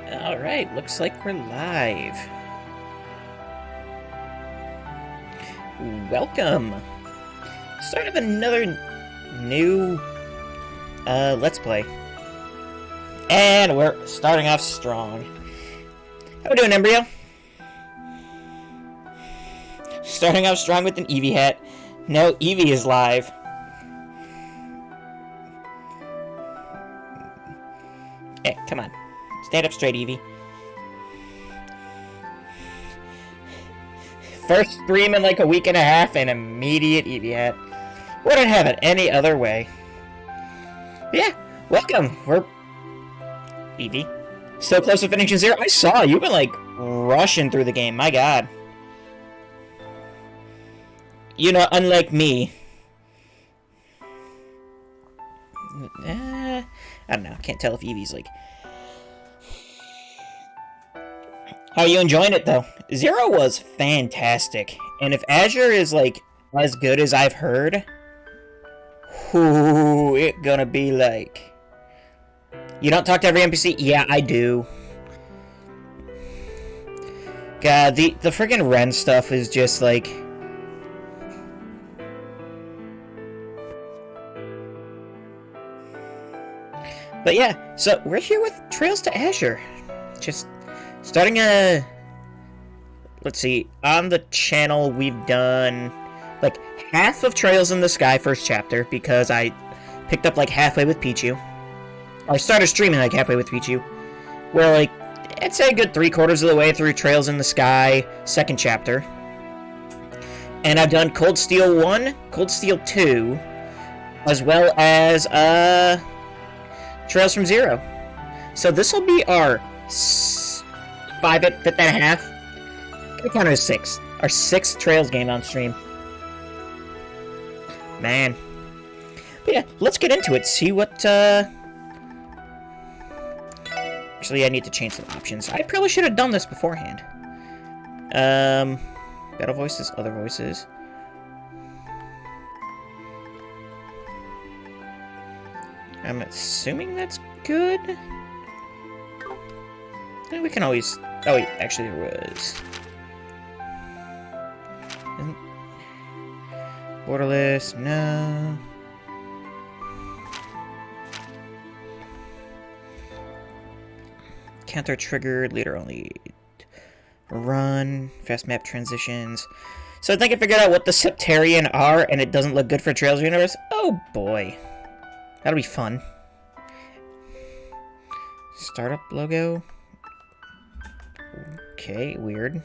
Alright, looks like we're live. Welcome! Start of another new Let's Play. And we're starting off strong. How we doing, Embryo? Starting off strong with an Eevee hat. No, Eevee is live. Hey, come on. Stand up straight, Eevee. First stream in like a week and a half and immediate Eevee hat. Wouldn't have it any other way. Yeah, welcome. We're Eevee. So close to finishing 0. I saw you've been like rushing through the game. My God. You know, unlike me. I don't know. Can't tell if Eevee's like. How are you enjoying it though? 0 was fantastic, and if Azure is like as good as I've heard, whoo, it gonna be like. You don't talk to every NPC? Yeah, I do. God, the friggin' Ren stuff is just like. But yeah, so we're here with Trails to Azure. Just starting a... Let's see, on the channel we've done like half of Trails in the Sky first chapter because I picked up like halfway with Pichu. I started streaming like halfway with Pichu. Where like, I'd say a good 3/4 of the way through Trails in the Sky second chapter. And I've done Cold Steel 1, Cold Steel 2, as well as Trails from 0. So this will be our 5th and a half. I count it as 6. Our 6th Trails game on stream. Man. But yeah, let's get into it. See what, Actually, I need to change some options. I probably should have done this beforehand. Battle voices, other voices. I'm assuming that's good. And we can always... Oh wait, actually there was... Borderless, no. Counter triggered, leader only. Run, fast map transitions. So I think I figured out what the Septarian are, and it doesn't look good for Trails Universe. Oh boy. That'll be fun. Startup logo. Okay, weird.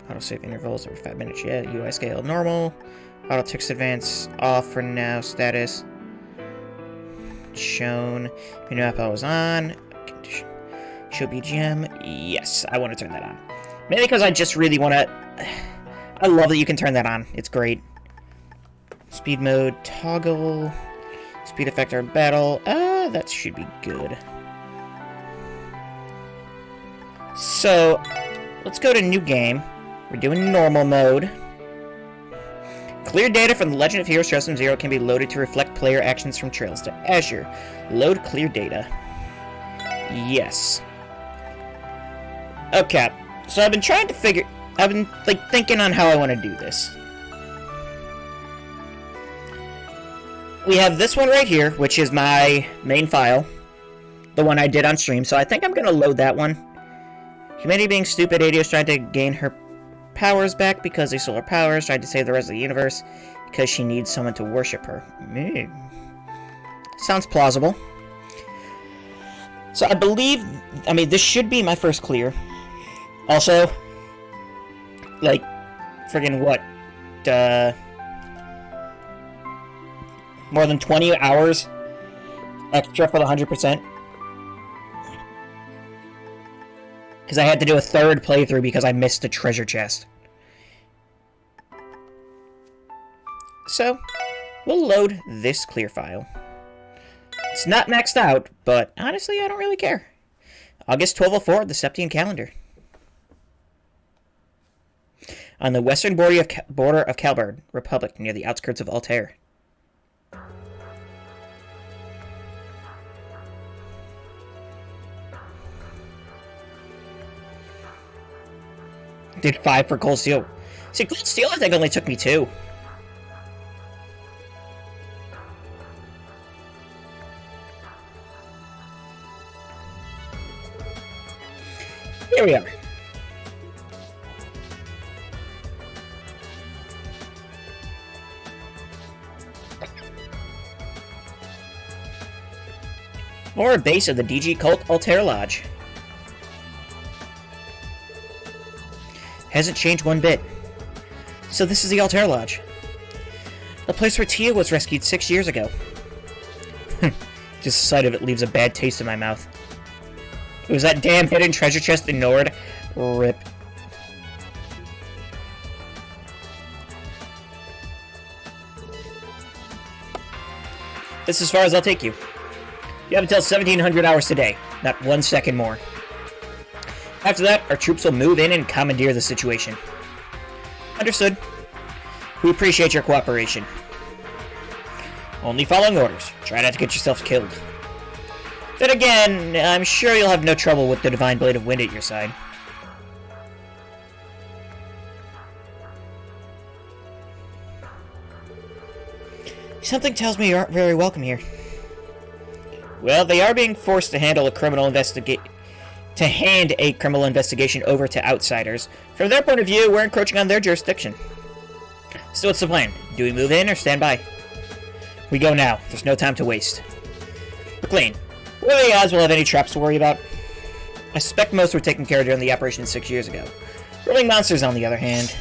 Autosave intervals every 5 minutes. Yeah, UI scale normal. Auto text advance off for now. Status shown. Menu app I was on. Condition. Show BGM. Yes, I want to turn that on. Maybe because I just really want to. I love that you can turn that on. It's great. Speed mode toggle. Speed effect or battle. That should be good. So, let's go to new game. We're doing normal mode. Clear data from the Legend of Heroes Trails from 0 can be loaded to reflect player actions from Trails to Azure. Load clear data. Yes. Okay. So I've been trying to figure... I've been, like, thinking on how I want to do this. We have this one right here, which is my main file. The one I did on stream, so I think I'm going to load that one. Humanity being stupid, Adio's trying to gain her powers back because they stole her powers, tried to save the rest of the universe because she needs someone to worship her. Sounds plausible. So I believe... I mean, this should be my first clear. Also... Like, friggin' what? More than 20 hours extra for the 100%. Because I had to do a third playthrough because I missed a treasure chest. So, we'll load this clear file. It's not maxed out, but honestly, I don't really care. August 1204, the Septian calendar. On the western border of Calbard Republic, near the outskirts of Altair. Did 5 for cold steel. See, cold steel I think only took me 2. Here we are. Or a base of the DG Cult Altair Lodge. Hasn't changed one bit. So this is the Altair Lodge. The place where Tia was rescued 6 years ago. Just the sight of it leaves a bad taste in my mouth. It was that damn hidden treasure chest ignored. RIP. This is as far as I'll take you. You have until 1700 hours today, not 1 second more. After that, our troops will move in and commandeer the situation. Understood. We appreciate your cooperation. Only following orders. Try not to get yourselves killed. Then again, I'm sure you'll have no trouble with the Divine Blade of Wind at your side. Something tells me you aren't very welcome here. Well, they are being forced to hand a criminal investigation over to outsiders. From their point of view, we're encroaching on their jurisdiction. So what's the plan? Do we move in or stand by? We go now. There's no time to waste. McLean, what are the odds we'll have any traps to worry about? I suspect most were taken care of during the operation 6 years ago. Rolling monsters, on the other hand.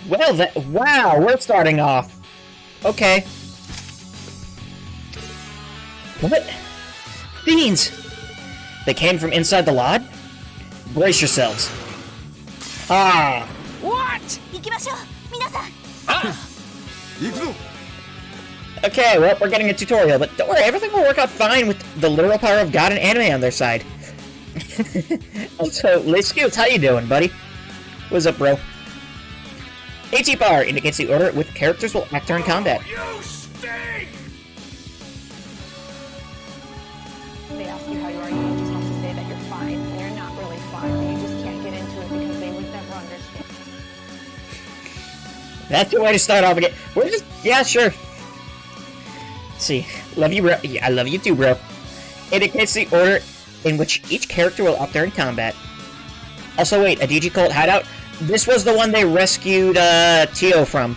Well, wow, we're starting off. Okay. What? Fiends! They came from inside the lodge? Brace yourselves. Ah. What? Okay, well, we're getting a tutorial, but don't worry, everything will work out fine with the literal power of God and anime on their side. Also, Liskute, how you doing, buddy? What's up, bro? AT bar indicates the order with characters will act during combat. You stink! They ask you how you are, you just have to say that you're fine, and you're not really fine. You just can't get into it because they would never understand. That's the way to start off again. We're just, yeah, sure. Let's see, love you, bro. Yeah, I love you too, bro. Indicates the order in which each character will act during combat. Also, wait, a DG Cult hideout? This was the one they rescued, Tio from.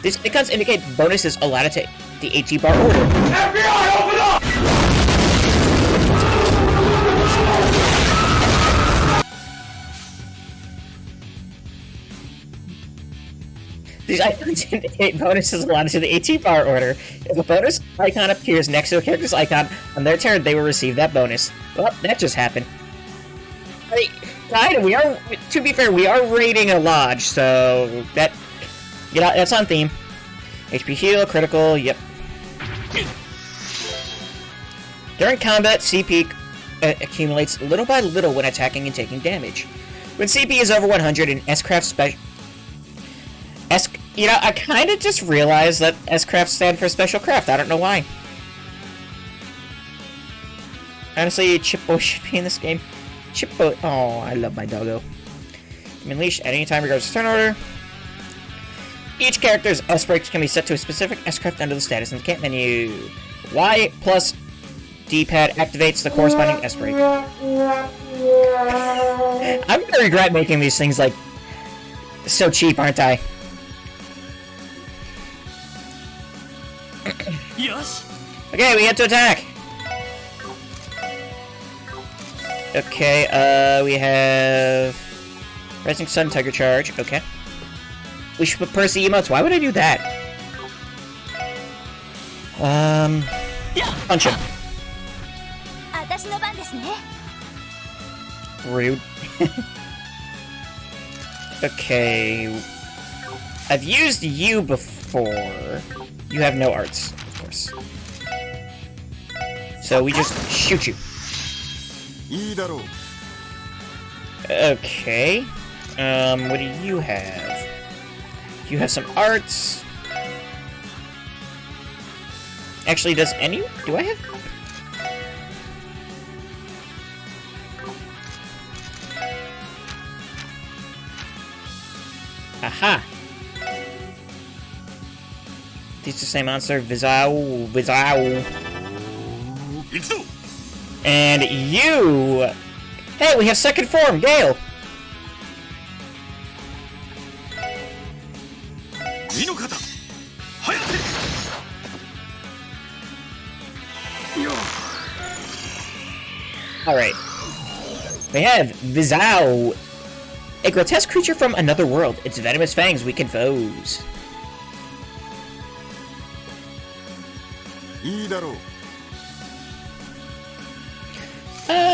These icons indicate bonuses allotted to the AT bar order. FBI, open up! These icons indicate bonuses allotted to the AT bar order. If a bonus icon appears next to a character's icon, on their turn, they will receive that bonus. Well, that just happened. Hey, kinda, we are, to be fair, we are raiding a lodge, so that, you know, that's on theme. HP heal, critical, yep. During combat, CP accumulates little by little when attacking and taking damage. When CP is over 100 in S-Craft special... You know, I kind of just realized that S-Craft stand for Special Craft. I don't know why. Honestly, Chippo should be in this game. Chippo... Oh, I love my doggo. I'm unleashed at any time regardless of turn order. Each character's S-Breaks can be set to a specific S-Craft under the status in the camp menu. Y plus D-pad activates the corresponding S-Break. I'm gonna regret making these things, like, so cheap, aren't I? Yes. Okay, we have to attack! Okay, we have... Rising Sun, Tiger Charge, okay. We should put Percy emotes, why would I do that? Punch him. Rude. Okay... I've used you before. You have no arts, of course. So we just shoot you. Okay. What do you have? You have some arts. Actually, do I have? Aha! Teach the same monster, Vizao. And you... Hey, we have second form, Gale! Alright. We have Vizao, a grotesque creature from another world. Its venomous fangs weaken foes.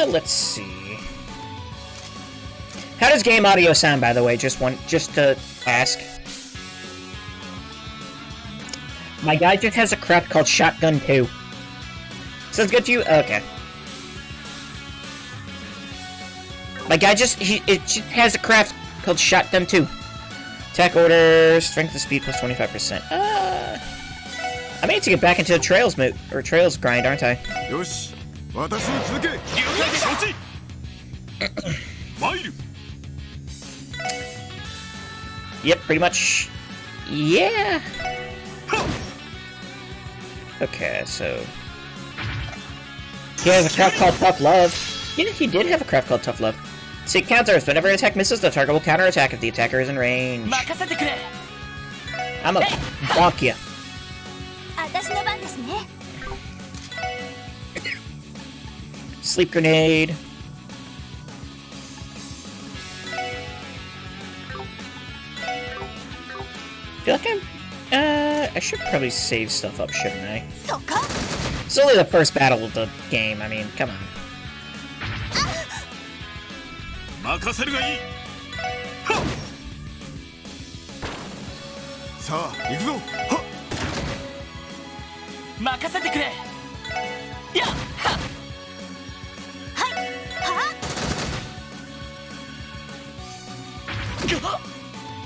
Let's see. How does game audio sound, by the way? Just to ask. My guy just has a craft called Shotgun 2. Sounds good to you? Okay. My guy just has a craft called Shotgun 2. Attack order, strength and speed plus 25%. I may need to get back into the Trails Trails grind, aren't I? Yep, pretty much. Yeah. Okay, so he has a craft called Tough Love. Yeah, he did have a craft called Tough Love. See, counters. Whenever an attack misses, the target will counterattack if the attacker is in range. I'm a bonk ya. Sleep grenade. Feel like I should probably save stuff up, shouldn't I? It's only the first battle of the game. I mean, come on.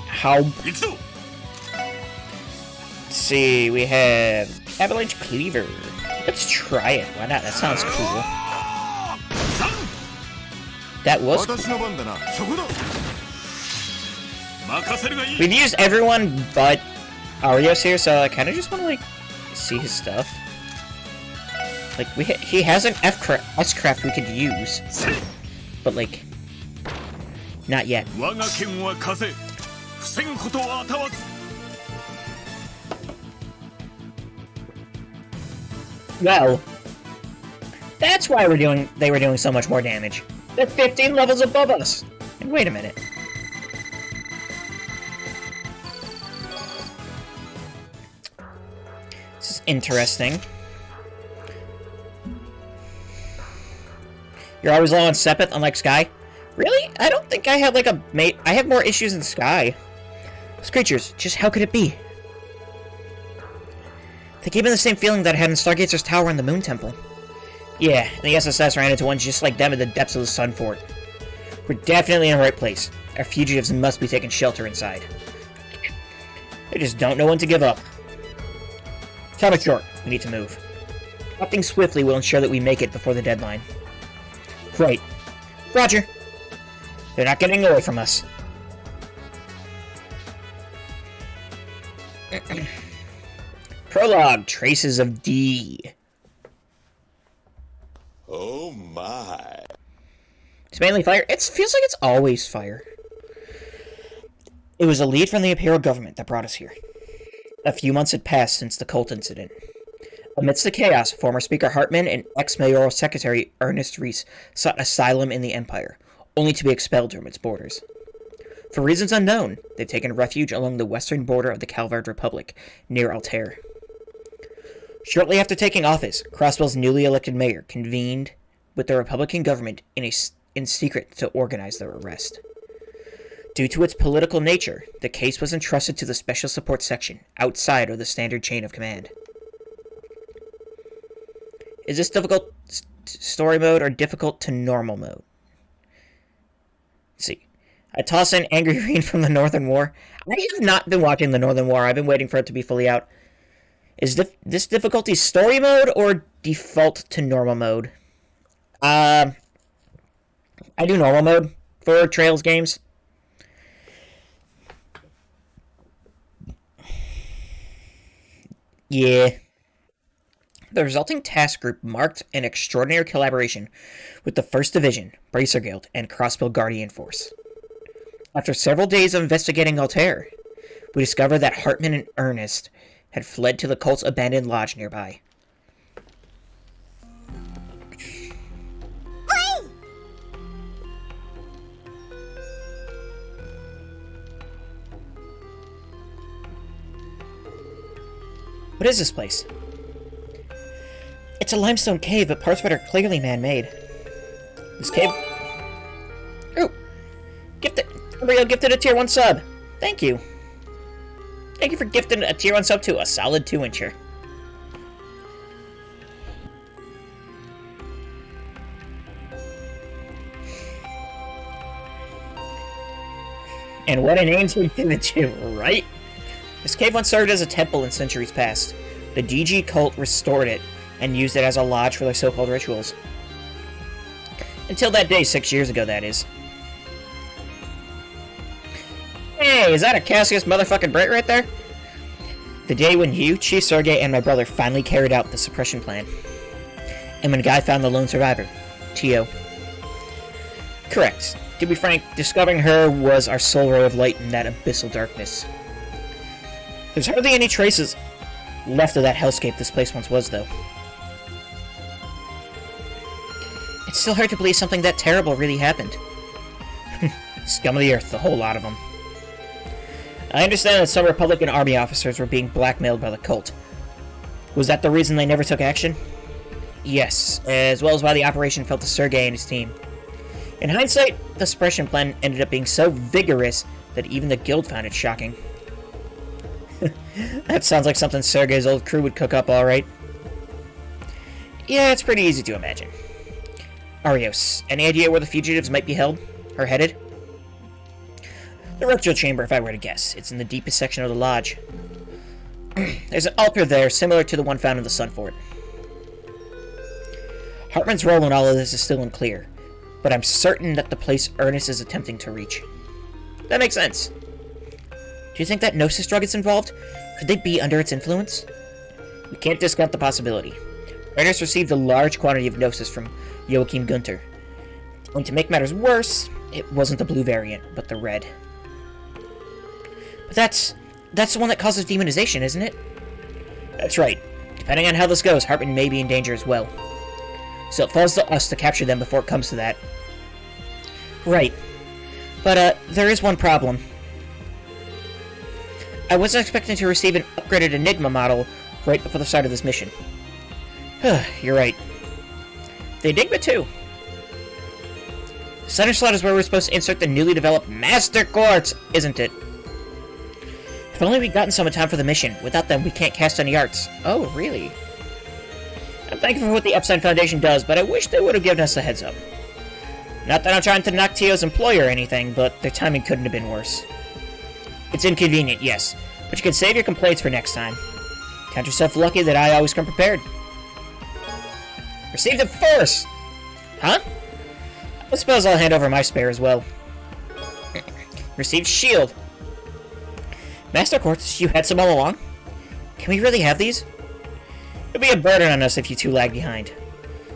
How? Let's see, we have Avalanche Cleaver. Let's try it. Why not? That sounds cool. That was cool. We've used everyone but Arios here, so I kind of just want to, like, see his stuff. Like, he has an S-craft we could use. But, like, not yet. Well, that's why they were doing so much more damage. They're 15 levels above us. And wait a minute. This is interesting. You're always low on Sepith, unlike Sky? Really? I don't think I have, like, a mate. I have more issues than Sky. Those creatures, just how could it be? They gave me the same feeling that I had in Stargazer's Tower and the Moon Temple. Yeah, and the SSS ran into one just like them in the depths of the Sun Fort. We're definitely in the right place. Our fugitives must be taking shelter inside. They just don't know when to give up. Time is short. We need to move. Acting swiftly will ensure that we make it before the deadline. Right. Roger. They're not getting away from us. Prologue, Traces of D. Oh my. It's mainly fire. It feels like it's always fire. It was a lead from the Imperial government that brought us here. A few months had passed since the cult incident. Amidst the chaos, former Speaker Hartman and ex-mayoral secretary Ernest Reese sought asylum in the Empire, only to be expelled from its borders. For reasons unknown, they've taken refuge along the western border of the Calvard Republic, near Altair. Shortly after taking office, Crosswell's newly elected mayor convened with the Republican government in secret to organize their arrest. Due to its political nature, the case was entrusted to the Special Support Section, outside of the standard chain of command. Is this difficult story mode or difficult to normal mode? Let's see. I toss in Angry Green from the Northern War. I have not been watching the Northern War. I've been waiting for it to be fully out. Is this difficulty story mode or default to normal mode? I do normal mode for Trails games. Yeah. The resulting task group marked an extraordinary collaboration with the 1st Division, Bracer Guild, and Crossbill Guardian Force. After several days of investigating Altair, we discovered that Hartman and Ernest had fled to the cult's abandoned lodge nearby. What is this place? It's a limestone cave, but parts of it are clearly man-made. This cave... Ooh! Somebody gifted a tier 1 sub! Thank you! Thank you for gifting a tier 1 sub to a solid 2-incher. And what an name to give it to, right? This cave once served as a temple in centuries past. The DG cult restored it and used it as a lodge for their so-called rituals. Until that day, 6 years ago, that is. Hey, is that a Cassius motherfucking Bright right there? The day when you, Chief Sergei, and my brother finally carried out the suppression plan. And when Guy found the lone survivor, Tio. Correct. To be frank, discovering her was our sole ray of light in that abyssal darkness. There's hardly any traces left of that hellscape this place once was, though. It's still hard to believe something that terrible really happened. Scum of the earth, the whole lot of them. I understand that some Republican Army officers were being blackmailed by the cult. Was that the reason they never took action? Yes, as well as why the operation fell to Sergei and his team. In hindsight, the suppression plan ended up being so vigorous that even the guild found it shocking. That sounds like something Sergei's old crew would cook up, alright. Yeah, it's pretty easy to imagine. Arios, any idea where the fugitives might be held? Or headed? The ritual chamber, if I were to guess. It's in the deepest section of the lodge. There's an altar there, similar to the one found in the Sun Fort. Hartman's role in all of this is still unclear, but I'm certain that the place Ernest is attempting to reach. That makes sense. Do you think that Gnosis drug is involved? Could they be under its influence? We can't discount the possibility. Ernest received a large quantity of Gnosis from Joachim Gunter. And to make matters worse, it wasn't the blue variant, but the red. But that's the one that causes demonization, isn't it? That's right. Depending on how this goes, Hartman may be in danger as well. So it falls to us to capture them before it comes to that. Right. But, there is one problem. I wasn't expecting to receive an upgraded Enigma model right before the start of this mission. You're right. The Enigma 2. The center slot is where we're supposed to insert the newly developed Master Quartz, isn't it? If only we'd gotten some in time for the mission. Without them, we can't cast any arts. Oh, really? I'm thankful for what the Epstein Foundation does, but I wish they would have given us a heads up. Not that I'm trying to knock Tio's employer or anything, but their timing couldn't have been worse. It's inconvenient, yes, but you can save your complaints for next time. Count yourself lucky that I always come prepared. Received it first! Huh? I suppose I'll hand over my spare as well. Received shield. Master Quartz, you had some all along? Can we really have these? It'll be a burden on us if you two lag behind.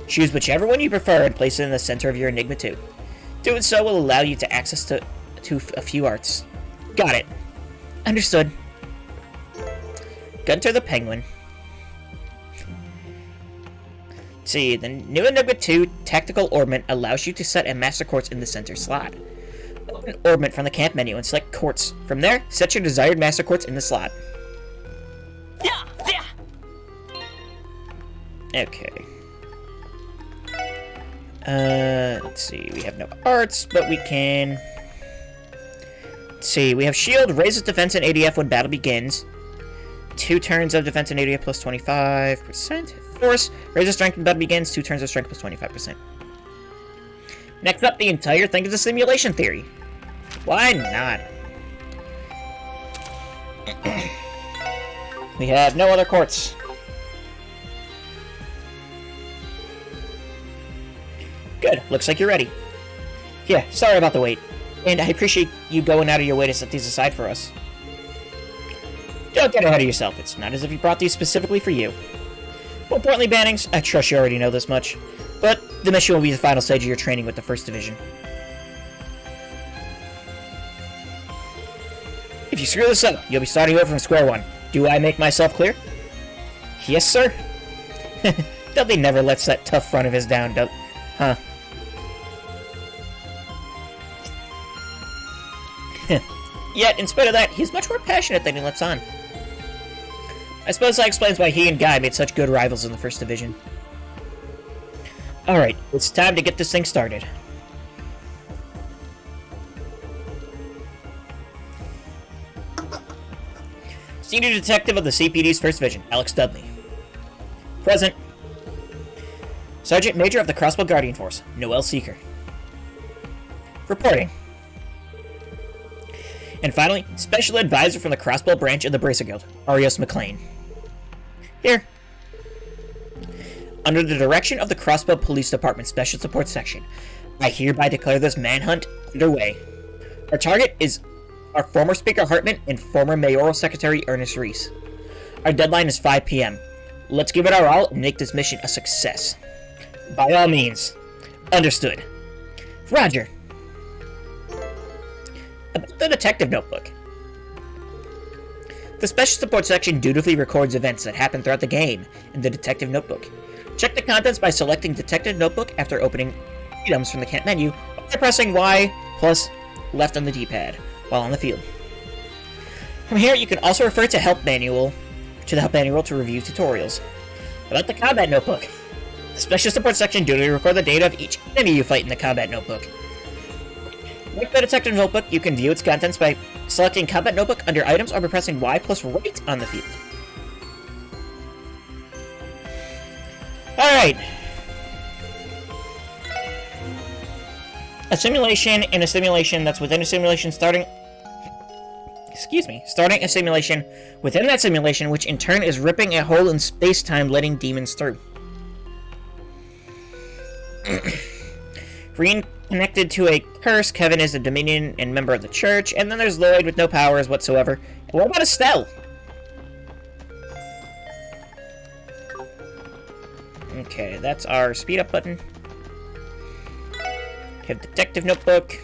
Choose whichever one you prefer and place it in the center of your Enigma 2. Doing so will allow you to access to a few arts. Got it. Understood. Gunter the Penguin. See, the new Enigma 2 Tactical Orbment allows you to set a Master Quartz in the center slot. Open Orbment from the camp menu and select Quartz. From there, set your desired Master Quartz in the slot. Okay. Let's see, we have no arts, but we can... Let's see, we have shield, raises defense and ADF when battle begins. 2 turns of defense and ADF plus 25%. Force, raises strength when battle begins, 2 turns of strength plus 25%. Next up, the entire thing is a simulation theory. Why not? We have no other quartz. Good, looks like you're ready. Yeah, sorry about the wait. And I appreciate you going out of your way to set these aside for us. Don't get ahead of yourself. It's not as if he brought these specifically for you. More importantly, Bannings, I trust you already know this much, but the mission will be the final stage of your training with the 1st Division. If you screw this up, you'll be starting over from square one. Do I make myself clear? Yes, sir. Dudley never lets that tough front of his down, huh? Yet, in spite of that, he's much more passionate than he lets on. I suppose that explains why he and Guy made such good rivals in the 1st Division. Alright, it's time to get this thing started. Senior Detective of the CPD's 1st Division, Alex Dudley. Present. Sergeant Major of the Crossbow Guardian Force, Noel Seeker. Reporting. And finally, Special Advisor from the Crossbow Branch of the Bracer Guild, Arios McLean. Here. Under the direction of the Crossbow Police Department Special Support Section, I hereby declare this manhunt underway. Our target is our former Speaker Hartman and former Mayoral Secretary Ernest Reese. Our deadline is 5 p.m. Let's give it our all and make this mission a success. By all means. Understood. Roger. About the Detective Notebook. The Special Support Section dutifully records events that happen throughout the game in the Detective Notebook. Check the contents by selecting Detective Notebook after opening items from the camp menu by pressing Y plus left on the D-pad while on the field. From here, you can also refer to the Help Manual to review tutorials. About the Combat Notebook. The Special Support Section dutifully record the data of each enemy you fight in the Combat Notebook. Like the Detective Notebook, you can view its contents by selecting Combat Notebook under Items or by pressing Y plus right on the field. Alright. A simulation in a simulation that's within a simulation starting a simulation within that simulation, which in turn is ripping a hole in space-time, letting demons through. Connected to a curse, Kevin is a Dominion and member of the church, and then there's Lloyd with no powers whatsoever. And what about Estelle? Okay, that's our speed up button. Have Detective Notebook.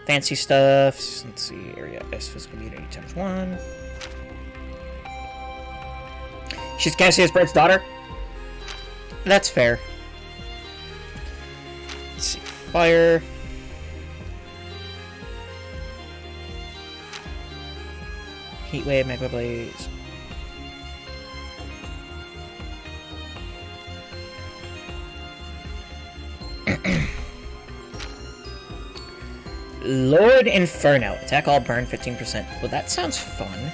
Fancy stuff. Let's see, area S physical community times 1. She's Cassius Brett's daughter? That's fair. Let's see, fire. Heatwave, Magma Blaze. Lord Inferno. Attack all, burn 15%. Well, that sounds fun.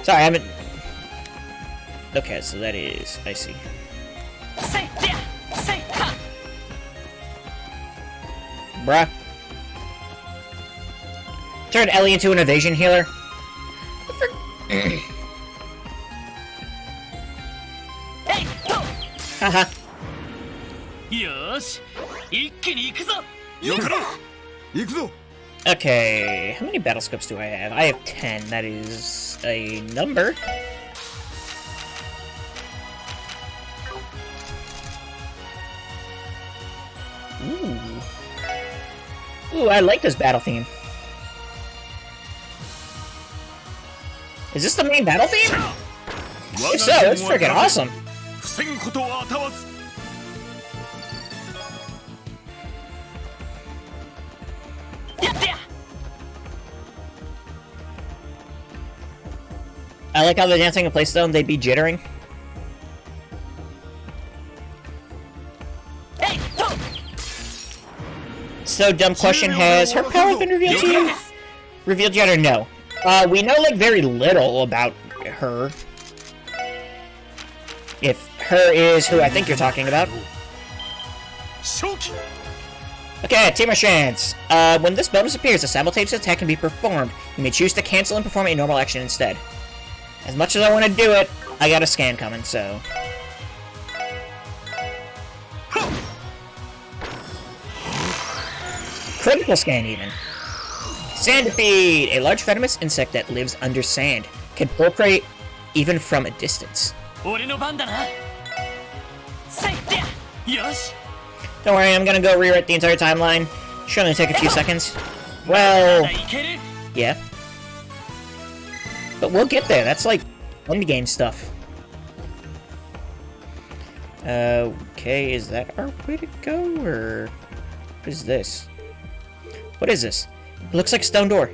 Sorry, I haven't... Okay, so that is... I see. Bruh. Turn Ellie into an evasion healer. Haha. Okay, how many battle scopes do I have? I have 10. That is a number. Ooh, I like this battle theme. Is this the main battle theme? If so, it's freaking awesome. I like how they're dancing in place though, and they'd be jittering. So, dumb question, has her power been revealed to you? Revealed yet or no? We know, like, very little about her. If her is who I think you're talking about. Okay, Team Chance. When this bonus appears, a simultaneous attack can be performed. You may choose to cancel and perform a normal action instead. As much as I want to do it, I got a scan coming, so... Critical scan, even. Centipede! A large venomous insect that lives under sand. Can pull prey even from a distance. 俺の番だなせいってよし Don't worry, I'm gonna go rewrite the entire timeline. Should only take a few seconds. Well, いける yeah. But we'll get there. That's like endgame stuff. Okay, is that our way to go, or what is this? What is this? It looks like a stone door.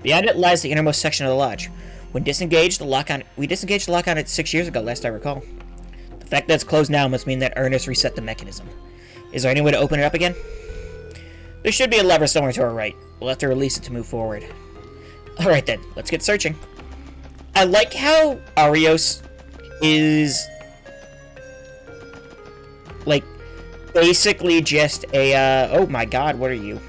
Beyond it lies the innermost section of the lodge. When disengaged, we disengaged the lock on it 6 years ago, last I recall. The fact that it's closed now must mean that Ernest reset the mechanism. Is there any way to open it up again? There should be a lever somewhere to our right. We'll have to release it to move forward. Alright then, let's get searching. I like how Arios is... like, basically just a, oh my god, what are you?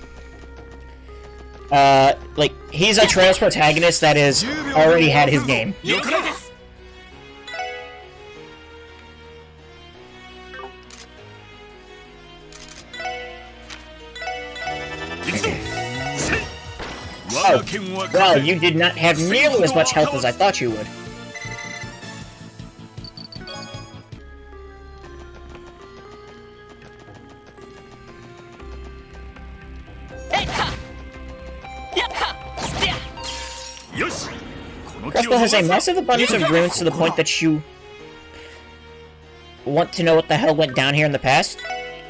Like, he's a Trails protagonist that has already had his game. 了解です Oh, well, you did not have nearly as much health as I thought you would. Crystal has a massive abundance of runes to the point that you want to know what the hell went down here in the past?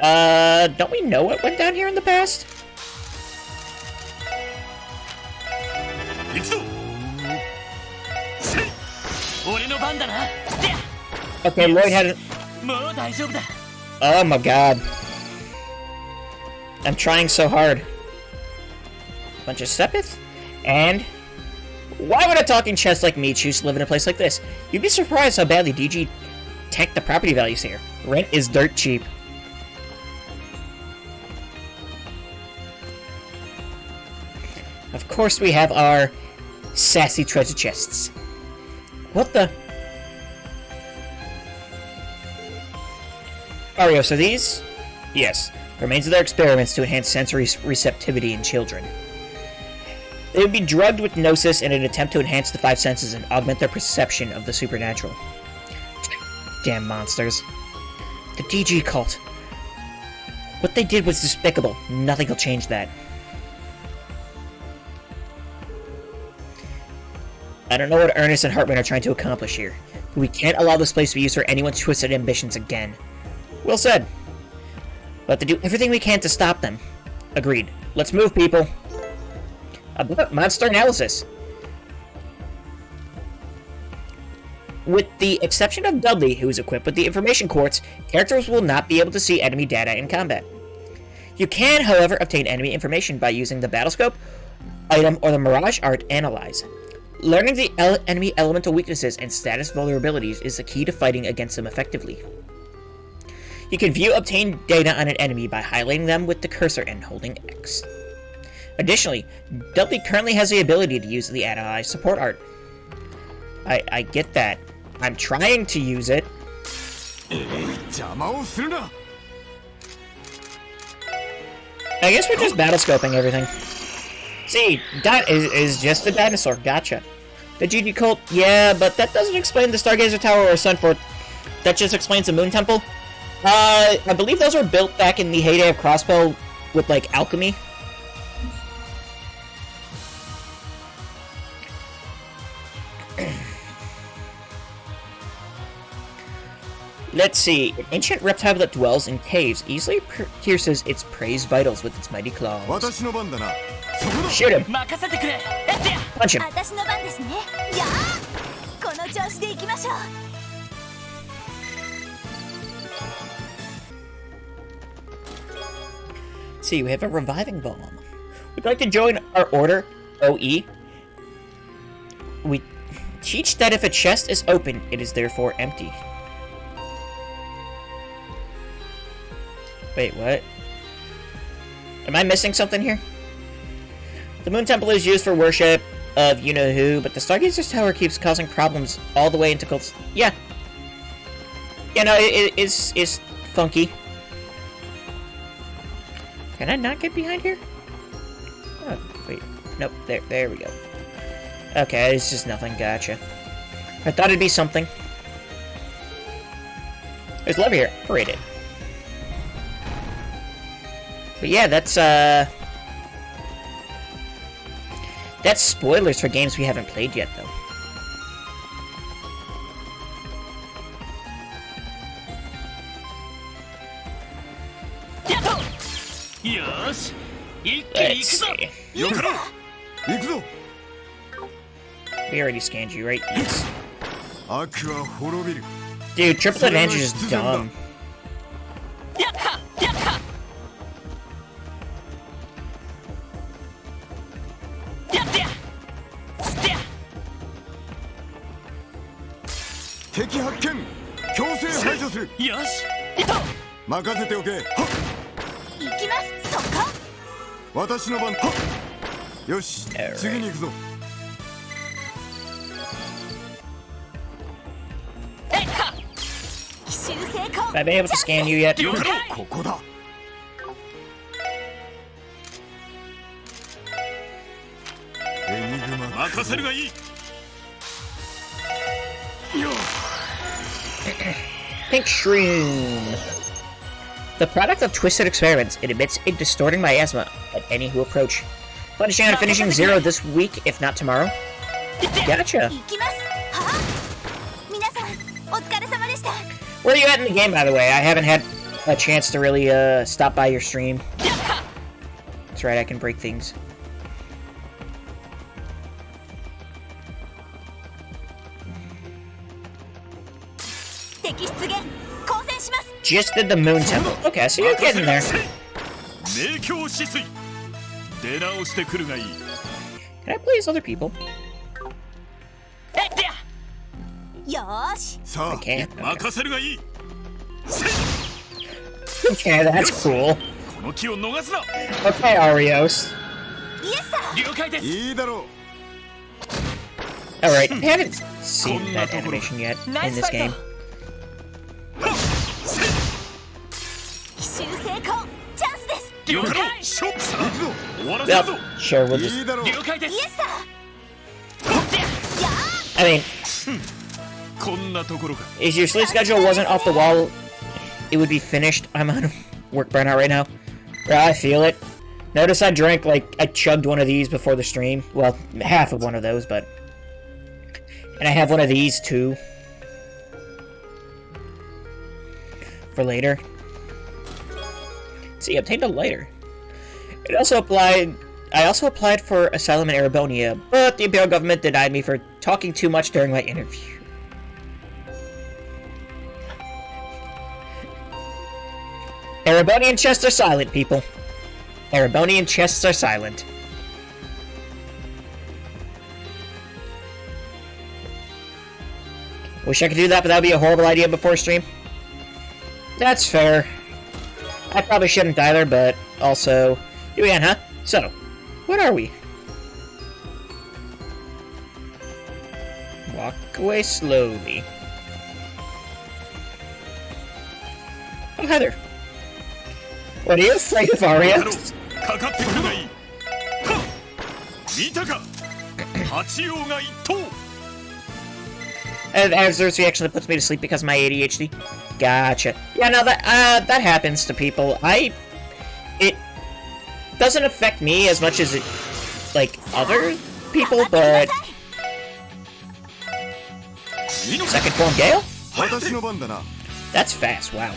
Don't we know what went down here in the past? Okay, Lloyd had it. Oh my god. I'm trying so hard. Bunch of Sepith? And... why would a talking chest like me choose to live in a place like this? You'd be surprised how badly DG tanked the property values here. Rent is dirt cheap. Of course we have our sassy treasure chests. What the... Arios, are these? Yes. Remains of their experiments to enhance sensory receptivity in children. They would be drugged with Gnosis in an attempt to enhance the five senses and augment their perception of the supernatural. Damn monsters. The DG cult. What they did was despicable. Nothing will change that. I don't know what Ernest and Hartman are trying to accomplish here, but we can't allow this place to be used for anyone's twisted ambitions again. Well said. We'll have to do everything we can to stop them. Agreed. Let's move, people. Monster analysis. With the exception of Dudley, who is equipped with the information quartz, characters will not be able to see enemy data in combat. You can, however, obtain enemy information by using the battlescope, item, or the Mirage Art Analyze. Learning the enemy elemental weaknesses and status vulnerabilities is the key to fighting against them effectively. You can view obtained data on an enemy by highlighting them with the cursor and holding X. Additionally, Dudley currently has the ability to use the Analyze support art. I get that. I'm trying to use it. I guess we're just battlescoping everything. See, that is just a dinosaur. Gotcha. The GG cult, yeah, but that doesn't explain the Stargazer Tower or Sunfort. That just explains the Moon Temple. I believe those were built back in the heyday of Crossbow with, like, alchemy. Let's see. An ancient reptile that dwells in caves easily pierces its prey's vitals with its mighty claws. Shoot him! Punch him! See, we have a reviving bomb. Would you like to join our order, OE? We teach that if a chest is open, it is therefore empty. Wait, what? Am I missing something here? The Moon Temple is used for worship of you-know-who, but the Stargazer's Tower keeps causing problems all the way into cults. Yeah. Yeah, no, it's funky. Can I not get behind here? Oh, wait. nope. There we go. Okay, it's just nothing. Gotcha. I thought it'd be something. There's love here. Parade it. But yeah, that's spoilers for games we haven't played yet, though. Yes. Let's see. We already scanned you, right? Yes. Dude, triple advantage is dumb. Yes. 任せておけ。行きます。そっか。私の番。よし、次に行くぞ。奇襲成功。 Have I been able to scan you yet? ここだ。エニグマ。任せるがいい。 Pink Shroom. The product of twisted experiments. It emits a distorting miasma at any who approach. Punishing on finishing 0 this week, if not tomorrow. Gotcha. 行きます。はあ。皆さん、お疲れ様でした。 Where are you at in the game, by the way? I haven't had a chance to really stop by your stream. That's right, I can break things. Just did the moon temple. Okay, so you're getting there. Can I please other people? I can't. Okay. Okay, that's cool. Okay, Arios. Alright, I haven't seen that animation yet in this game. Yep, sure, we'll just... I mean... If your sleep schedule wasn't off the wall, it would be finished. I'm on a work burnout right now. Yeah, I feel it. Notice I drank, like, I chugged one of these before the stream. Well, half of one of those, but... And I have one of these, too. For later. See, obtained a lighter. I also applied for asylum in Erebonia, but the Imperial government denied me for talking too much during my interview. Erebonian chests are silent, people. Erebonian chests are silent. Wish I could do that, but that would be a horrible idea before stream. That's fair. I probably shouldn't either, but also... Here we are, huh? So, what are we? Walk away slowly. Oh, Heather. What, are you afraid of Aria? And adverse reaction that puts me to sleep because of my ADHD. Gotcha. Yeah, no, that happens to people. It doesn't affect me as much as it, like, other people, but... Second form Gale? That's fast, wow.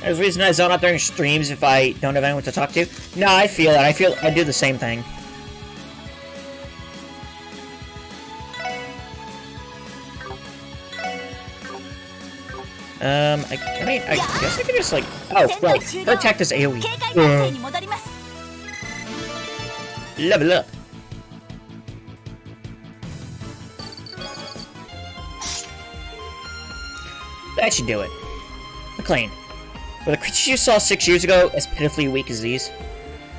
There's a reason I zone out during streams if I don't have anyone to talk to. No, I feel it. I do the same thing. I mean, I guess I could just, like... Oh, right. Her attack is AoE. Level up. That should do it. McLean, were the creatures you saw 6 years ago as pitifully weak as these?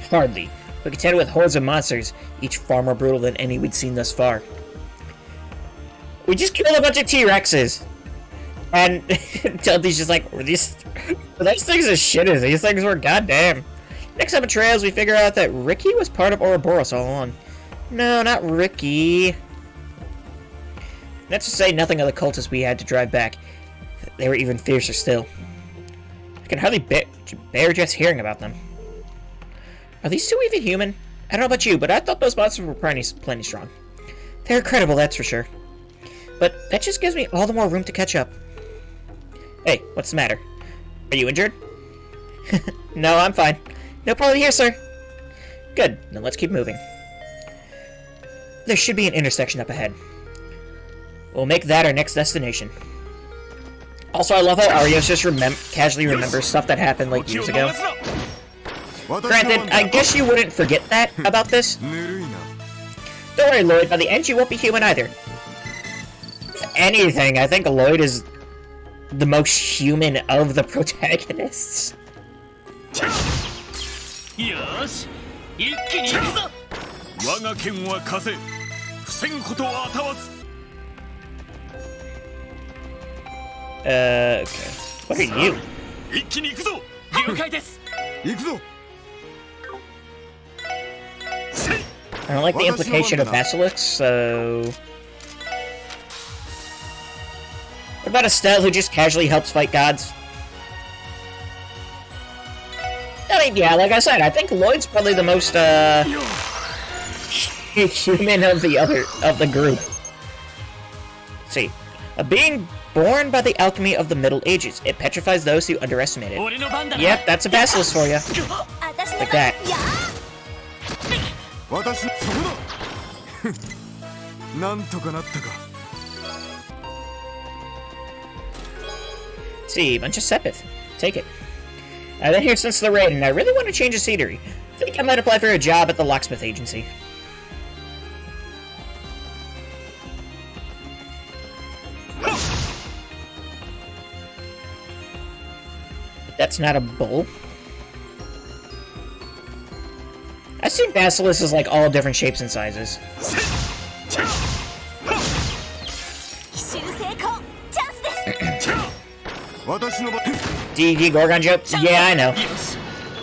Hardly. But contended with hordes of monsters, each far more brutal than any we'd seen thus far. We just killed a bunch of T-Rexes! And Dudley's just like, were those things as shit as these things were? Goddamn. Next up in Trails, we figure out that Ricky was part of Ouroboros all along. No, not Ricky. That's to say nothing of the cultists we had to drive back. They were even fiercer still. I can hardly bear just hearing about them. Are these two even human? I don't know about you, but I thought those monsters were plenty strong. They're incredible, that's for sure. But that just gives me all the more room to catch up. Hey, what's the matter? Are you injured? No, I'm fine. No problem here, sir. Good, then let's keep moving. There should be an intersection up ahead. We'll make that our next destination. Also, I love how Arios just casually remembers stuff that happened like years ago. Granted, I guess you wouldn't forget that about this. Don't worry, Lloyd, by the end you won't be human either. If anything, I think Lloyd is the most human of the protagonists. よし一気に行くぞ我が剣は風防ぐことはあたわず Okay. What are you? 一気に行くぞ了解です行くぞ I don't like the implication of basilisks, so... What about Estelle, who just casually helps fight gods? I mean, yeah, like I said, I think Lloyd's probably the most, human of the group. Let's see. A being born by the alchemy of the Middle Ages. It petrifies those who underestimate it. Yep, that's a basilisk for you. Like that. 私そこだなんとかなったか See, bunch of Sepith. Take it. I've been here since the raid, and I really want to change the scenery. I think I might apply for a job at the locksmith agency. But that's not a bull. I've seen basilisks as like all different shapes and sizes. DD Gorgon joke? Yeah, I know.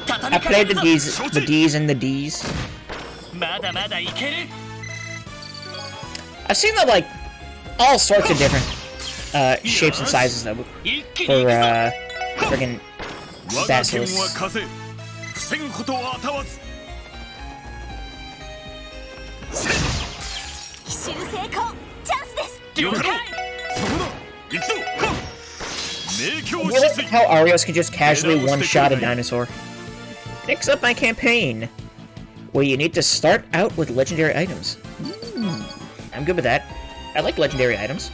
I played the D's and the D's. I've seen them like all sorts of different shapes and sizes though for friggin' basilisks. I really like how Arios can just casually one-shot a dinosaur. Next up my campaign, where you need to start out with legendary items. I'm good with that. I like legendary items.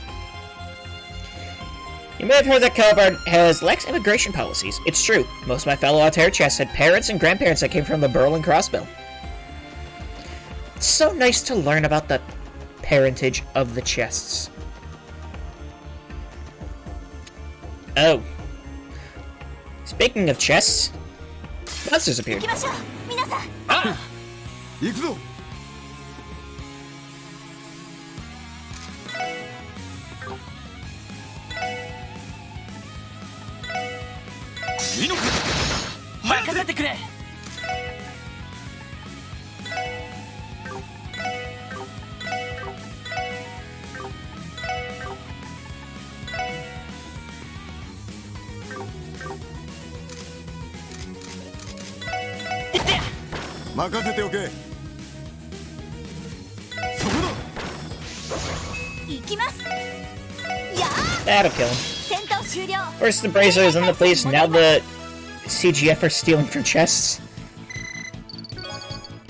You may have heard that Calvard has lax immigration policies. It's true. Most of my fellow Altair chests had parents and grandparents that came from the Berlin Crossbill. It's so nice to learn about the parentage of the chests. Oh. Speaking of chests, monsters appeared. 行くぞ いいのか任せてくれ 任せておけそこだ That'll kill him. First the Brazers, then the police, now the CGF are stealing from chests.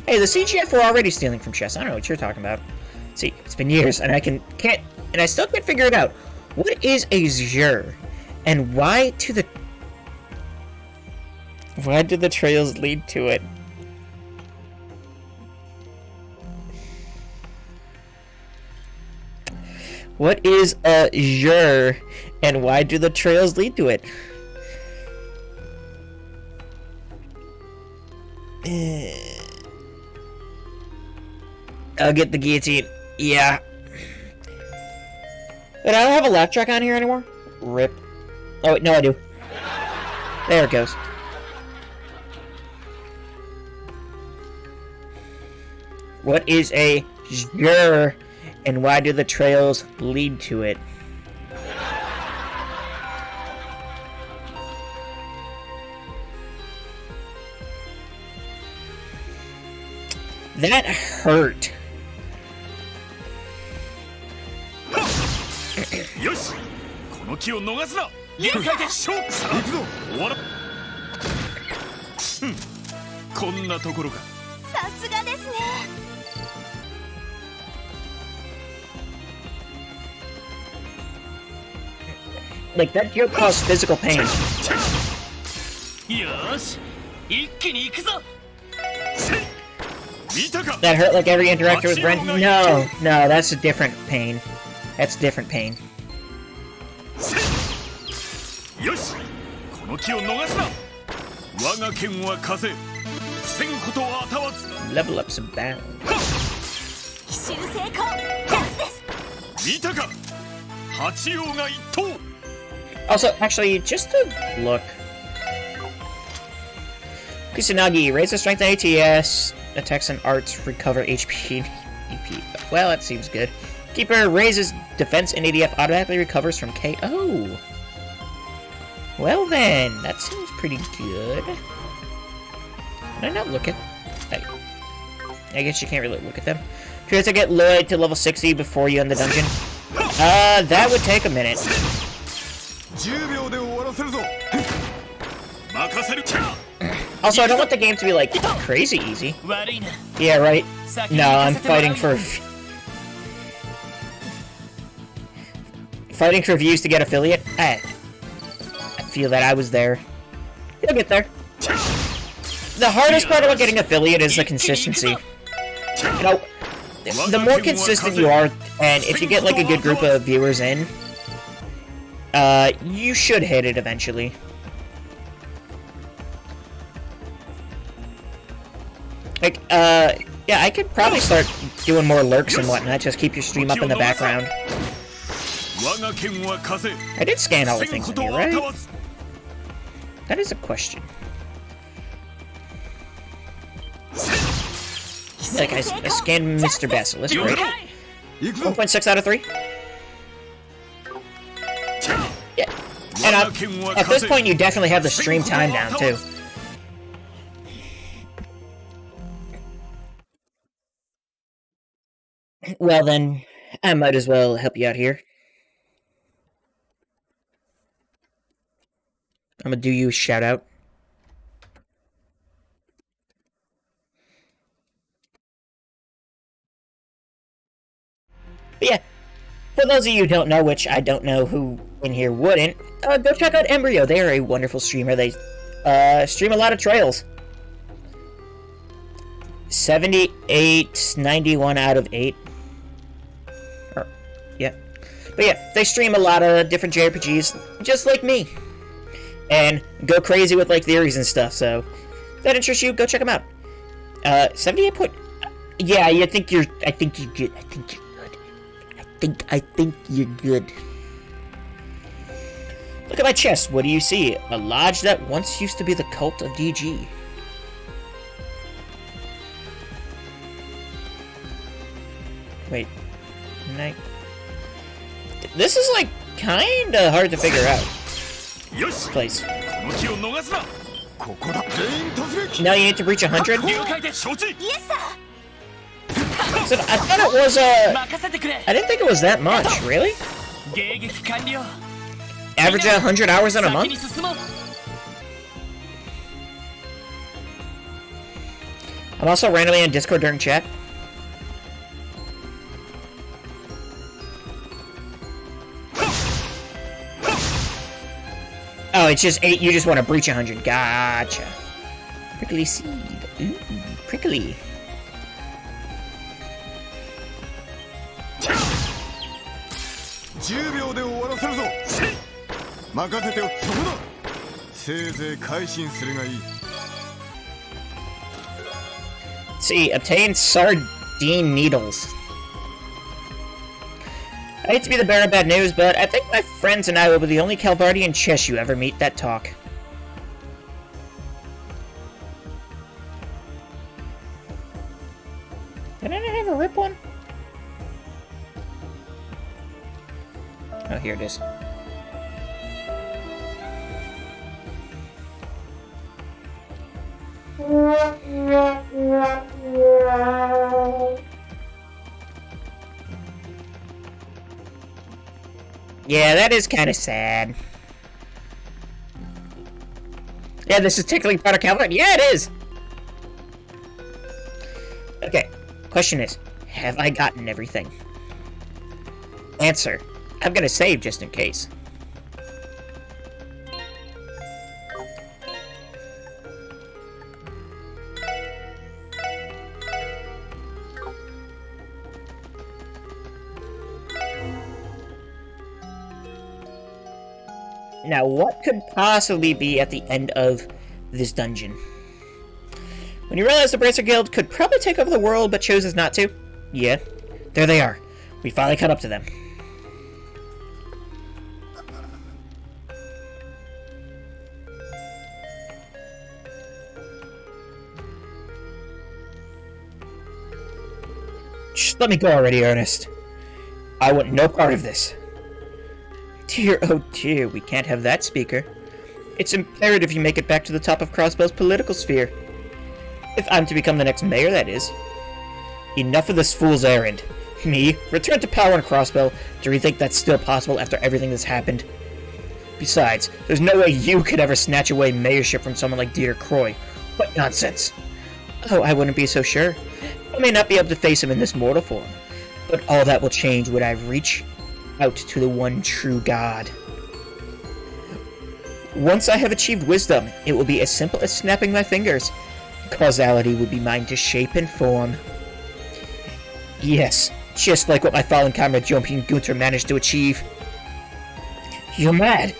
Hey, the CGF were already stealing from chests. I don't know what you're talking about. See, it's been years, and I still can't figure it out. What is a Zhur? And why did the trails lead to it? What is a Jur, and why do the trails lead to it? I'll get the guillotine. Yeah. But I don't have a left track on here anymore. Rip. Oh, wait, no, I do. There it goes. What is a Jur, and why do the trails lead to it? That hurt. よしこの気を逃すな限界で勝負さあ行くぞ終わらこんなところかさすがですね Like, that joke caused physical pain. よし一気に行くぞ見たか That hurt like every interaction with Ren? No, no, that's a different pain. That's different pain. よしこの気を逃すな我が剣は風防ぐことは当たわず Level up's bound. 奇襲成功チャンスです見たか八王が一刀 Also, actually, just to look. Kusanagi, raise the strength and ATS. Attacks and arts recover HP and EP. Well, that seems good. Keeper raises defense and ADF automatically recovers from KO. Well then, that seems pretty good. Can I not look at... I guess you can't really look at them. Try to get Lloyd to level 60 before you end the dungeon. That would take a minute. 10秒で終わらせるぞ 任せる Also, I don't want the game to be, like, crazy easy. 悪いな Yeah, right? No, I'm fighting for... Fighting for views to get affiliate? I feel that I was there. You'll get there. The hardest part about getting affiliate is the consistency. You know, the more consistent you are, and if you get, like, a good group of viewers in, you should hit it eventually. Like, yeah, I could probably start doing more lurks and whatnot, just keep your stream up in the background. I did scan all the things in here, right? That is a question. Like, I scanned Mr. Basilisk, right? 1.6 out of 3? Yeah. And at this point, you definitely have the stream time down, too. Well then, I might as well help you out here. I'm gonna do you a shout out. But yeah, for those of you who don't know, which I don't know who in here wouldn't, go check out Embryo. They are a wonderful streamer. They stream a lot of trails. 78, 91 out of 8. Yeah. But yeah, they stream a lot of different JRPGs, just like me. And go crazy with, like, theories and stuff, so... If that interests you, go check them out. 78 point... Yeah, I think you're good. I think you're good. I think you're good. Look at my chest. What do you see? A lodge that once used to be the cult of DG. Wait. Night. This is, like, kinda hard to figure out. Place. Now you need to reach 100? Yes, sir. So I thought it was, I didn't think it was that much, really? Average 100 hours in a month? I'm also randomly on Discord during chat. Oh, it's just 8, you just want to breach 100. Gotcha. Prickly seed. Ooh, prickly. 10秒で終わらせるぞ。任せてよ、そこだ。せいぜい改心するがいい。 See, obtain sardine needles. I hate to be the bearer of bad news, but I think my friends and I will be the only Calvardian chess you ever meet that talk. Did I not have a rip one? Oh, here it is. Yeah, that is kind of sad. Yeah, this is tickling part of Calvin. Yeah, it is! Okay, question is, have I gotten everything? Answer, I'm gonna save just in case. Now, what could possibly be at the end of this dungeon? When you realize the Bracer Guild could probably take over the world but chooses not to? Yeah, there they are. We finally caught up to them. Just let me go already, Ernest. I want no part of this. Dear, oh dear, we can't have that, Speaker. It's imperative you make it back to the top of Crossbell's political sphere. If I'm to become the next mayor, that is. Enough of this fool's errand. Me? Return to power in Crossbell? Do you think that's still possible after everything that's happened? Besides, there's no way you could ever snatch away mayorship from someone like Dieter Croy. What nonsense! Oh, I wouldn't be so sure. I may not be able to face him in this mortal form, but all that will change when I reach out to the one true God. Once I have achieved wisdom, it will be as simple as snapping my fingers. Causality will be mine to shape and form. Yes, just like what my fallen comrade Joachim Gunther managed to achieve. You're mad.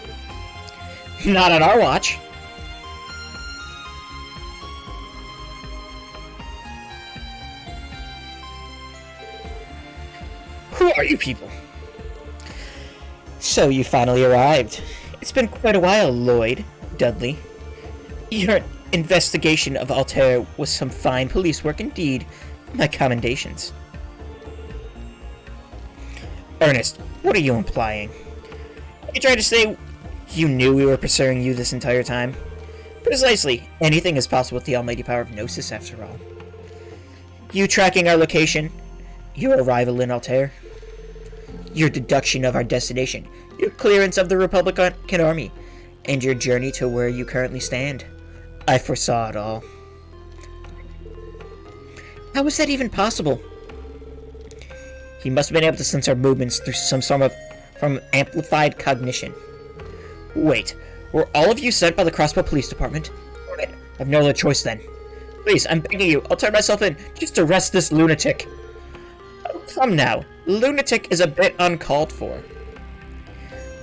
Not on our watch. Who are you people? So you finally arrived. It's been quite a while, Lloyd, Dudley. Your investigation of Altair was some fine police work indeed. My commendations. Ernest, what are you implying? Are you trying to say you knew we were pursuing you this entire time? Precisely. Anything is possible with the almighty power of Gnosis, after all. You tracking our location, your arrival in Altair, your deduction of our destination, your clearance of the Republican army, and your journey to where you currently stand. I foresaw it all. How was that even possible? He must have been able to sense our movements through some sort of from amplified cognition. Wait, were all of you sent by the Crossbow Police Department? Right, I've no other choice then. Please, I'm begging you, I'll turn myself in just to arrest this lunatic. Oh, come now. Lunatic is a bit uncalled for.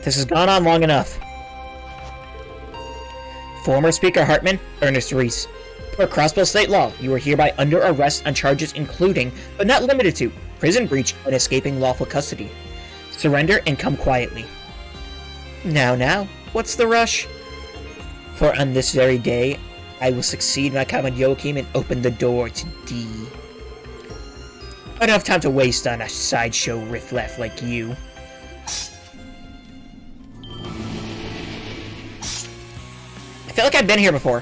This has gone on long enough. Former Speaker Hartman, Ernest Reese. Per Crossbow State law, you are hereby under arrest on charges including, but not limited to, prison breach and escaping lawful custody. Surrender and come quietly. Now, what's the rush? For on this very day, I will succeed my comrade Joachim and open the door to D. I don't have time to waste on a sideshow riffraff like you. I feel like I've been here before.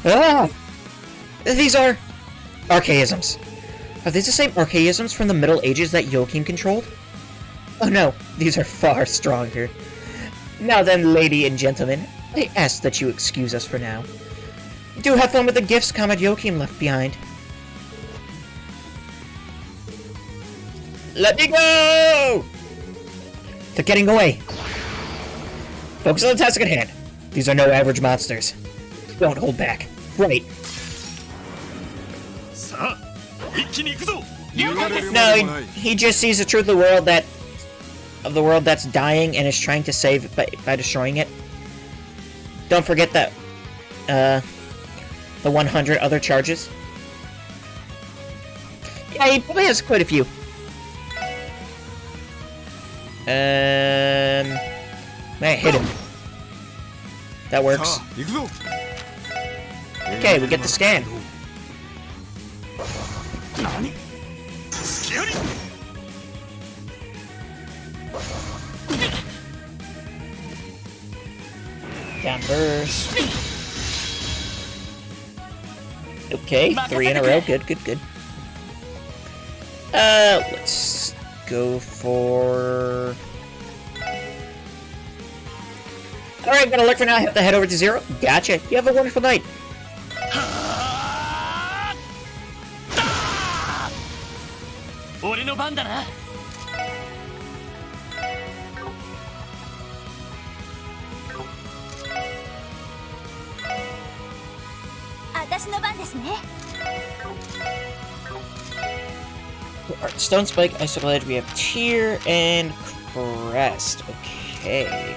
Ah! These are archaisms. Are these the same archaisms from the Middle Ages that Joachim controlled? Oh no, these are far stronger. Now then, lady and gentlemen, I ask that you excuse us for now. Do have fun with the gifts comrade Joachim left behind. Let me go! They're getting away. Focus on the task at hand. These are no average monsters. Don't hold back. Right. No, he just sees the truth of the world that of the world that's dying and is trying to save by destroying it. Don't forget that, the 100 other charges. Yeah, he probably has quite a few. Man, hit him. That works. さあ行くぞ Okay, we get the scan. 何隙あり Down burst. Okay, 3 in a row. Good, good, good. Let's go for... Alright, gonna look for now. I have to head over to 0. Gotcha. You have a wonderful night. 俺の番だな 私の番ですね Alright, Stone Spike, Ice Blade, we have Tear and Crest. Okay.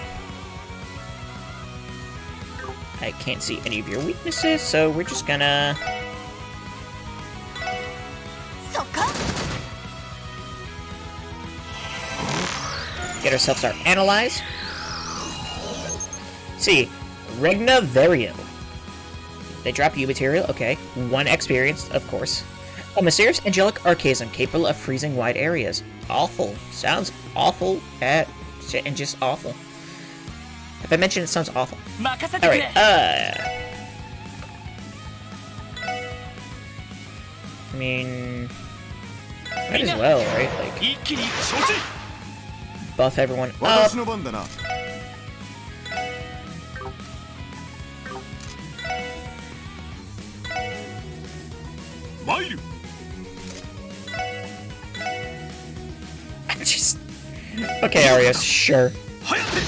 I can't see any of your weaknesses, so we're just gonna... そっか get ourselves our Analyze. See, Regna Vario. They drop you material, okay. 1 experience, of course. A mysterious angelic archasm capable of freezing wide areas. Awful. Sounds awful and just awful. If I mention it sounds awful. 任せてくれ Alright, I mean... might as well, right? Like, 一気に承知 buff everyone up. 私の番だな 参る Just... Okay, Arias, sure. 早て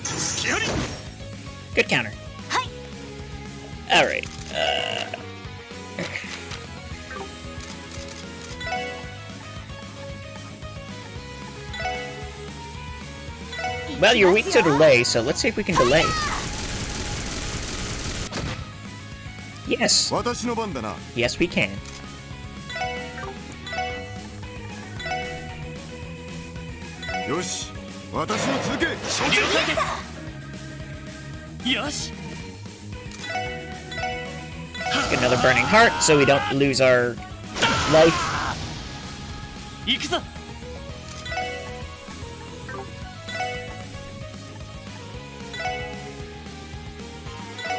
隙あり Good counter. Alright, well, you're weak to delay, so let's see if we can delay. Yes. 私の番だな Yes, we can. よし私の続け 了解ですよし Let's get another burning heart so we don't lose our life. 行くぞ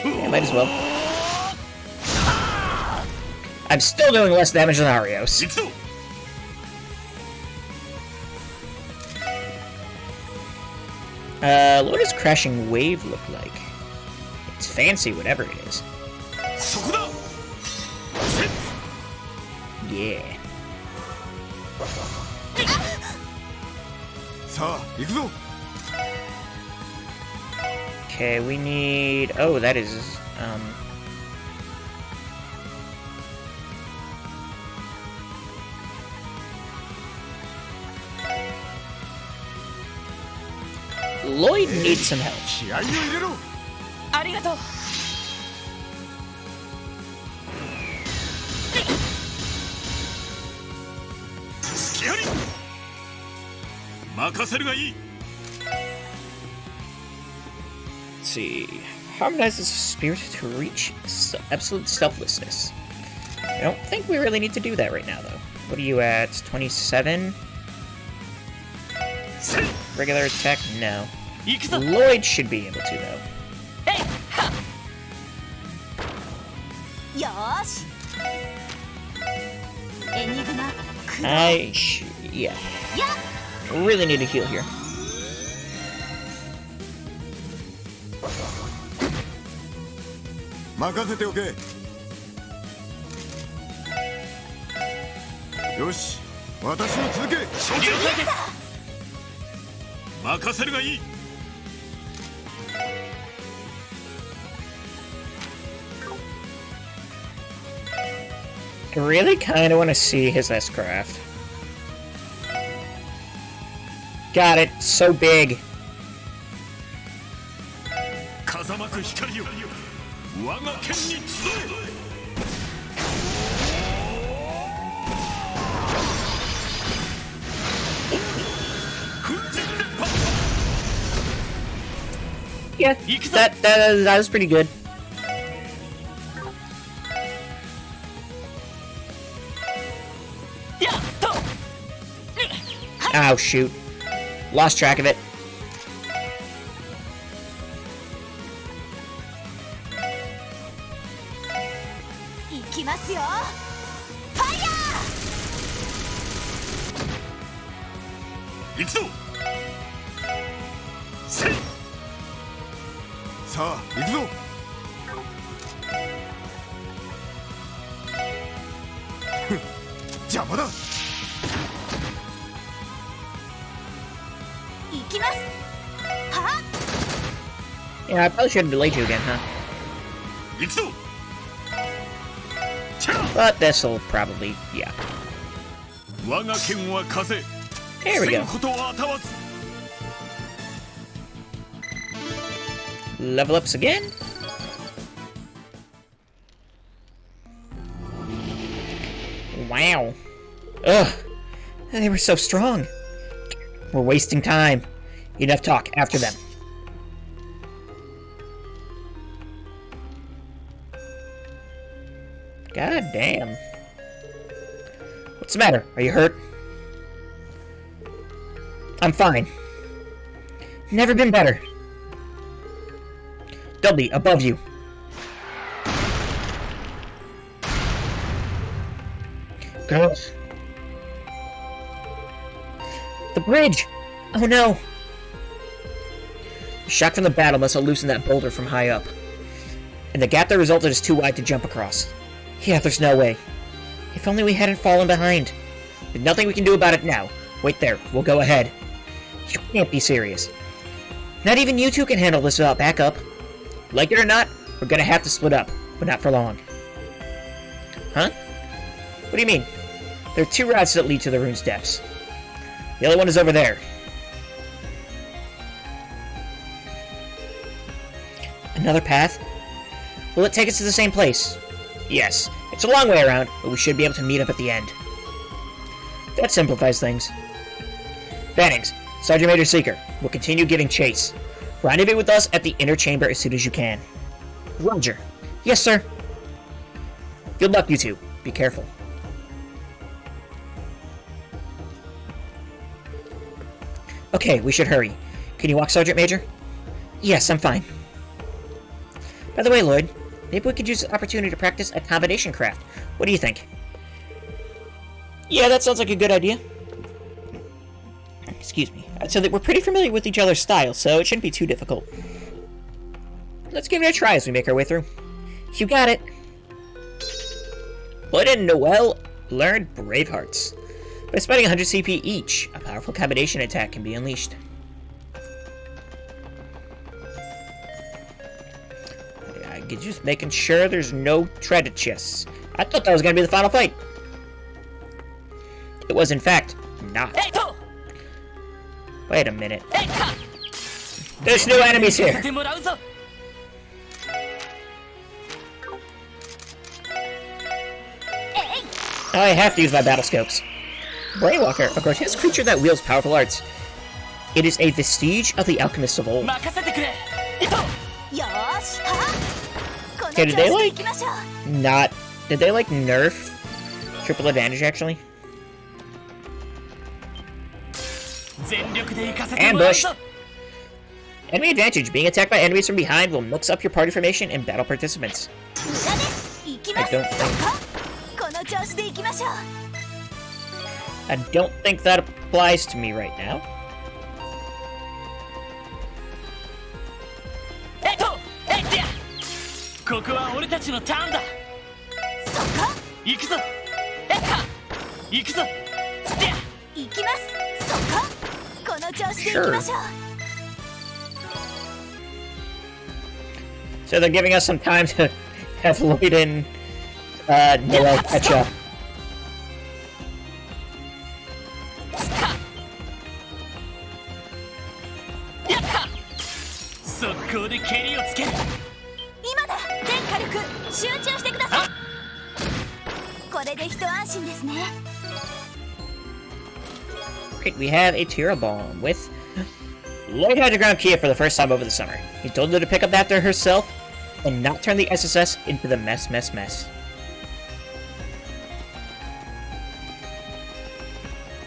Yeah, might as well. I'm still doing less damage than Arios. 行くぞ What does Crashing Wave look like? It's fancy, whatever it is. そこだ Yeah. さあ行くぞ Okay, we need... Oh, that is... Lloyd needs some help. 気合を入れろ ありがとう 隙あり任せるがいい Let's see. Harmonizes spirit to reach absolute selflessness. I don't think we really need to do that right now, though. What are you at? 27? せい Regular attack? No. 行くぞ Lloyd should be able to, though. よーしエニグマクロ Yeah. や Really need to heal here. 任せておけよし私の続け承知了解です任せるがいい Okay, I really kind of want to see his S-Craft. Got it. So big. 風間く光よ我が剣に集え Yeah, that was pretty good. Oh shoot. Lost track of it. Yeah, I probably should have delayed you again, huh? But this'll probably, yeah. There we go. Level ups again. Wow. Ugh. They were so strong. We're wasting time. Enough talk. After them. God damn. What's the matter? Are you hurt? I'm fine. Never been better. Dudley, above you. Girls. The bridge! Oh no! The shock from the battle must have loosened that boulder from high up. And the gap that resulted is too wide to jump across. Yeah, there's no way. If only we hadn't fallen behind. But nothing we can do about it now. Wait there, we'll go ahead. You can't be serious. Not even you two can handle this without backup. Like it or not, we're gonna have to split up, but not for long. Huh? What do you mean? There are 2 routes that lead to the rune's depths. The other one is over there. Another path? Will it take us to the same place? Yes. It's a long way around, but we should be able to meet up at the end. That simplifies things. Bannings, Sergeant Major Seeker, will continue giving chase. Rendezvous with us at the inner chamber as soon as you can. Roger. Yes, sir. Good luck, you two. Be careful. Okay, we should hurry. Can you walk, Sergeant Major? Yes, I'm fine. By the way, Lloyd, maybe we could use the opportunity to practice a combination craft. What do you think? Yeah, that sounds like a good idea. Excuse me. I'd say that we're pretty familiar with each other's styles, so it shouldn't be too difficult. Let's give it a try as we make our way through. You got it. Lloyd and Noel learned Bravehearts. By spending 100 CP each, a powerful combination attack can be unleashed. I'm just making sure there's no treasure chests. I thought that was going to be the final fight. It was, in fact, not. Wait a minute. There's new enemies here. Oh, I have to use my battle scopes. Brainwalker, a grotesque creature that wields powerful arts. It is a vestige of the alchemists of old. Okay, did they like not? Did they like nerf triple advantage actually? Ambush. Enemy advantage. Being attacked by enemies from behind will mix up your party formation and battle participants. I don't think that applies to me right now. Sure. So they're giving us some time to have Lloyd and Noel catch up. 速攻で蹴りをつける。今だ全火力集中してください。これで一安心ですね。 Great, we have a Tira Bomb with Lloyd had to ground Kia for the first time over the summer. He told her to pick up after herself and not turn the SSS into the mess.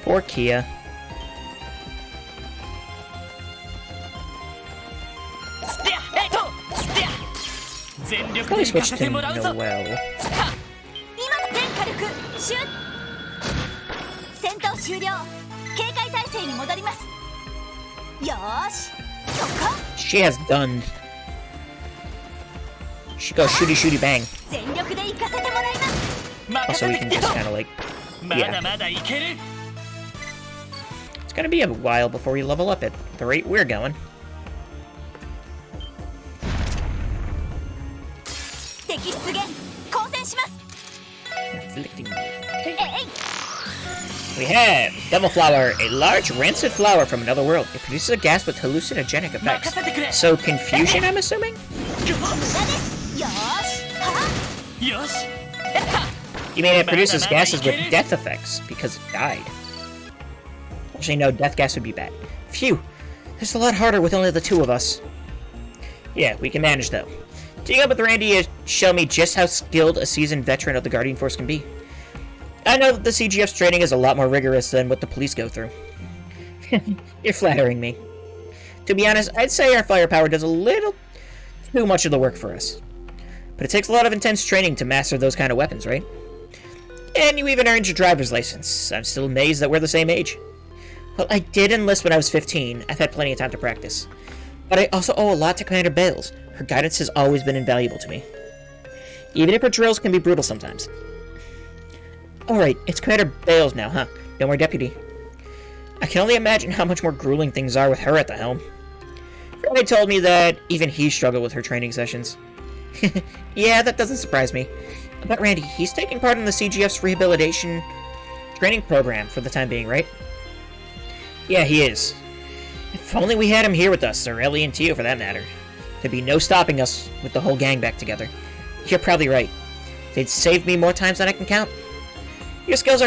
Poor Kia. ステアステア全力 Probably で行か switched せ to てもらうぞ。 Noel. 今だ全火力集戦闘終了。警戒態勢に戻ります。よーしそこ She has done. She goes shooty bang. 全力で行かせてもらいます。 Also, we can just kind of like. まだまだいける。 It's gonna be a while before we level up at the rate we're going. 敵出現交戦します。 Inflicting. えい We have Devil Flower, a large rancid flower from another world. It produces a gas with hallucinogenic 任 effects. せてくれ。 So confusion, I'm assuming? 無駄ですよーしはよし。 You mean it produces gases with death effects because it died? Actually, no, death gas would be bad. Phew, it's a lot harder with only the two of us. Yeah, we can manage though. Teaming up with Randy has shown me just how skilled a seasoned veteran of the Guardian Force can be. I know that the CGF's training is a lot more rigorous than what the police go through. You're flattering me. To be honest, I'd say our firepower does a little too much of the work for us. But it takes a lot of intense training to master those kind of weapons, right? And you even earned your driver's license. I'm still amazed that we're the same age. Well, I did enlist when I was 15. I've had plenty of time to practice. But I also owe a lot to Commander Bales. Her guidance has always been invaluable to me. Even if her drills can be brutal sometimes. Alright, it's Commander Bales now, huh? No more deputy. I can only imagine how much more grueling things are with her at the helm. Freddy told me that even he struggled with her training sessions. Yeah, that doesn't surprise me. But Randy, he's taking part in the CGF's rehabilitation training program for the time being, right? Yeah, he is. If only we had him here with us, or Ellie and Tio for that matter. There'd be no stopping us with the whole gang back together. You're probably right. They'd save me more times than I can count. Your skills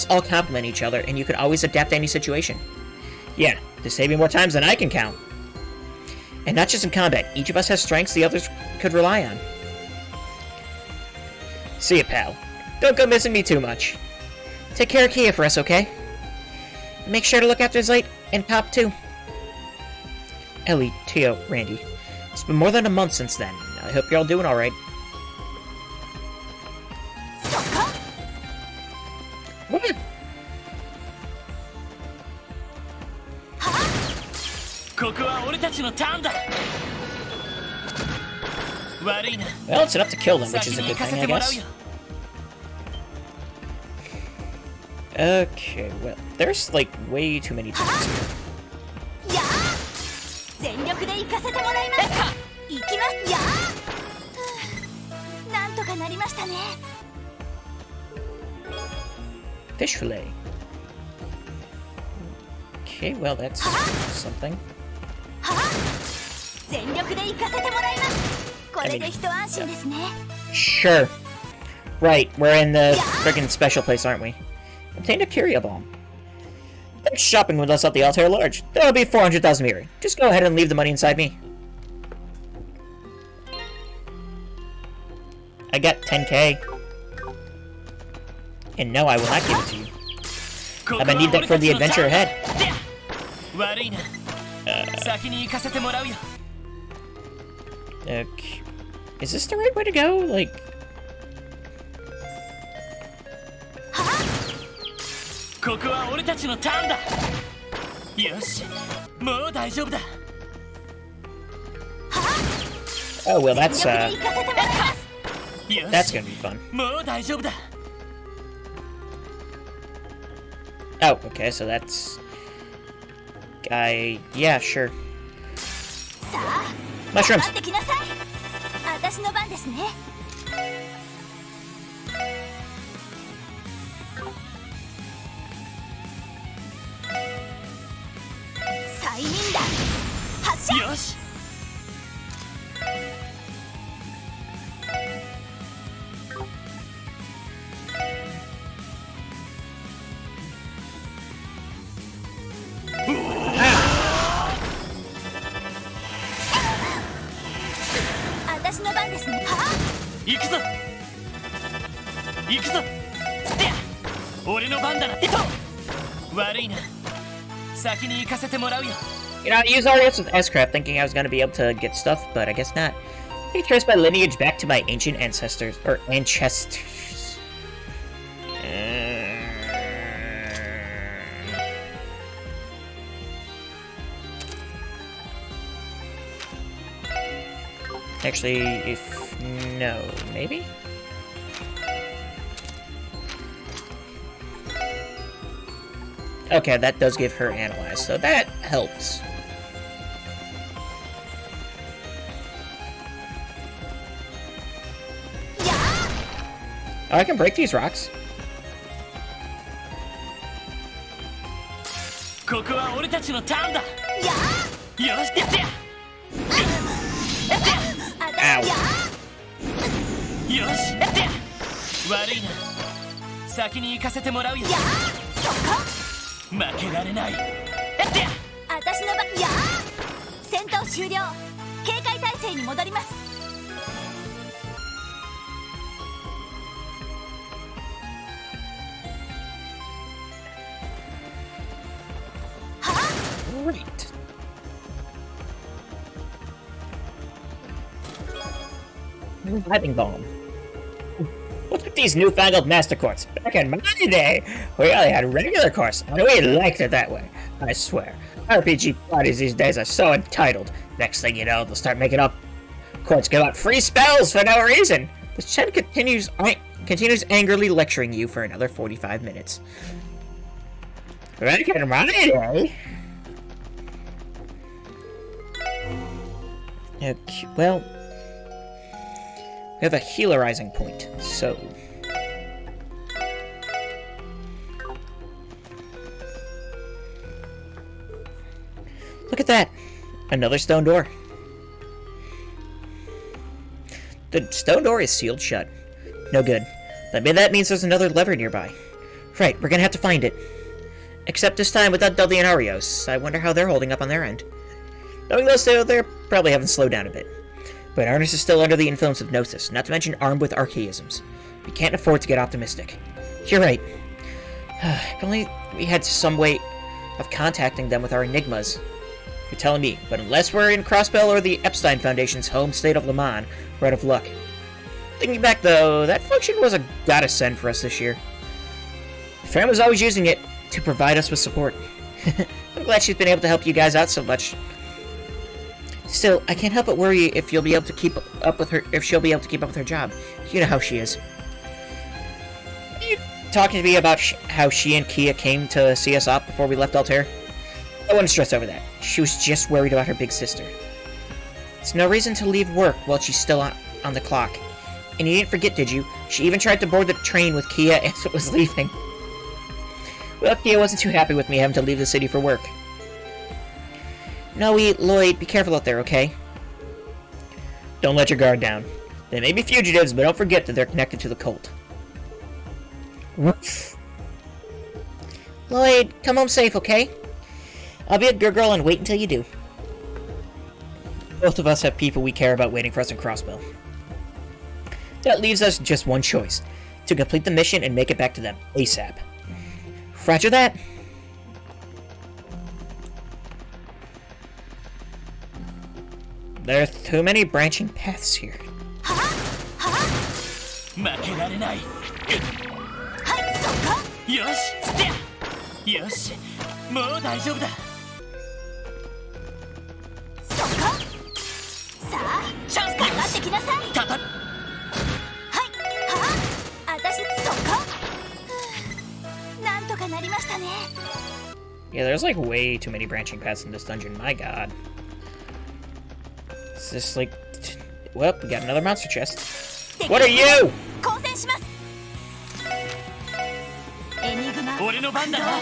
all complement each other, and you could always adapt to any situation. Yeah, they save me more times than I can count. And not just in combat, each of us has strengths the others could rely on. See ya, pal. Don't go missing me too much. Take care of Kia for us, okay? Make sure to look after Zayt and Pop, too. Ellie, Tio, Randy. It's been more than a month since then. I hope you're all doing alright. そこ What? ここは俺たちのターンだ。悪いな。 Well, it's enough to kill them, which 先 is a に good 行かせ thing, て I もらう guess. よ。 Okay, well, there's like way too many things here. やあ全力で行かせてもらいます。行きますやあふうなんとかなりましたね。 Fish fillet. Okay, well, that's something. はあ全力で行かせてもらいます。これで一安心ですね。 Sure. Right, we're in the friggin' special place, aren't we? Obtained a Curia Bomb. Thanks for shopping with us at the Altair Large. That'll be 400,000 mirror. Just go ahead and leave the money inside me. I got 10k. And no, I will not give it to you. ここ I'm gonna need は that 俺 for た the ちのタ adventure ーンだ。 ahead. で悪いな。先に行かせてもらうよ。 Okay. Is this the right way to go? Like, ここは俺たちのターンだ。よし、もう大丈夫だ。 oh well, 全 that's 力で行かせてもらいます。よ that's し、 gonna be fun. もう大丈夫だ。 Oh, okay, so that's yeah, sure. さあ Mushrooms. 頑張ってきなさい。私の番ですね。催眠弾発よし私の番ですね。は行くぞ行くぞつって俺の番だな行こう悪いな先に行かせてもらうよ You know, I used Arius with S-Craft thinking I was gonna be able to get stuff, but I guess not. I can trace my lineage back to my ancient ancestors. Or ancestors. Actually, if... no, maybe? Okay, that does give her Analyze, so that helps. Oh, I can break these rocks. ここは俺たちのターンだやよしやってやあたしやよしやってや悪いな先に行かせてもらうよそこ負けられないやってやあたしの番や戦闘終了警戒態勢に戻ります。Great. Reviving Bomb. What's with these newfangled master courts? Back in my day, we only had regular course, and we liked it that way. I swear, RPG parties these days are so entitled. Next thing you know, they'll start making up courts give out free spells for no reason. The Chen continues angrily lecturing you for another 45 minutes. Back in my day. Okay, well, we have a healerizing point, so... Look at that! Another stone door. The stone door is sealed shut. No good. But that means there's another lever nearby. Right, we're gonna have to find it. Except this time without Dudley and Arios. I wonder how they're holding up on their end. Knowing those two, they're probably having slowed down a bit. But Arnis is still under the influence of Gnosis, not to mention armed with archaisms. We can't afford to get optimistic. You're right. If only we had some way of contacting them with our enigmas. You're telling me, but unless we're in Crossbell or the Epstein Foundation's home state of Le Mans, we're out of luck. Thinking back, though, that function was a godsend for us this year. Fran was always using it to provide us with support. I'm glad she's been able to help you guys out so much. Still, I can't help but worry if you'll be able to keep up with her. If she'll be able to keep up with her job. You know how she is. Are you talking to me about how she and Kia came to see us off before we left Altair? I wouldn't stress over that. She was just worried about her big sister. It's no reason to leave work while she's still on the clock. And you didn't forget, did you? She even tried to board the train with Kia as it was leaving. Well, Kia wasn't too happy with me having to leave the city for work. Noe, Lloyd, be careful out there, okay? Don't let your guard down. They may be fugitives, but don't forget that they're connected to the cult. Lloyd, come home safe, okay? I'll be a good girl and wait until you do. Both of us have people we care about waiting for us in Crossbell. That leaves us just one choice. To complete the mission and make it back to them, ASAP. Roger that. There are too many branching paths here. 負けられないはいそこよしつってよしもう大丈夫だそこさあチャンスかかってきなさいたたはいあたしそこなんとかなりましたね Yeah, there's like way too many branching paths in this dungeon, my god. Is this like... Well, we got another monster chest. What are you?交戦しますエニグマ俺の番だなやっ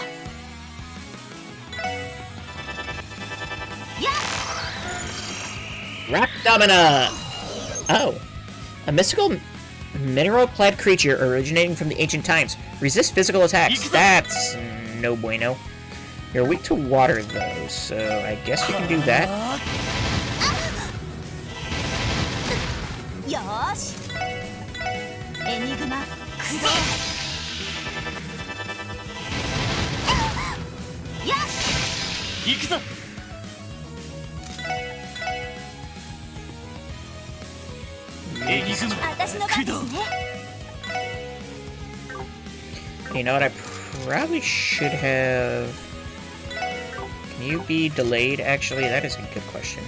Rock Domina! Oh. A mystical mineral-clad creature originating from the ancient times. Resist physical attacks. That's no bueno. You're weak to water, though, so I guess we can do that. よーしエニグマ駆動やっ行くぞ。エニグマ私の番ですね You know what? I probably should have... Can you be delayed? Actually, that is a good question.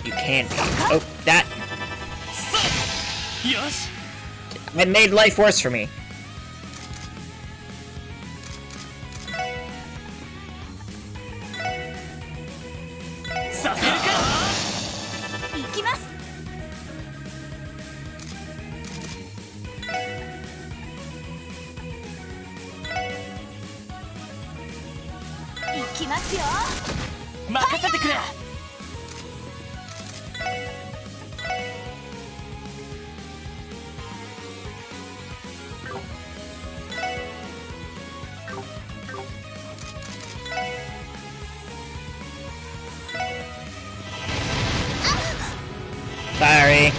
You can be. Oh, that... よし It made life worse for me. させるか。行きます行きますよ任せてくれ。Sorry.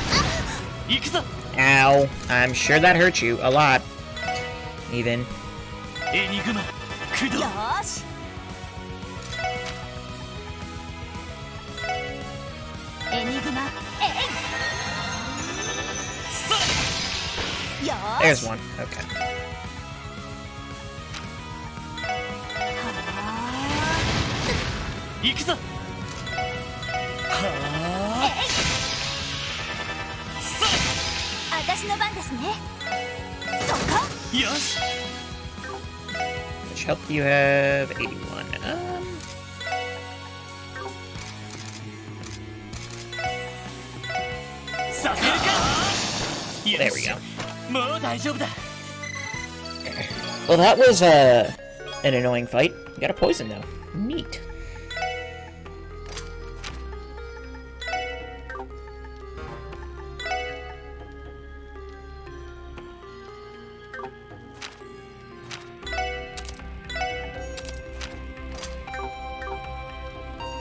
行くぞ。 Ow. I'm sure that hurt you a lot. Even. エニグマ駆動。よーしエニグマえいよー There's し one. Okay. 行くぞ。私の番ですねそこよし Which health do you have? 81. させるか。 There よ we し go. もう大丈夫だ。 Well, that was, an annoying fight. You got a poison, though. Neat.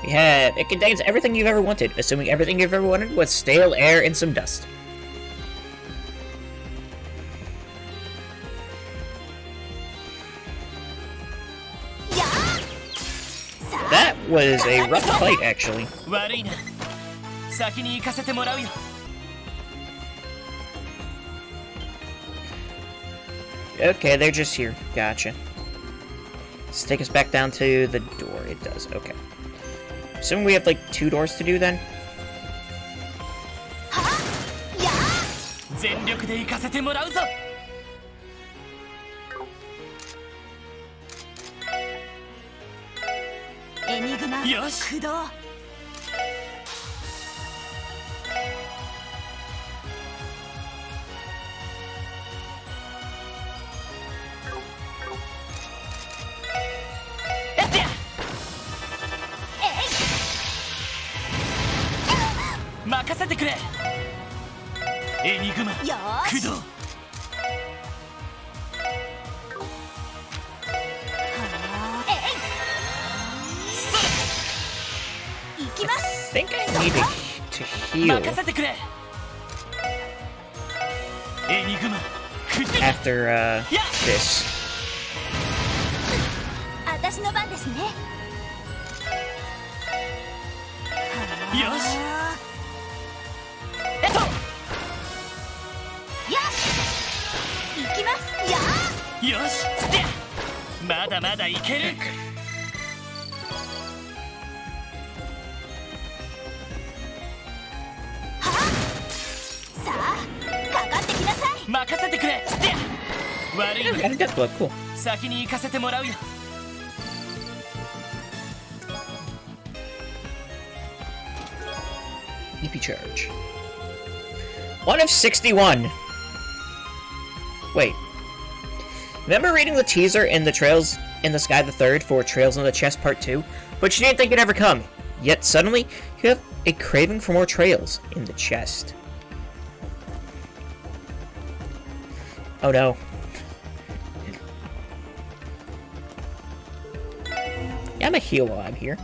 We have... It contains everything you've ever wanted, assuming everything you've ever wanted was stale air and some dust. That was a rough fight, actually. 悪いな。先に行かせてもらうよ。 Okay, they're just here. Gotcha. Let's take us back down to the door. It does. Okay. Assume we have, like, 2 doors to do then? 全力で行かせてもらうぞ。エニグマよし駆動やってや。任せてくれ。エニグマよーし駆動。行きます I think I need to heal 任せてくれ。エニグマ駆動。 after, this. 私の番ですねよしや行きますやよしつってや。まだまだいける。さあかかってきなさい任せてくれ。つってや。悪い Yeah, we な。 got a death blood. Cool. 先に行かせてもらうよ。 EP charge. 1 of 61. Wait. Remember reading the teaser in the Trails in the Sky the Third for Trails in the Chest Part 2? But you didn't think it'd ever come. Yet suddenly, you have a craving for more trails in the chest. Oh no. Yeah, I'm a heal while I'm here.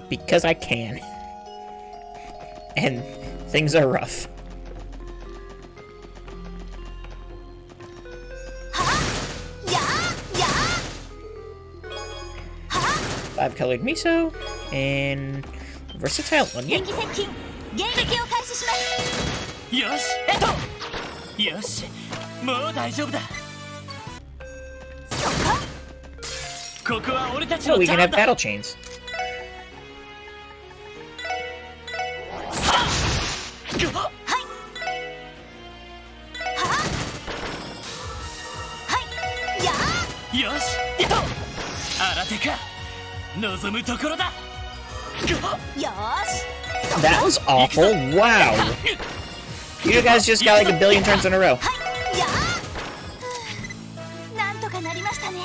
Because I can. And things are rough. Five-colored miso and versatile onion. 電気接近迎撃を開始します。よしよしもう大丈夫だ。ここは俺たち Oh, の we タ can ー have ンだ。 battle chains. よし行こう。新手か望むところだ。よし That was awful. Wow. You guys just got like a billion turns in a row. なんとかなりましたね。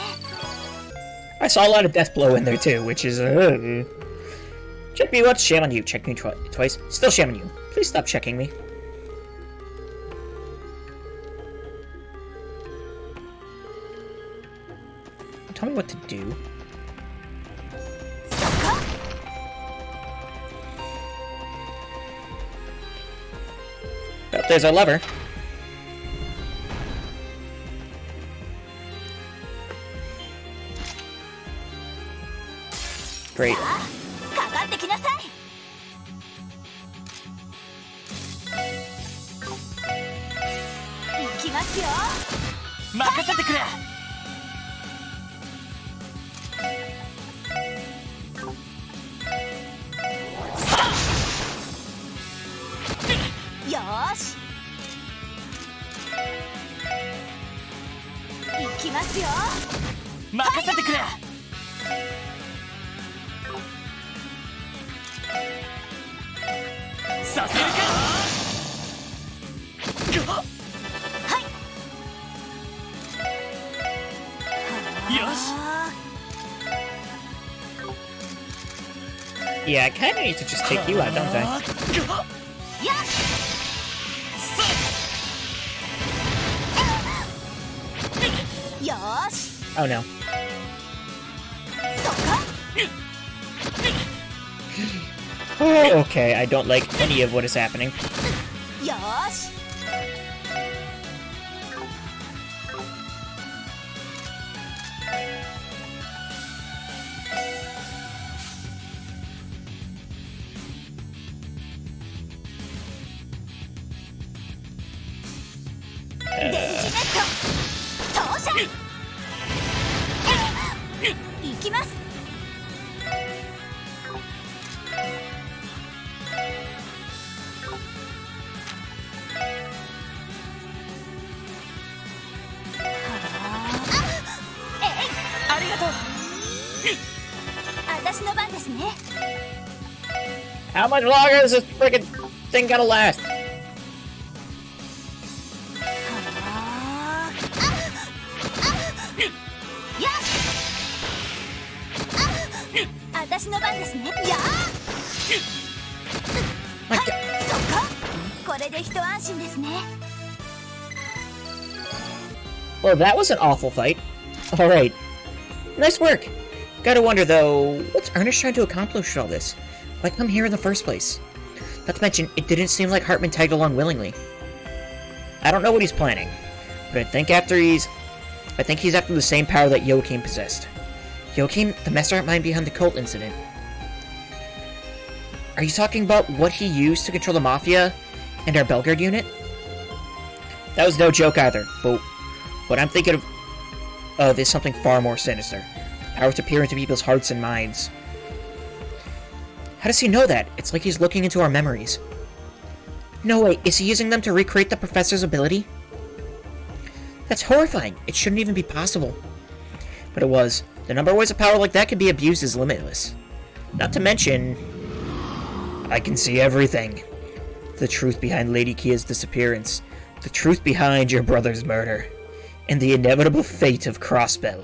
I saw a lot of death blow in there too, which is check me once, shame on you. Check me twice, still shame on you. Please stop checking me. Tell me what to do. Oh, there's our lever. Great. かかってきなさい。行きますよ。任せてくれ。よし行きますよ。任せてくれ。させるか。よし Yeah, I kind of need to just take you out, don't I? やっ よし Oh no. そこ Oh, okay, I don't like any of what is happening. よし 電磁ネット投射行きます ありがとう。私の番ですね How much longer is this freaking thing gonna last? 私の番ですねやまはいそここれで一安心ですね Well, that was an awful fight. Alright. Nice work. Gotta wonder, though, what's Ernest trying to accomplish with all this? Why come here in the first place? Not to mention, it didn't seem like Hartman tagged along willingly. I don't know what he's planning, but I think he's after the same power that Joachim possessed. Joachim, the master mind behind the cult incident. Are you talking about what he used to control the Mafia and our Belgard unit? That was no joke either, but what I'm thinking of is something far more sinister. Power to peer into people's hearts and minds. How does he know that? It's like he's looking into our memories. No way, is he using them to recreate the professor's ability? That's horrifying. It shouldn't even be possible. But it was. The number of ways a power like that can be abused is limitless. Not to mention, I can see everything. The truth behind Lady Kia's disappearance. The truth behind your brother's murder. And the inevitable fate of Crossbell.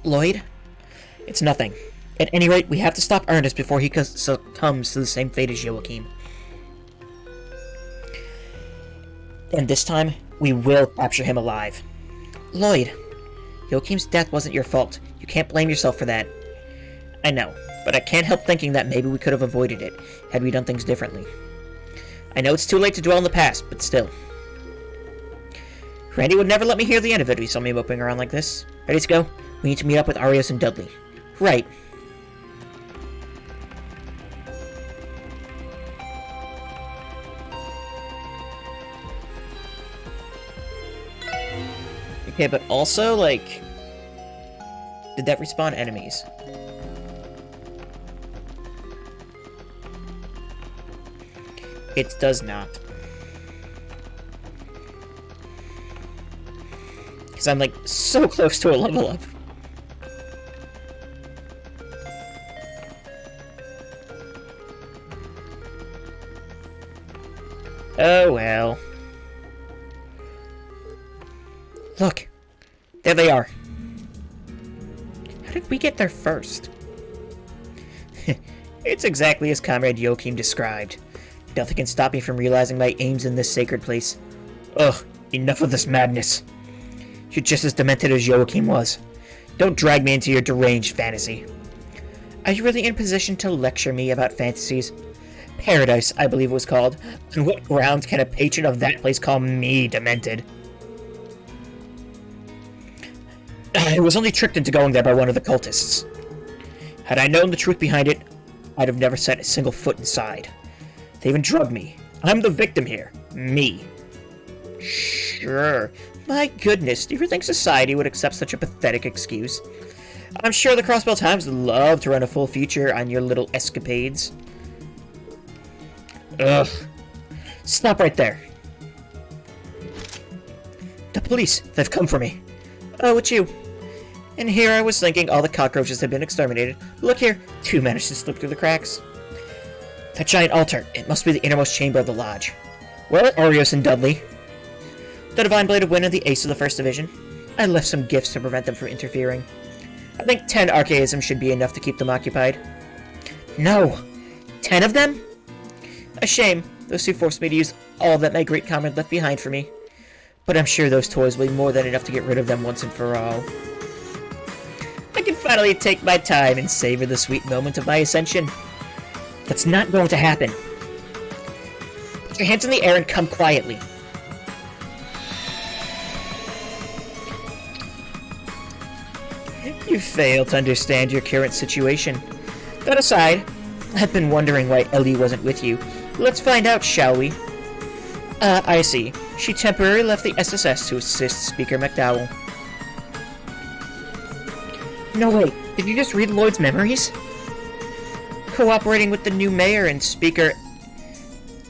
Lloyd? It's nothing. At any rate, we have to stop Ernest before he succumbs to the same fate as Joachim. And this time, we will capture him alive. Lloyd, Joachim's death wasn't your fault. You can't blame yourself for that. I know, but I can't help thinking that maybe we could have avoided it, had we done things differently. I know it's too late to dwell on the past, but still. Randy would never let me hear the end of it if he saw me moping around like this. Ready to go? We need to meet up with Arios and Dudley. Right. Okay, but also, like... Did that respawn enemies? It does not. Because I'm, like, so close to a level up. Oh, well. Look. There they are. How did we get there first? It's exactly as Comrade Joachim described. Nothing can stop me from realizing my aims in this sacred place. Ugh, enough of this madness. You're just as demented as Joachim was. Don't drag me into your deranged fantasy. Are you really in position to lecture me about fantasies? Paradise, I believe it was called. On what grounds can a patron of that place call me demented? I was only tricked into going there by one of the cultists. Had I known the truth behind it, I'd have never set a single foot inside. They even drugged me. I'm the victim here. Me. Sure. My goodness, do you think society would accept such a pathetic excuse? I'm sure the Crossbell Times would love to run a full feature on your little escapades. Ugh. Stop right there. The police, they've come for me. Oh, it's you. And here I was thinking all the cockroaches had been exterminated. Look here, two managed to slip through the cracks. That giant altar, it must be the innermost chamber of the lodge. Where are Arios and Dudley? The Divine Bladed Wind and the Ace of the 1st Division. I left some gifts to prevent them from interfering. I think 10 archaisms should be enough to keep them occupied. No! 10 of them? A shame. Those two forced me to use all that my great comrade left behind for me. But I'm sure those toys will be more than enough to get rid of them once and for all. I can finally take my time and savor the sweet moment of my ascension. That's not going to happen. Put your hands in the air and come quietly. You fail to understand your current situation. That aside, I've been wondering why Ellie wasn't with you. Let's find out, shall we? I see. She temporarily left the SSS to assist Speaker McDowell. No, wait. Did you just read Lloyd's memories? Cooperating with the new mayor and Speaker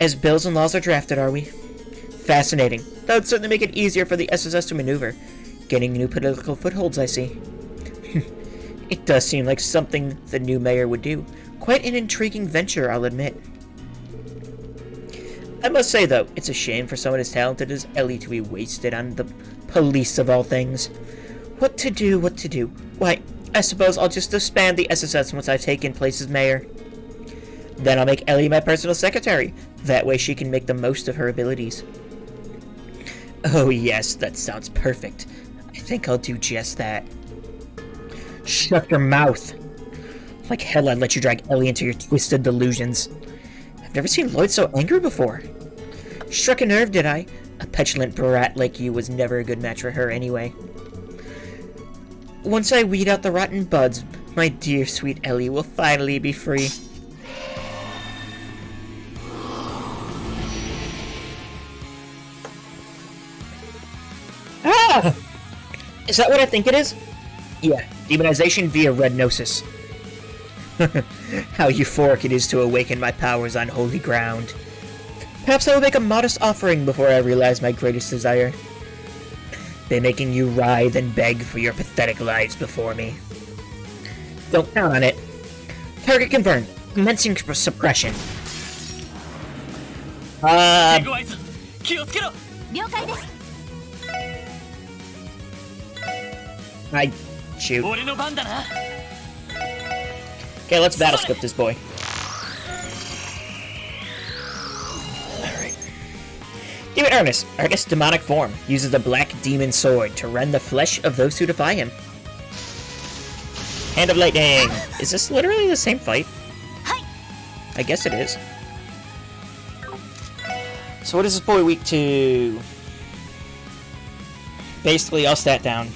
as bills and laws are drafted, are we? Fascinating. That would certainly make it easier for the SSS to maneuver. Gaining new political footholds, I see. It does seem like something the new mayor would do. Quite an intriguing venture, I'll admit. I must say, though, it's a shame for someone as talented as Ellie to be wasted on the police of all things. What to do, what to do? Why, I suppose I'll just disband the SSS once I've taken place as mayor. Then I'll make Ellie my personal secretary. That way she can make the most of her abilities. Oh yes, that sounds perfect. I think I'll do just that. Shut your mouth. Like hell I'd let you drag Ellie into your twisted delusions. I've never seen Lloyd so angry before. Struck a nerve, did I? A petulant brat like you was never a good match for her anyway. Once I weed out the rotten buds, my dear sweet Ellie will finally be free. Ah! Is that what I think it is? Yeah, demonization via red gnosis. How euphoric it is to awaken my powers on holy ground. Perhaps I will make a modest offering before I realize my greatest desire. By making you writhe and beg for your pathetic lives before me. Don't count on it. Target confirmed. Commencing suppression. 手ご合図気をつけろ。了解です。 I shoot. 俺の番だな。Okay, let's battle scope this boy. Alright. Demon Ernest, demonic form, uses the black demon sword to rend the flesh of those who defy him. Hand of Lightning! Is this literally the same fight? I guess it is. So what is this boy weak to? Basically, all stat down.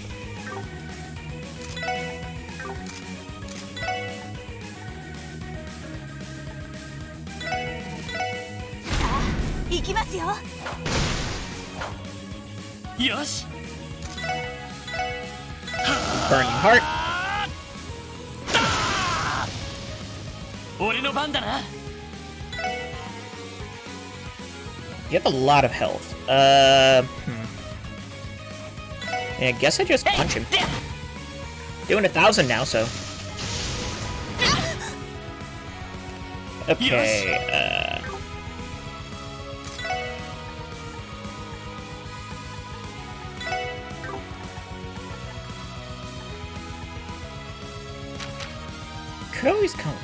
行きますよ。よし Burning Heart. 俺の番だな You have a lot of health. Yeah, I guess I just punch him. Doing 1,000 now, so. Okay, could always counter.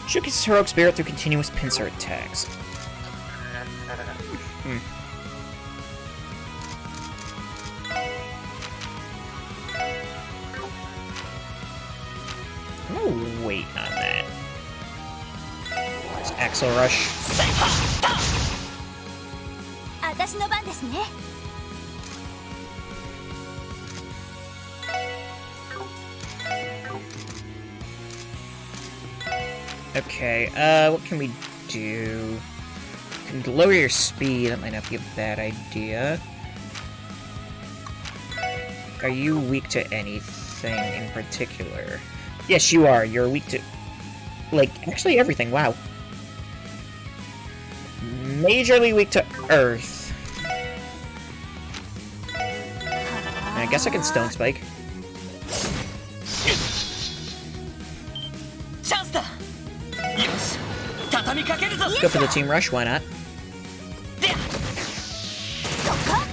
Shook his heroic spirit through continuous pincer attacks. I'm gonna wait on that. It's Axel Rush. 私の番ですね。 Okay, what can we do? You can lower your speed, that might not be a bad idea. Are you weak to anything in particular? Yes, you are. You're weak to... like, actually everything, wow. Majorly weak to Earth. I guess I can Stone Spike. チャンスだよし畳みかけるぞ Go for the Team Rush, why not? でそっか。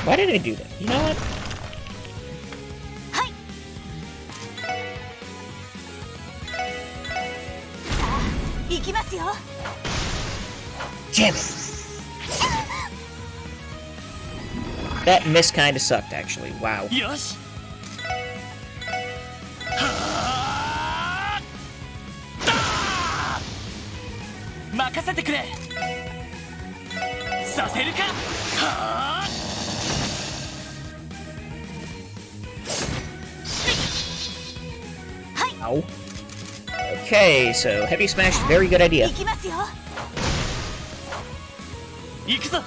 Why did I do that? You know what? はい。さあ、行きますよ。 Damn it! That miss kinda sucked, actually. Wow. よし任せてくれさせるかはあ Ow. Okay, so Heavy Smash, very good idea. 行きますよ。 行くぞ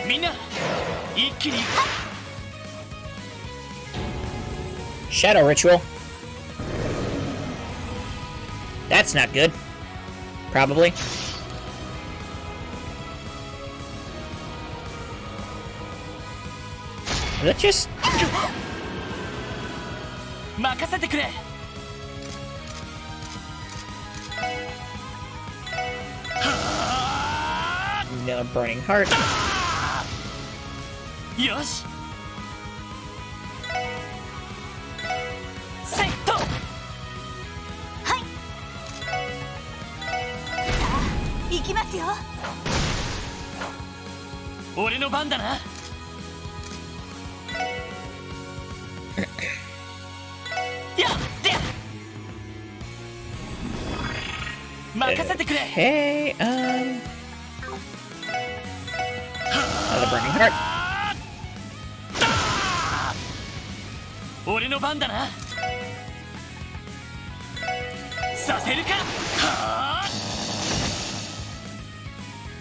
みんな一気に Shadow Ritual. That's not good. Probably. Let's just... 任せてくれ No, Burning Heart. よしセットはい。さあ、行きますよ。 俺の番だなやっで任せてくれ Okay, Another Burning Heart. 俺の番だなさせるかはあ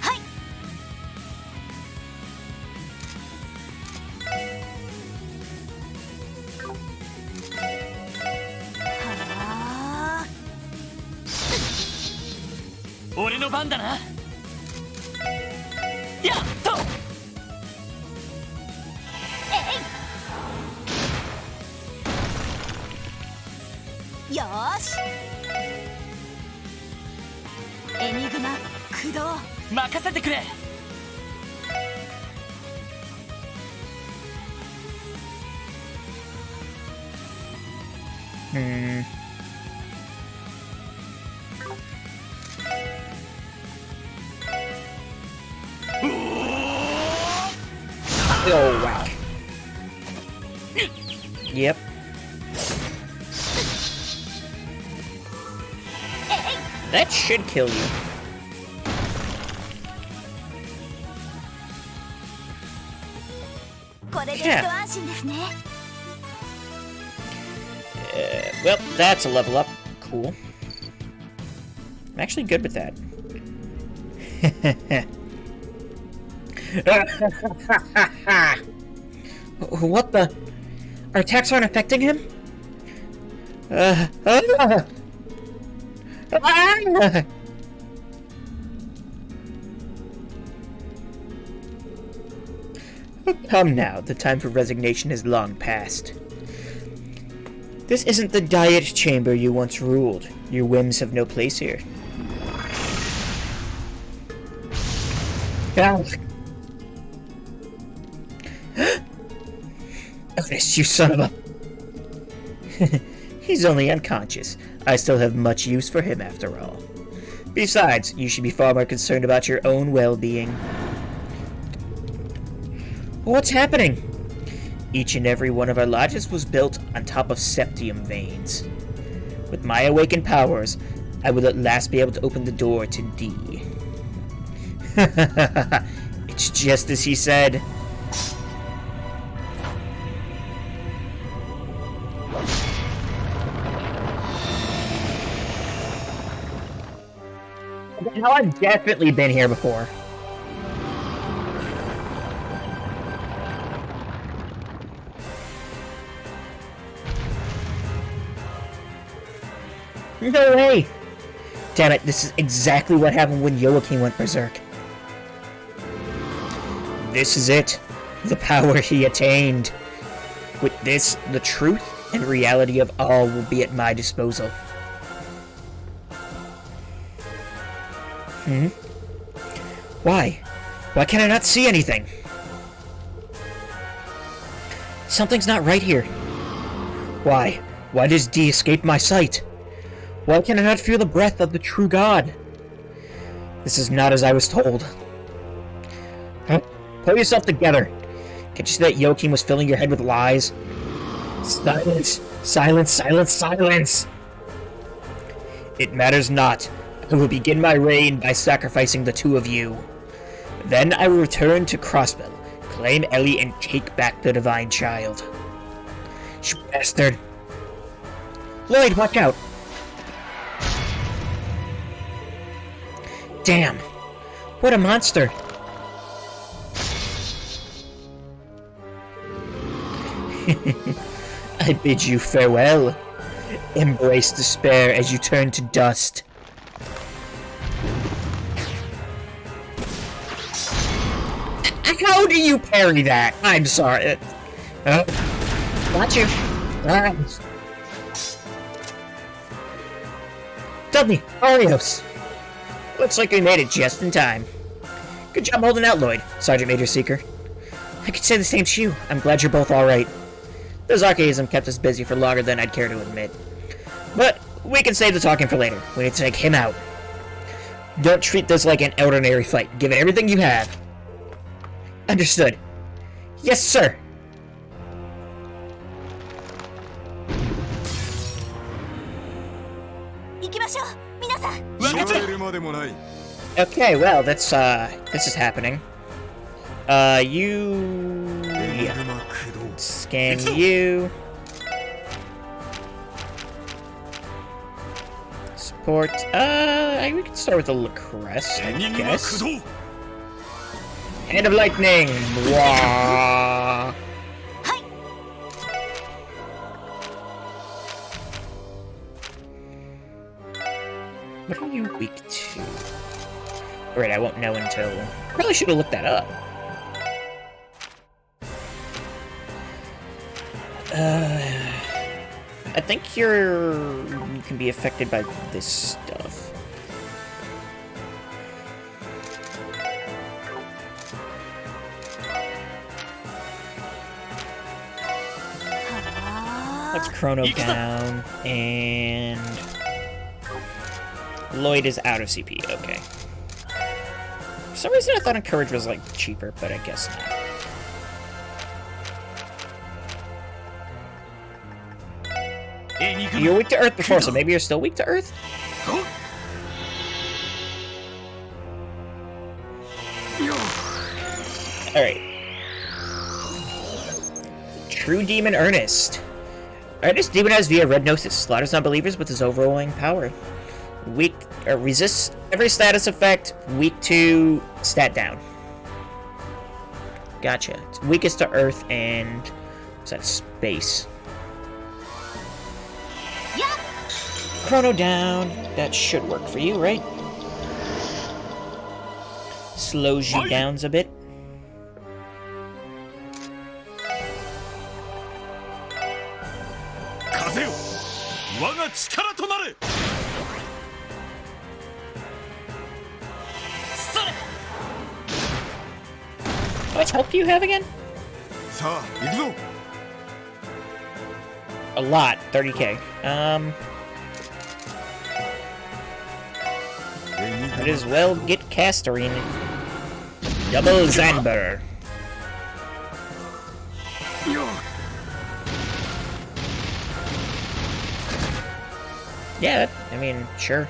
はい。 はあ。 俺の番だなやっとよーし。エニグマ駆動。任せてくれ Oh, whack. Yep. That should kill you. Yeah. Well, that's a level up. Cool. I'm actually good with that. What the? Our attacks aren't affecting him? Come now, the time for resignation is long past. This isn't the diet chamber you once ruled. Your whims have no place here. Oh, Otis, you son of a... He's only unconscious. I still have much use for him after all. Besides, you should be far more concerned about your own well-being. What's happening? Each and every one of our lodges was built on top of septium veins. With my awakened powers, I will at last be able to open the door to D. It's just as he said. Hell, I've definitely been here before. No way! Damn it, this is exactly what happened when Joachim went berserk. This is it. The power he attained. With this, the truth and reality of all will be at my disposal. Why? Why can I not see anything? Something's not right here. Why? Why does D escape my sight? Why can I not feel the breath of the true God? This is not as I was told. Huh? Pull yourself together. Can't you see that Joachim was filling your head with lies? Silence! Silence! Silence! Silence! It matters not. I will begin my reign by sacrificing the two of you. Then I will return to Crossbell, claim Ellie, and take back the Divine Child. You bastard! Lloyd, watch out! Damn! What a monster! I bid you farewell. Embrace despair as you turn to dust. How do you parry that? I'm sorry. Got you. Alright. Dudley, Arios. Looks like we made it just in time. Good job holding out, Lloyd, Sergeant Major Seeker. I could say the same to you. I'm glad you're both alright. This archaism kept us busy for longer than I'd care to admit. But we can save the talking for later. We need to take him out. Don't treat this like an ordinary fight. Give it everything you have. Understood. Yes, sir. Okay, well, that's, this is happening. You... Yeah. Scan you. Support, we can start with the Lacresse, I guess. Hand of Lightning! Wah. What are you weak to? Alright, I won't know until... Probably should have looked that up. I think you can be affected by this stuff. Let's Chrono down, and Lloyd is out of CP. Okay. For some reason, I thought Encourage was like cheaper, but I guess not. You were weak to Earth before, so maybe you're still weak to Earth? Alright. True Demon Ernest. Ernest demonized via Red Gnosis. Slaughters non-believers with his overwhelming power. Weak... resists every status effect. Weak to... stat down. Gotcha. It's weakest to Earth and... what's that? Space. Chrono down. That should work for you, right? Slows you down a bit. How much health do you have again? A lot. 30k. Might as well get Castorine. Double Zanber. Yeah, I mean, sure.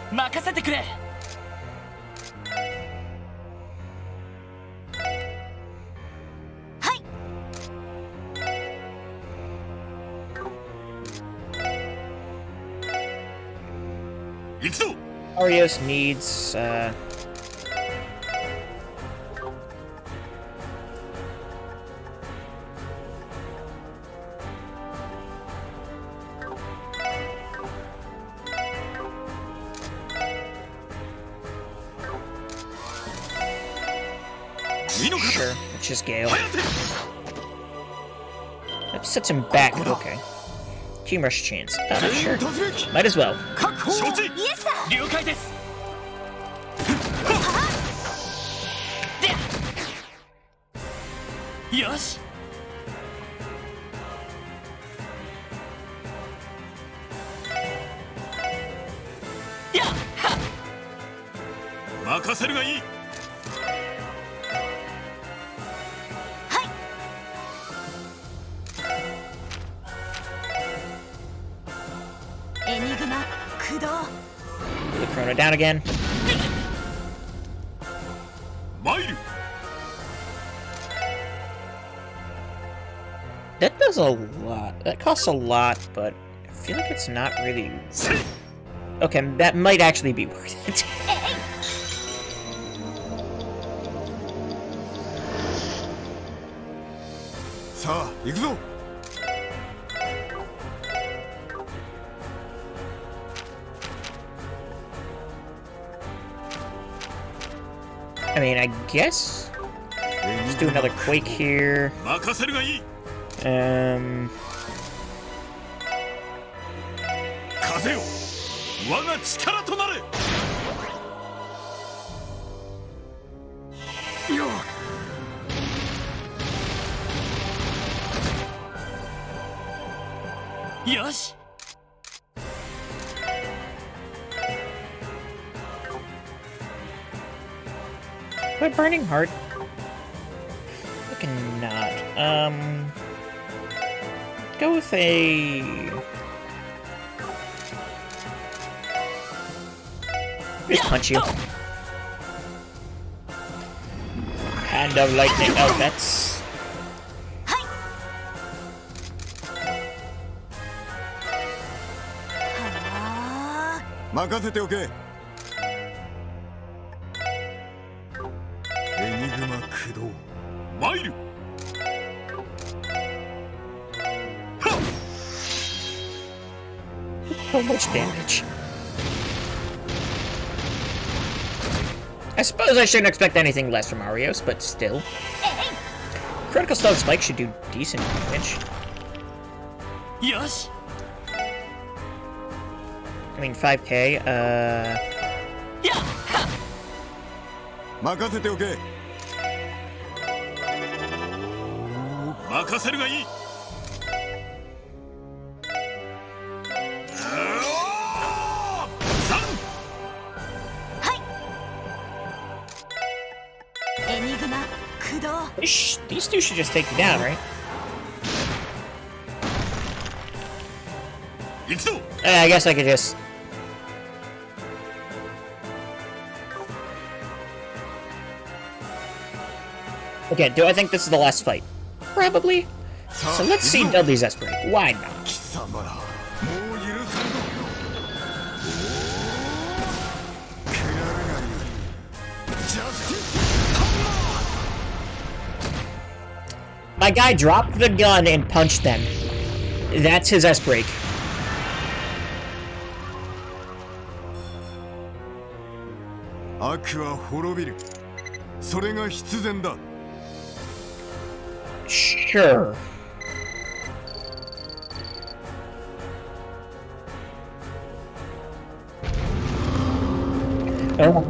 Arios needs, sure, it's just Gale. That sets him back, okay. Team Rush chance. Sure. Might as well. Yosh. The Chrono down again. That does a lot. That costs a lot, but I feel like it's not really... Okay, that might actually be worth it. I mean, I guess... let's do another Quake here. Yosh. But Burning Heart? Looking not. Go with a... just punch you. Hand of Lightning. Oh, that's... so much damage. I suppose I shouldn't expect anything less from Arios, but still. Critical Stone Spike should do decent damage. Yosh. I mean, 5k, エニグマ駆動。 These two should just take you down, right? 行くぞ。 I guess I could just... Okay, do I think this is the last fight? Probably. So let's see Dudley's S break. Why not? 貴様らもう許さんぞ。比べがいい。ジャスティスハン My guy dropped the gun and punched them. That's his S break. 悪は滅びる。それが必然だ。 Sure. Oh.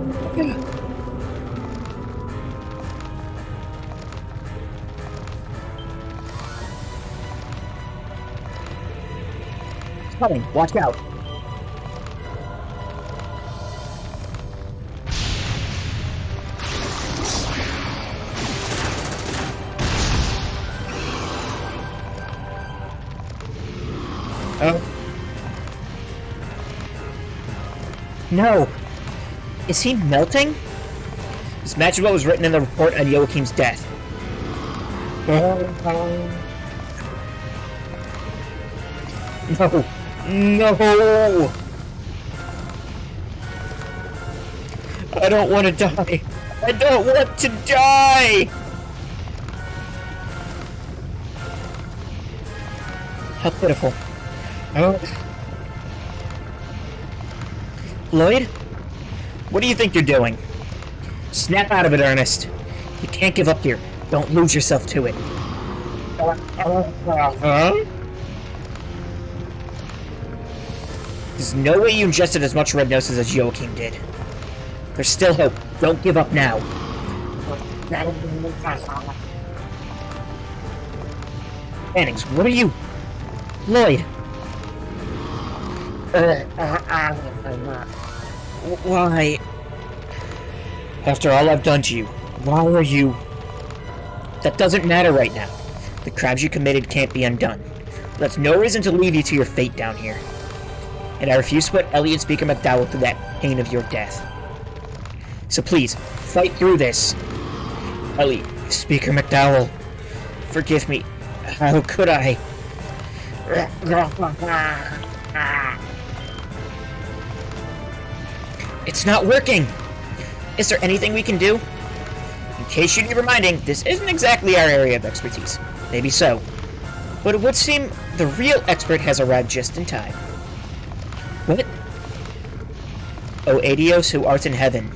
It's coming. Watch out. Oh. No. Is he melting? This matches what was written in the report on Joachim's death. No. No. I don't want to die. I don't want to die. How pitiful. Oh. Lloyd? What do you think you're doing? Snap out of it, Ernest. You can't give up here. Don't lose yourself to it. Huh? There's no way you ingested as much red noses as Joachim did. There's still hope. Don't give up now. Mannings, what are you... Lloyd! Why? After all I've done to you, why are you... That doesn't matter right now. The crimes you committed can't be undone. That's no reason to leave you to your fate down here. And I refuse to put Ellie and Speaker McDowell through that pain of your death. So please, fight through this. Ellie, Speaker McDowell, forgive me. How could I? It's not working! Is there anything we can do? In case you need reminding, this isn't exactly our area of expertise. Maybe so. But it would seem the real expert has arrived just in time. What? O Adios who art in heaven,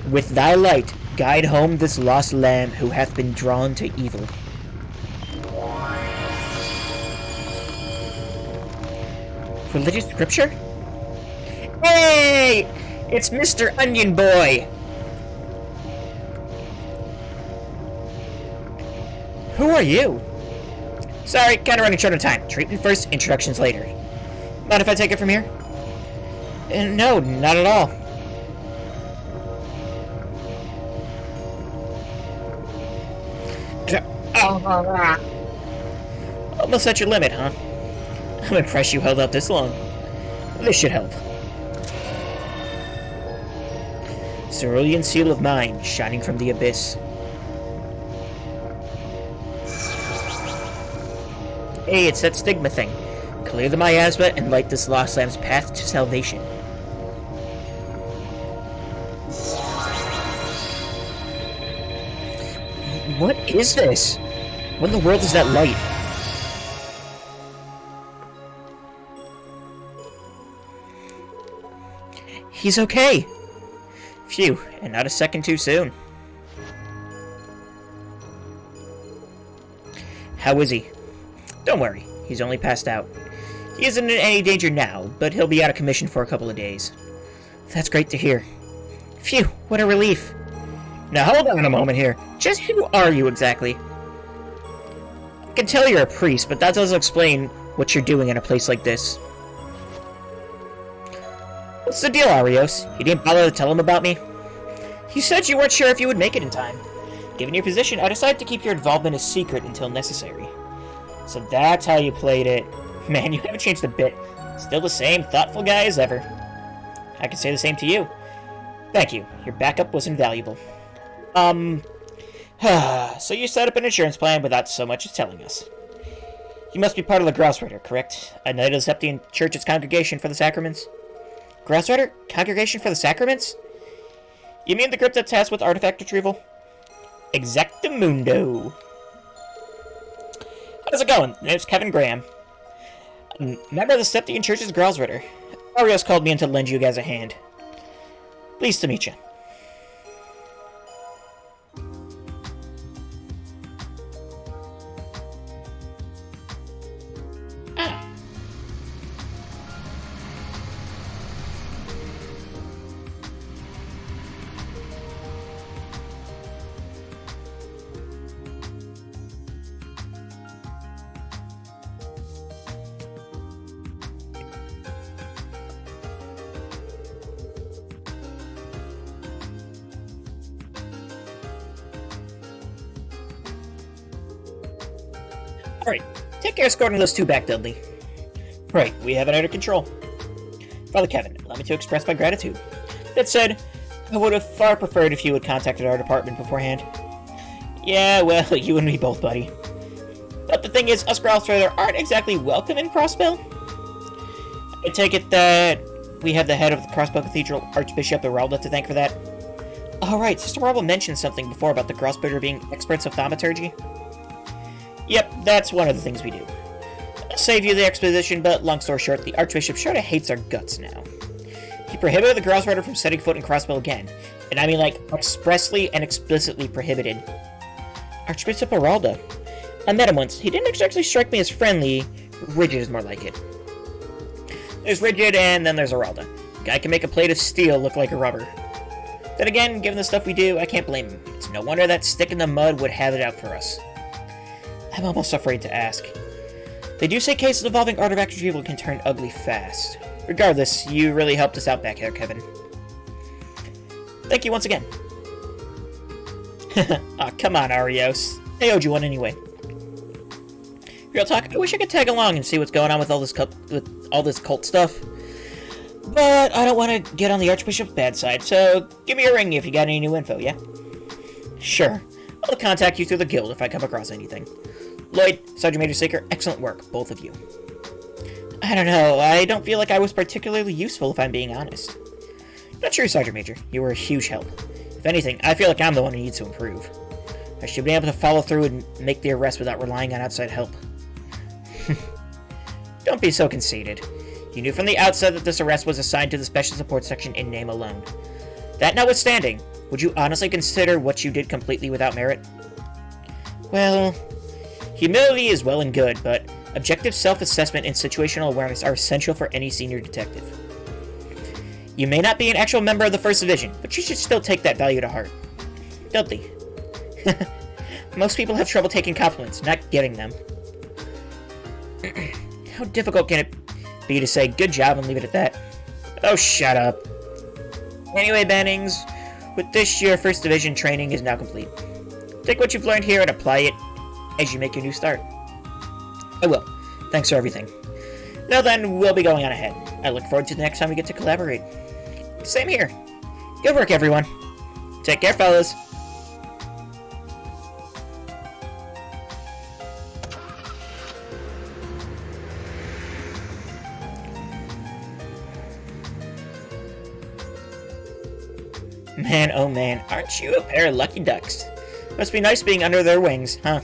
with thy light guide home this lost lamb who hath been drawn to evil. Religious scripture? Hey! It's Mr. Onion Boy! Who are you? Sorry, kinda running short on time. Treatment first, introductions later. Mind if I take it from here? No, not at all. Almost at your limit, huh? I'm impressed you held out this long. This should help. Cerulean seal of mine, shining from the abyss. Hey, it's that stigma thing. Clear the miasma and light this lost lamb's path to salvation. What is this? What in the world is that light? He's okay. Phew, and not a second too soon. How is he? Don't worry, he's only passed out. He isn't in any danger now, but he'll be out of commission for a couple of days. That's great to hear. Phew, what a relief. Now hold on a moment here. Just who are you exactly? I can tell you're a priest, but that doesn't explain what you're doing in a place like this. What's the deal, Arios? You didn't bother to tell him about me? You said you weren't sure if you would make it in time. Given your position, I decided to keep your involvement a secret until necessary. So that's how you played it. Man, you haven't changed a bit. Still the same thoughtful guy as ever. I can say the same to you. Thank you. Your backup was invaluable. So you set up an insurance plan without so much as telling us. You must be part of the Grousrider, correct? A Knight of the Septian Church's Congregation for the Sacraments? Grousrider? Congregation for the Sacraments? You mean the group that's tasked with artifact retrieval? Exactamundo. How's it going? My name's Kevin Graham. A member of the Septian Church's Grousrider. Arios called me in to lend you guys a hand. Pleased to meet you. Alright, take care of escorting those two back, Dudley. Right, we have it under control. Father Kevin, allow me to express my gratitude. That said, I would have far preferred if you had contacted our department beforehand. Yeah, well, you and me both, buddy. But the thing is, us Growlthrower aren't exactly welcome in Crossbell. I take it that we have the head of the Crossbell Cathedral, Archbishop Eralda, to thank for that. Alright, Sister Marble mentioned something before about the Crossbirder being experts of thaumaturgy. Yep, that's one of the things we do. I'll save you the exposition, but long story short, the Archbishop sort of hates our guts now. He prohibited the Grousrider from setting foot in Crossbell again. And I mean, like, expressly and explicitly prohibited. Archbishop Eralda. I met him once. He didn't exactly strike me as friendly. Rigid is more like it. There's Rigid, and then there's Eralda. Guy can make a plate of steel look like a rubber. Then again, given the stuff we do, I can't blame him. It's no wonder that stick in the mud would have it out for us. I'm almost afraid to ask. They do say cases involving artifact retrieval can turn ugly fast. Regardless, you really helped us out back here, Kevin. Thank you once again. Aw, come on, Arios. I owed you one anyway. Real talk, I wish I could tag along and see what's going on with all this cult stuff. But I don't want to get on the Archbishop's bad side, so give me a ring if you got any new info, yeah? Sure. I'll contact you through the guild if I come across anything. Lloyd, Sergeant Major Seeker, excellent work, both of you. I don't know, I don't feel like I was particularly useful if I'm being honest. Not true, Sergeant Major. You were a huge help. If anything, I feel like I'm the one who needs to improve. I should be able to follow through and make the arrest without relying on outside help. Don't be so conceited. You knew from the outset that this arrest was assigned to the Special Support Section in name alone. That notwithstanding, would you honestly consider what you did completely without merit? Well, humility is well and good, but objective self-assessment and situational awareness are essential for any senior detective. You may not be an actual member of the 1st Division, but you should still take that value to heart. Dudley. Most people have trouble taking compliments, not giving them. How difficult can it be to say good job and leave it at that? Oh, shut up. Anyway, Bannings, with this, your 1st Division training is now complete. Take what you've learned here and apply it as you make your new start. I will. Thanks for everything. Now then, we'll be going on ahead. I look forward to the next time we get to collaborate. Same here. Good work, everyone. Take care, fellas. Man, oh man, aren't you a pair of lucky ducks? Must be nice being under their wings, huh?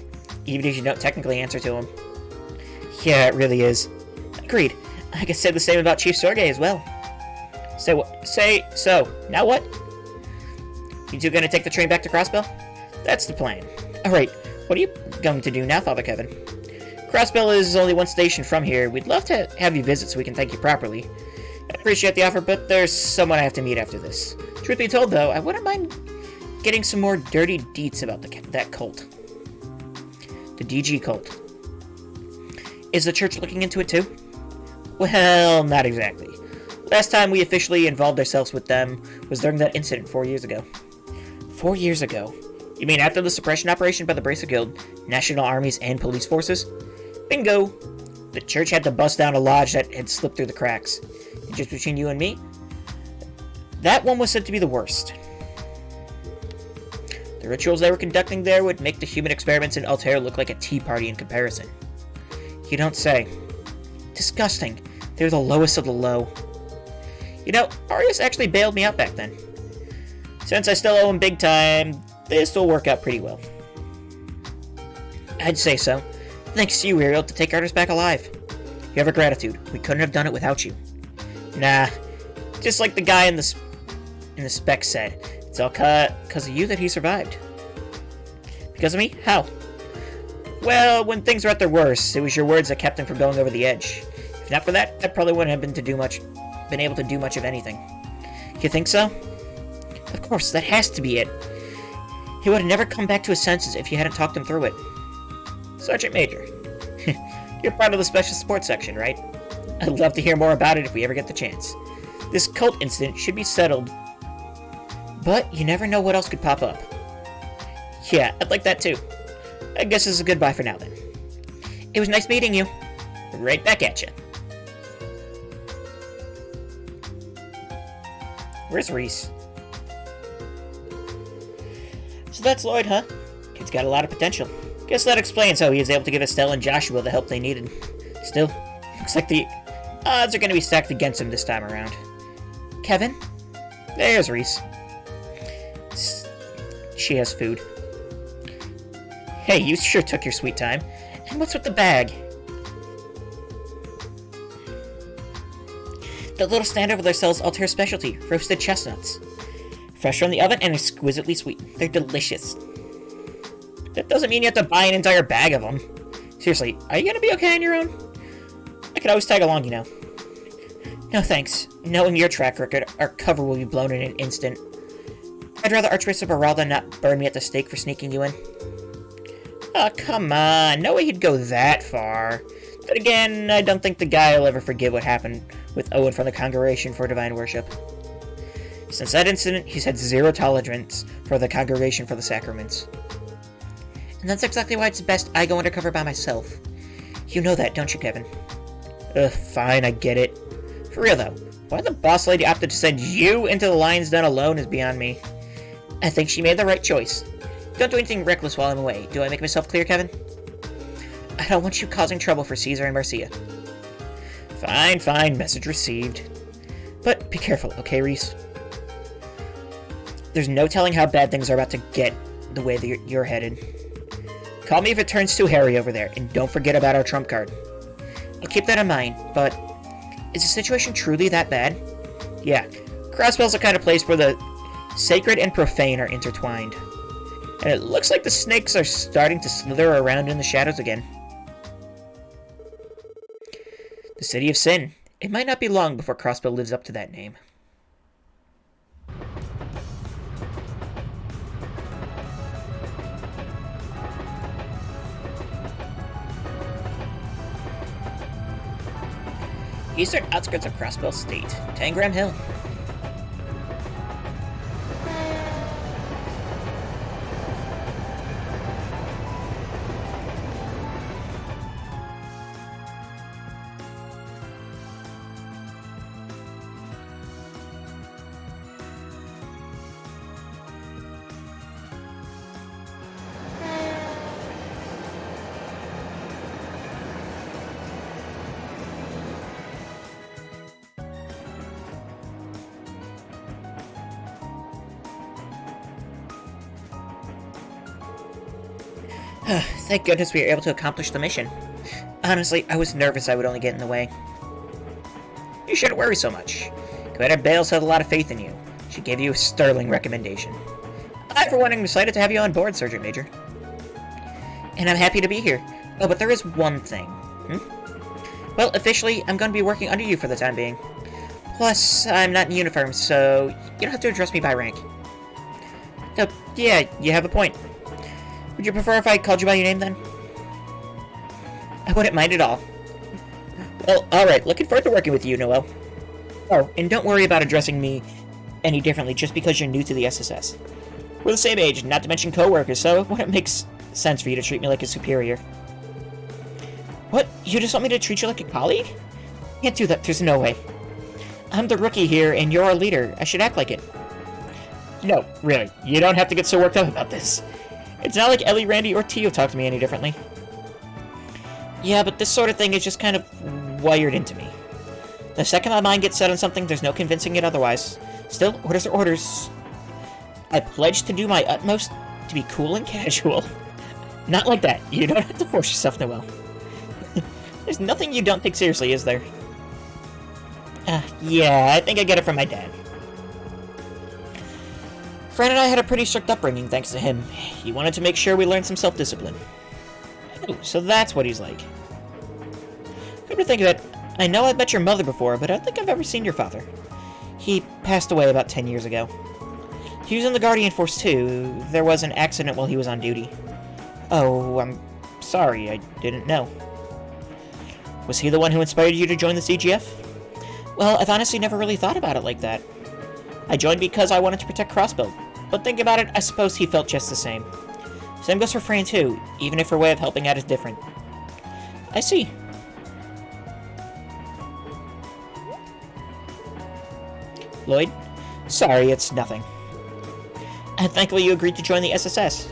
Even if you don't technically answer to them. Yeah, it really is. Agreed. I could say the same about Chief Sorge as well. So, now what? You two gonna take the train back to Crossbell? That's the plan. Alright, what are you going to do now, Father Kevin? Crossbell is only one station from here. We'd love to have you visit so we can thank you properly. I appreciate the offer, but there's someone I have to meet after this. Truth be told, though, I wouldn't mind getting some more dirty deets about that cult. The DG cult. Is the church looking into it too? Well, not exactly. Last time we officially involved ourselves with them was during that incident 4 years ago. 4 years ago. You mean after the suppression operation by the Bracer Guild, national armies, and police forces? Bingo! The church had to bust down a lodge that had slipped through the cracks. And just between you and me, that one was said to be the worst. The rituals they were conducting there would make the human experiments in Altair look like a tea party in comparison. You don't say. Disgusting. They're the lowest of the low. You know, Arius actually bailed me out back then. Since I still owe him big time, this will work out pretty well. I'd say so. Thanks to you, Ariel, to take Artis back alive. You have our gratitude. We couldn't have done it without you. Nah. Just like the guy in the spec said. It's all because of you that he survived. Because of me? How? Well, when things were at their worst, it was your words that kept him from going over the edge. If not for that, I probably wouldn't have been able to do much of anything. You think so? Of course, that has to be it. He would have never come back to his senses if you hadn't talked him through it. Sergeant Major, you're part of the Special Support Section, right? I'd love to hear more about it if we ever get the chance. This cult incident should be settled, but you never know what else could pop up. Yeah, I'd like that too. I guess this is a goodbye for now then. It was nice meeting you. Right back at you. Where's Reese? So that's Lloyd, huh? Kid's got a lot of potential. Guess that explains how he was able to give Estelle and Joshua the help they needed. Still, looks like the odds are going to be stacked against him this time around. Kevin? There's Reese. She has food. Hey, you sure took your sweet time. And what's with the bag? The little stand over there sells Altair specialty, roasted chestnuts. Fresh from the oven and exquisitely sweet. They're delicious. That doesn't mean you have to buy an entire bag of them. Seriously, are you gonna be okay on your own? I could always tag along, you know. No thanks. Knowing your track record, our cover will be blown in an instant. I'd rather Archbishop Beralda not burn me at the stake for sneaking you in. Oh, come on. No way he'd go that far. But again, I don't think the guy will ever forgive what happened with Owen from the Congregation for Divine Worship. Since that incident, he's had zero tolerance for the Congregation for the Sacraments. And that's exactly why it's best I go undercover by myself. You know that, don't you, Kevin? Fine, I get it. For real, though, why the boss lady opted to send you into the Lion's Den alone is beyond me. I think she made the right choice. Don't do anything reckless while I'm away. Do I make myself clear, Kevin? I don't want you causing trouble for Caesar and Marcia. Fine, fine. Message received. But be careful, okay, Reese? There's no telling how bad things are about to get the way that you're headed. Call me if it turns too hairy over there, and don't forget about our trump card. I'll keep that in mind, but is the situation truly that bad? Yeah, Crossbell's the kind of place where the sacred and profane are intertwined. And it looks like the snakes are starting to slither around in the shadows again. The City of Sin. It might not be long before Crossbell lives up to that name. Eastern outskirts of Crossbell State, Tangram Hill. Thank goodness we were able to accomplish the mission. Honestly, I was nervous I would only get in the way. You shouldn't worry so much. Commander Bales had a lot of faith in you. She gave you a sterling recommendation. I, for one, am excited to have you on board, Sergeant Major. And I'm happy to be here. Oh, but there is one thing. Well, officially, I'm going to be working under you for the time being. Plus, I'm not in uniform, so you don't have to address me by rank. Oh, yeah, you have a point. Would you prefer if I called you by your name, then? I wouldn't mind at all. Well, alright, looking forward to working with you, Noel. Oh, and don't worry about addressing me any differently just because you're new to the SSS. We're the same age, not to mention co-workers, so it wouldn't make sense for you to treat me like a superior. What? You just want me to treat you like a colleague? Can't do that, there's no way. I'm the rookie here, and you're our leader. I should act like it. No, really, you don't have to get so worked up about this. It's not like Ellie, Randy, or Tio talk to me any differently. Yeah, but this sort of thing is just kind of wired into me. The second my mind gets set on something, there's no convincing it otherwise. Still, orders are orders. I pledge to do my utmost to be cool and casual. Not like that. You don't have to force yourself, Noelle. There's nothing you don't take seriously, is there? Yeah, I think I get it from my dad. Fran and I had a pretty strict upbringing thanks to him. He wanted to make sure we learned some self-discipline. Oh, so that's what he's like. Come to think of it, I know I've met your mother before, but I don't think I've ever seen your father. He passed away about 10 years ago. He was in the Guardian Force too. There was an accident while he was on duty. Oh, I'm sorry, I didn't know. Was he the one who inspired you to join the CGF? Well, I've honestly never really thought about it like that. I joined because I wanted to protect Crossbow, but thinking about it, I suppose he felt just the same. Same goes for Fran too, even if her way of helping out is different. I see. Lloyd? Sorry, it's nothing. And thankfully you agreed to join the SSS.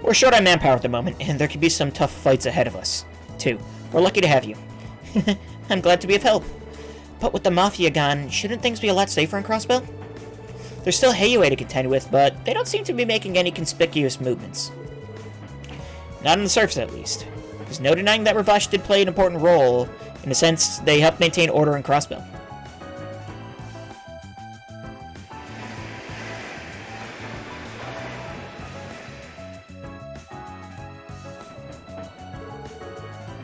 We're short on manpower at the moment, and there could be some tough fights ahead of us, too. We're lucky to have you. I'm glad to be of help. But with the Mafia gone, shouldn't things be a lot safer in Crossbell? There's still Heiue to contend with, but they don't seem to be making any conspicuous movements. Not on the surface, at least. There's no denying that Ravash did play an important role. In a sense, they helped maintain order in Crossbell.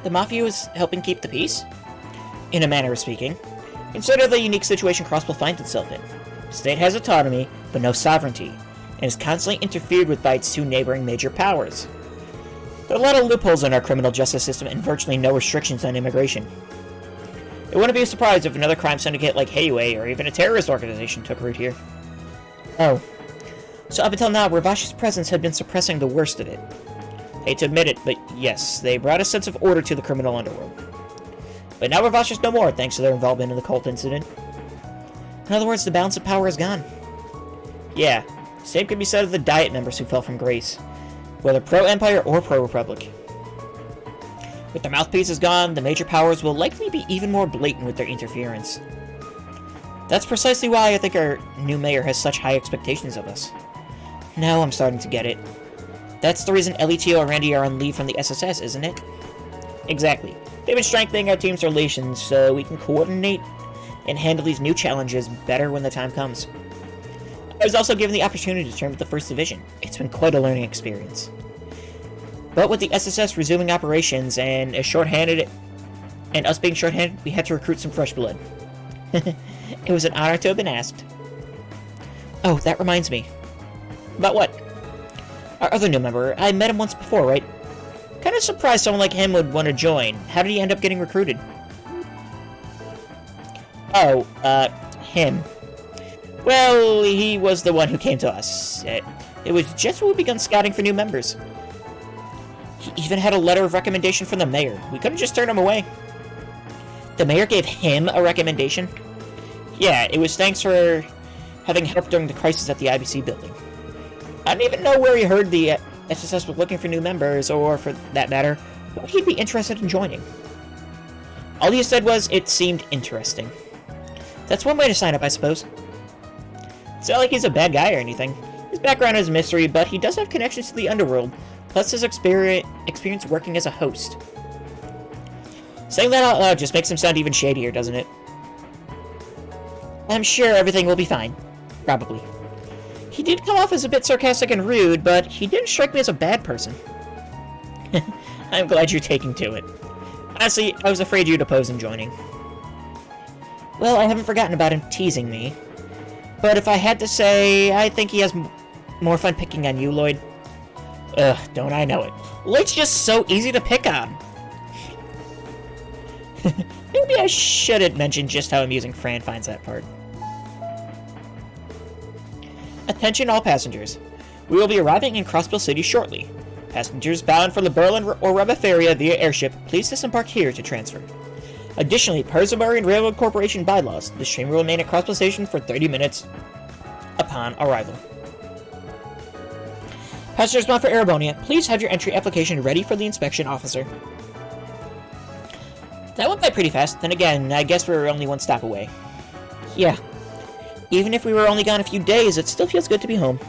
The Mafia was helping keep the peace? In a manner of speaking. Consider the unique situation Crossbell finds itself in. The state has autonomy, but no sovereignty, and is constantly interfered with by its two neighboring major powers. There are a lot of loopholes in our criminal justice system and virtually no restrictions on immigration. It wouldn't be a surprise if another crime syndicate like Heiue or even a terrorist organization took root here. Oh. So up until now, Ravash's presence had been suppressing the worst of it. Hate to admit it, but yes, they brought a sense of order to the criminal underworld. But now Ravash is no more, thanks to their involvement in the cult incident. In other words, the balance of power is gone. Yeah, same can be said of the Diet members who fell from grace, whether pro-Empire or pro-Republic. With their mouthpieces gone, the major powers will likely be even more blatant with their interference. That's precisely why I think our new mayor has such high expectations of us. Now I'm starting to get it. That's the reason Elitio and Randy are on leave from the SSS, isn't it? Exactly. They've been strengthening our team's relations so we can coordinate and handle these new challenges better when the time comes. I was also given the opportunity to train with the 1st Division. It's been quite a learning experience. But with the SSS resuming operations and us being shorthanded, we had to recruit some fresh blood. It was an honor to have been asked. Oh, that reminds me. About what? Our other new member. I met him once before, right? Kind of surprised someone like him would want to join. How did he end up getting recruited? Oh, him. Well, he was the one who came to us. It was just when we begun scouting for new members. He even had a letter of recommendation from the mayor. We couldn't just turn him away. The mayor gave him a recommendation? Yeah, it was thanks for having helped during the crisis at the IBC building. I don't even know where he heard the SSS was looking for new members, or, for that matter, what he'd be interested in joining. All he said was, it seemed interesting. That's one way to sign up, I suppose. It's not like he's a bad guy or anything. His background is a mystery, but he does have connections to the underworld, plus his experience working as a host. Saying that out loud just makes him sound even shadier, doesn't it? I'm sure everything will be fine. Probably. He did come off as a bit sarcastic and rude, but he didn't strike me as a bad person. I'm glad you're taking to it. Honestly, I was afraid you'd oppose him joining. Well, I haven't forgotten about him teasing me. But if I had to say, I think he has more fun picking on you, Lloyd. Ugh, don't I know it. Lloyd's just so easy to pick on. Maybe I shouldn't mention just how amusing Fran finds that part. Attention all passengers. We will be arriving in Crossbill City shortly. Passengers bound for the Berlin or Rebuff area via airship, please disembark here to transfer. Additionally, per Zamarian Railroad Corporation bylaws, this train will remain at Crossbill Station for 30 minutes upon arrival. Passengers bound for Erebonia, please have your entry application ready for the inspection officer. That went by pretty fast. Then again, I guess we were only one stop away. Yeah. Even if we were only gone a few days, it still feels good to be home.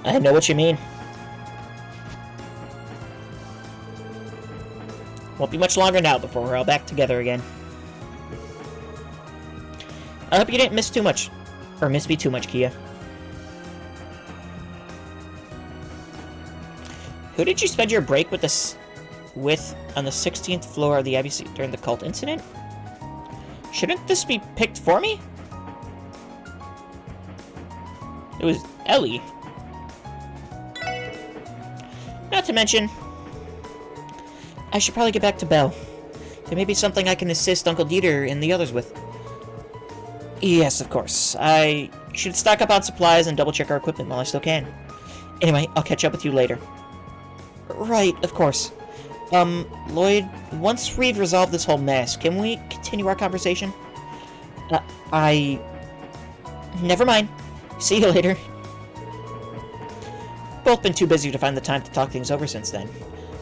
I know what you mean. Won't be much longer now before we're all back together again. I hope you didn't miss too much. Or miss me too much, Kia. Who did you spend your break with on the 16th floor of the Abbey during the cult incident? Shouldn't this be picked for me? It was Ellie. Not to mention, I should probably get back to Belle. There may be something I can assist Uncle Dieter and the others with. Yes, of course. I should stock up on supplies and double-check our equipment while I still can. Anyway, I'll catch up with you later. Right, of course. Lloyd, once we've resolved this whole mess, can we continue our conversation? Never mind. See you later. Both been too busy to find the time to talk things over since then.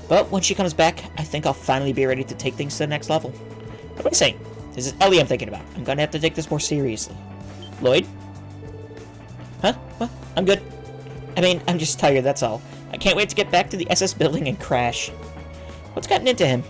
But when she comes back, I think I'll finally be ready to take things to the next level. What am I saying? This is Ellie I'm thinking about. I'm gonna have to take this more seriously. Lloyd? Huh? What? I'm good. I mean, I'm just tired, that's all. I can't wait to get back to the SS building and crash. What's gotten into him?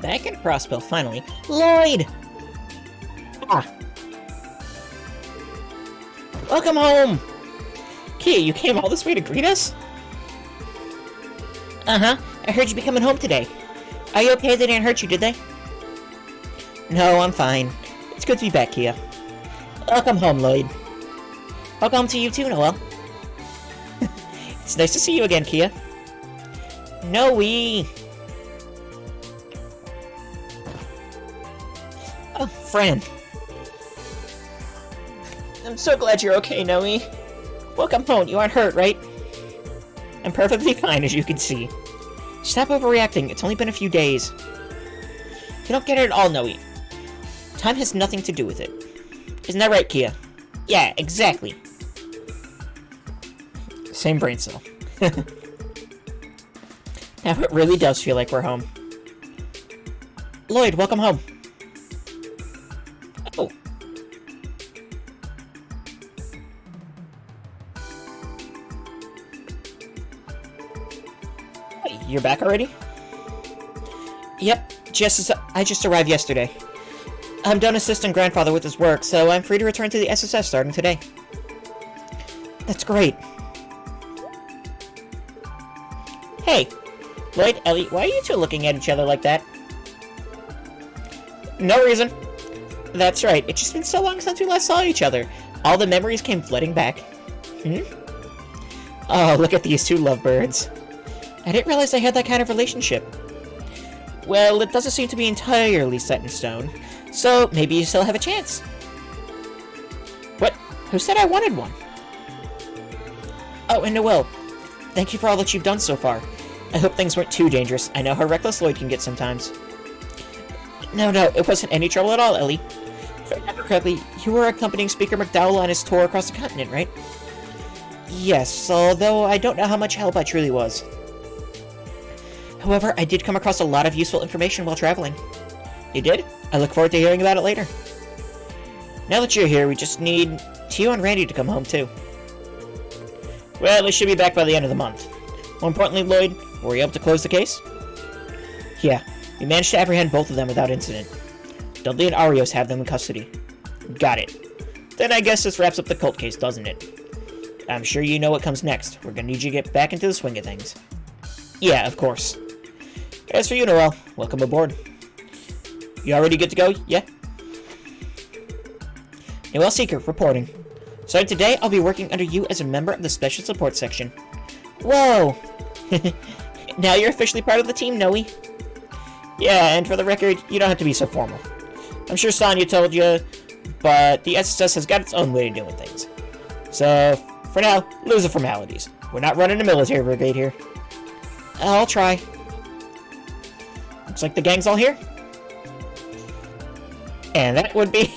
Back in Crossbill, finally. Lloyd! Ah. Welcome home! Kia, you came all this way to greet us? Uh-huh. I heard you'd be coming home today. Are you okay? They didn't hurt you, did they? No, I'm fine. It's good to be back, Kia. Welcome home, Lloyd. Welcome to you too, Noel. It's nice to see you again, Kia. Noe! Oh, Fran. I'm so glad you're okay, Noe. Welcome home. You aren't hurt, right? I'm perfectly fine, as you can see. Stop overreacting. It's only been a few days. You don't get it at all, Noe. Time has nothing to do with it. Isn't that right, Kia? Yeah, exactly. Same brain cell. Now it really does feel like we're home. Lloyd, welcome home. Oh. Hey, you're back already? Yep, I just arrived yesterday. I'm done assisting Grandfather with his work, so I'm free to return to the SSS starting today. That's great. Hey, Lloyd, Ellie, why are you two looking at each other like that? No reason. That's right, it's just been so long since we last saw each other. All the memories came flooding back. Oh, look at these two lovebirds. I didn't realize they had that kind of relationship. Well, it doesn't seem to be entirely set in stone, so maybe you still have a chance. What? Who said I wanted one? Oh, and Noel, thank you for all that you've done so far. I hope things weren't too dangerous. I know how reckless Lloyd can get sometimes. No, it wasn't any trouble at all, Ellie. If I remember correctly, you were accompanying Speaker McDowell on his tour across the continent, right? Yes, although I don't know how much help I truly was. However, I did come across a lot of useful information while traveling. You did? I look forward to hearing about it later. Now that you're here, we just need Tio and Randy to come home, too. Well, they should be back by the end of the month. More importantly, Lloyd, were we able to close the case? Yeah, we managed to apprehend both of them without incident. Dudley and Arios have them in custody. Got it. Then I guess this wraps up the cult case, doesn't it? I'm sure you know what comes next. We're gonna need you to get back into the swing of things. Yeah, of course. As for you, Noel, welcome aboard. You already good to go? Yeah? Noel Seeker, reporting. Starting today, I'll be working under you as a member of the Special Support Section. Whoa! Now you're officially part of the team, Noe. Yeah, and for the record, you don't have to be so formal. I'm sure Sonya told you, but the SSS has got its own way of doing things. So, for now, lose the formalities. We're not running a military brigade here. I'll try. Looks like the gang's all here. And that would be...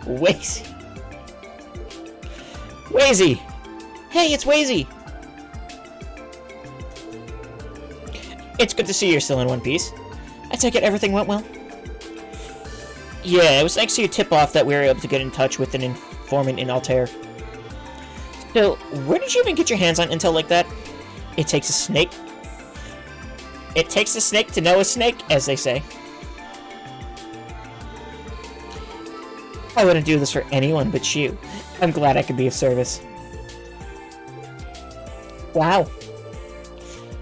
Wazy. Wazy! Hey, it's Wazy! It's good to see you're still in one piece. I take it everything went well? Yeah, it was thanks to your tip-off that we were able to get in touch with an informant in Altair. So, where did you even get your hands on intel like that? It takes a snake. It takes a snake to know a snake, as they say. I wouldn't do this for anyone but you. I'm glad I could be of service. Wow.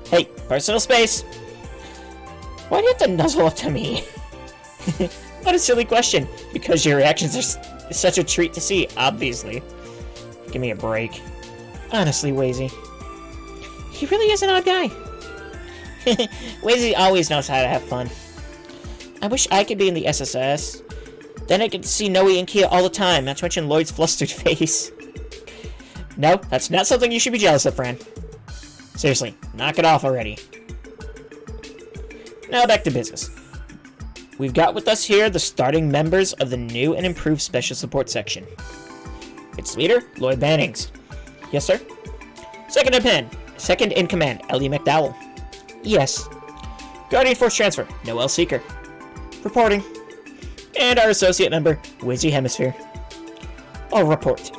Hey, personal space. Why do you have to nuzzle up to me? What a silly question. Because your reactions are such a treat to see, obviously. Give me a break. Honestly, Wazy. He really is an odd guy. Wazy always knows how to have fun. I wish I could be in the SSS. Then I could see Noe and Kia all the time, not to mention Lloyd's flustered face. No, that's not something you should be jealous of, Fran. Seriously, knock it off already. Now back to business. We've got with us here the starting members of the new and improved Special Support Section. Its leader, Lloyd Bannings. Yes, sir? Second in command, Ellie McDowell. Yes. Guardian Force Transfer, Noel Seeker. Reporting. And our associate member, Wazy Hemisphere. I'll report.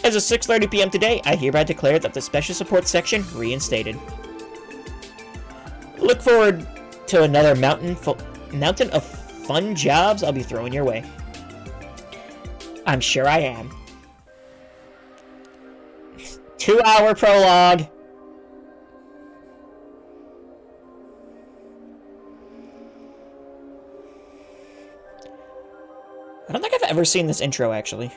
As of 6:30 p.m. today, I hereby declare that the Special Support Section reinstated. Look forward to another mountain of fun jobs I'll be throwing your way. I'm sure I am. 2-hour prologue. I don't think I've ever seen this intro, actually.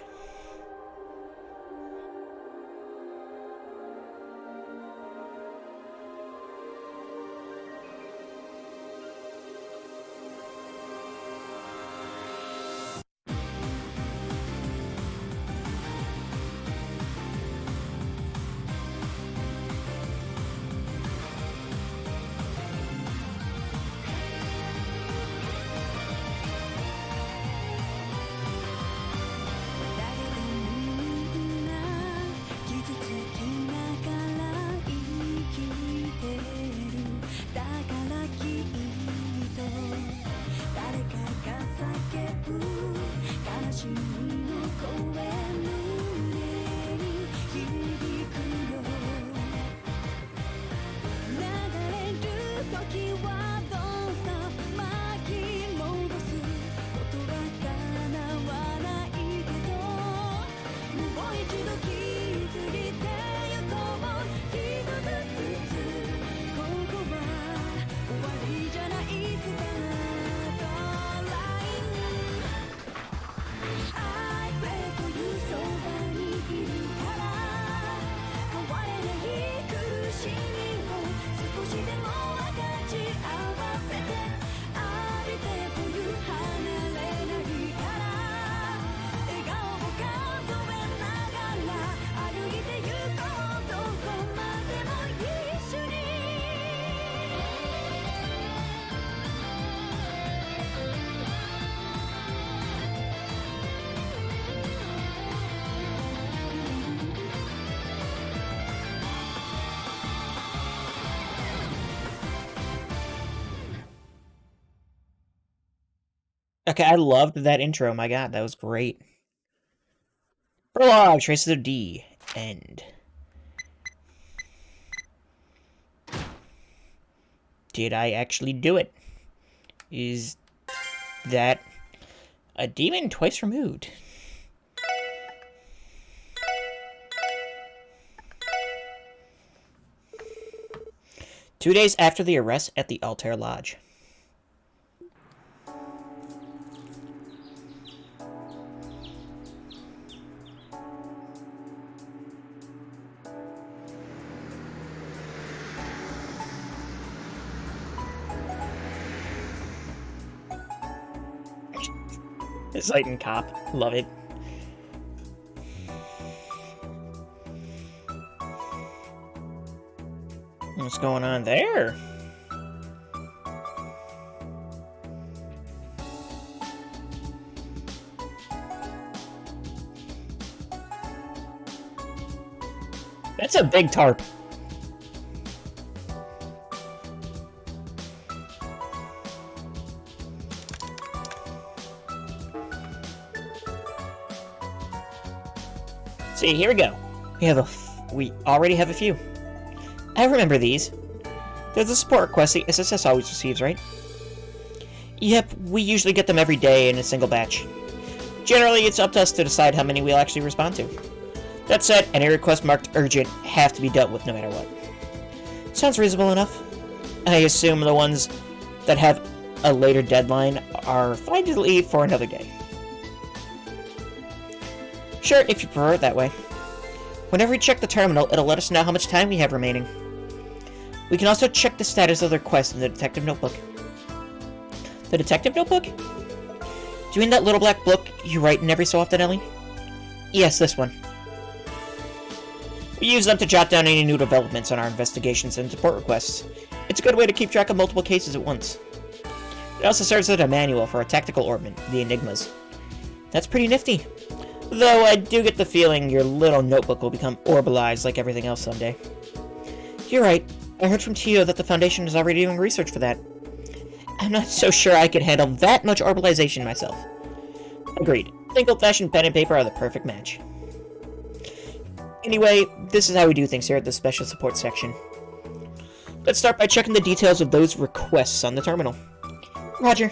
Okay, I loved that intro. My god, that was great. Prologue, Traces of D. End. Did I actually do it? Is that a demon twice removed? Two days after the arrest at the Altair Lodge. Titan cop. Love it. What's going on there? That's a big tarp. See, here we go. We already have a few. I remember these. They're the support requests the SSS always receives, right? Yep, we usually get them every day in a single batch. Generally, it's up to us to decide how many we'll actually respond to. That said, any requests marked urgent have to be dealt with no matter what. Sounds reasonable enough. I assume the ones that have a later deadline are fine to leave for another day. Sure, if you prefer it that way. Whenever we check the terminal, it'll let us know how much time we have remaining. We can also check the status of the request in the detective notebook. The detective notebook? Do you mean that little black book you write in every so often, Ellie? Yes, this one. We use them to jot down any new developments on our investigations and support requests. It's a good way to keep track of multiple cases at once. It also serves as a manual for a tactical orbment, the Enigmas. That's pretty nifty. Though I do get the feeling your little notebook will become orbalized like everything else someday. You're right. I heard from Tio that the Foundation is already doing research for that. I'm not so sure I could handle that much orbalization myself. Agreed. I think old-fashioned pen and paper are the perfect match. Anyway, this is how we do things here at the Special Support section. Let's start by checking the details of those requests on the terminal. Roger.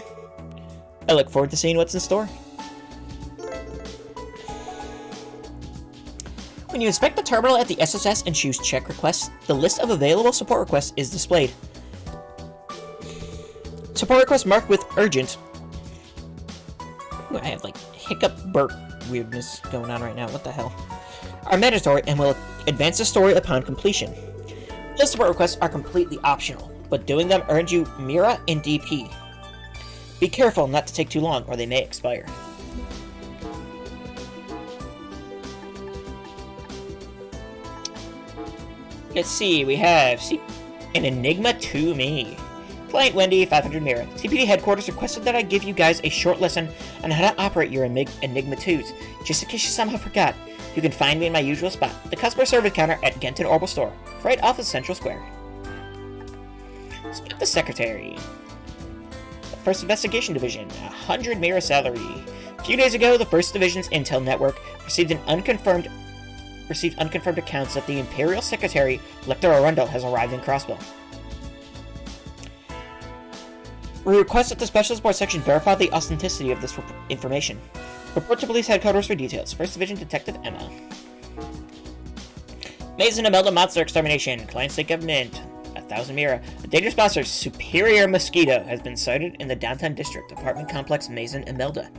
I look forward to seeing what's in store. When you inspect the terminal at the SSS and choose Check Requests, the list of available support requests is displayed. Support requests marked with Urgent. Ooh, I have like hiccup burp weirdness going on right now, what the hell? Are mandatory and will advance the story upon completion. Those support requests are completely optional, but doing them earns you Mira and DP. Be careful not to take too long, or they may expire. Let's see, we have an Enigma to me. Client Wendy, 500 Mira. CPD headquarters requested that I give you guys a short lesson on how to operate your Enigma 2s. Just in case you somehow forgot, you can find me in my usual spot, the customer service counter at Genton Orbital Store, right off of Central Square. Split the secretary. The 1st Investigation Division, 100 Mira salary. A few days ago, the 1st Division's Intel Network received unconfirmed accounts that the Imperial Secretary, Lecter Arundel, has arrived in Crossville. We request that the Special Support Section verify the authenticity of this information. Report to Police Headquarters for details. 1st Division Detective Emma. Mason Imelda Monster Extermination. Client State Government. 1000 Mira. A dangerous monster, Superior Mosquito, has been sighted in the downtown district, apartment complex Mason Imelda.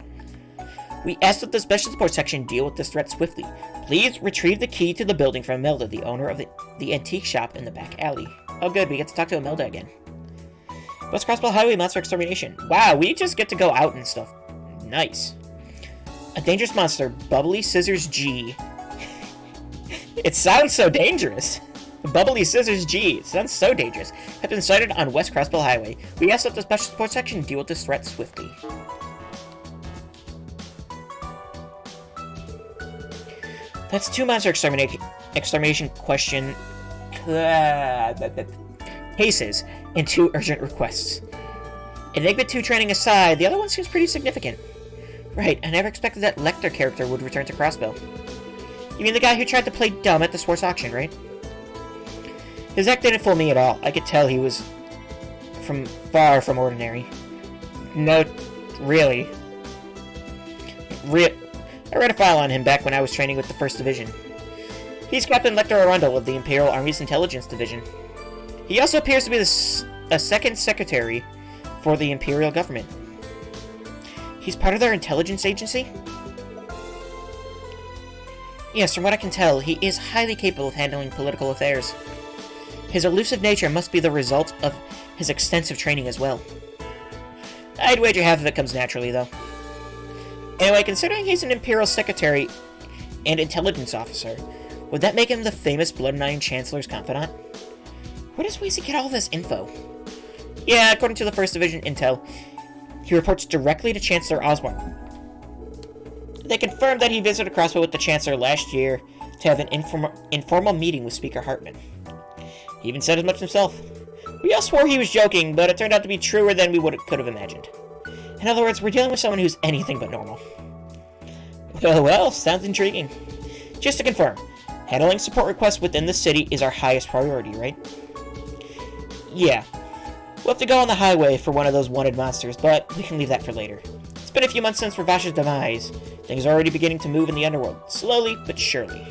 We ask that the Special Support Section deal with this threat swiftly. Please retrieve the key to the building from Imelda, the owner of the antique shop in the back alley. Oh good, we get to talk to Imelda again. West Crossville Highway Monster Extermination. Wow, we just get to go out and stuff. Nice. A dangerous monster, Bubbly Scissors G. It sounds so dangerous. Bubbly Scissors G. It sounds so dangerous. Has been sighted on West Crossville Highway. We ask that the Special Support Section deal with this threat swiftly. That's 2 monster extermination question cases and 2 urgent requests. Enigma 2 training aside, the other one seems pretty significant. Right, I never expected that Lecter character would return to Crossbow. You mean the guy who tried to play dumb at the sports auction, right? His act didn't fool me at all. I could tell he was far from ordinary. No, really. I read a file on him back when I was training with the 1st Division. He's Captain Lecter Arundel of the Imperial Army's Intelligence Division. He also appears to be a second secretary for the Imperial government. He's part of their intelligence agency? Yes, from what I can tell, he is highly capable of handling political affairs. His elusive nature must be the result of his extensive training as well. I'd wager half of it comes naturally, though. Anyway, considering he's an Imperial Secretary and Intelligence Officer, would that make him the famous Blood Nine Chancellor's confidant? Where does Weezy get all this info? Yeah, according to the 1st Division intel, he reports directly to Chancellor Osborne. They confirmed that he visited Crossbow with the Chancellor last year to have an informal meeting with Speaker Hartman. He even said as much himself. We all swore he was joking, but it turned out to be truer than we could have imagined. In other words, we're dealing with someone who's anything but normal. Well, sounds intriguing. Just to confirm, handling support requests within the city is our highest priority, right? Yeah. We'll have to go on the highway for one of those wanted monsters, but we can leave that for later. It's been a few months since Ravash's demise. Things are already beginning to move in the underworld, slowly but surely.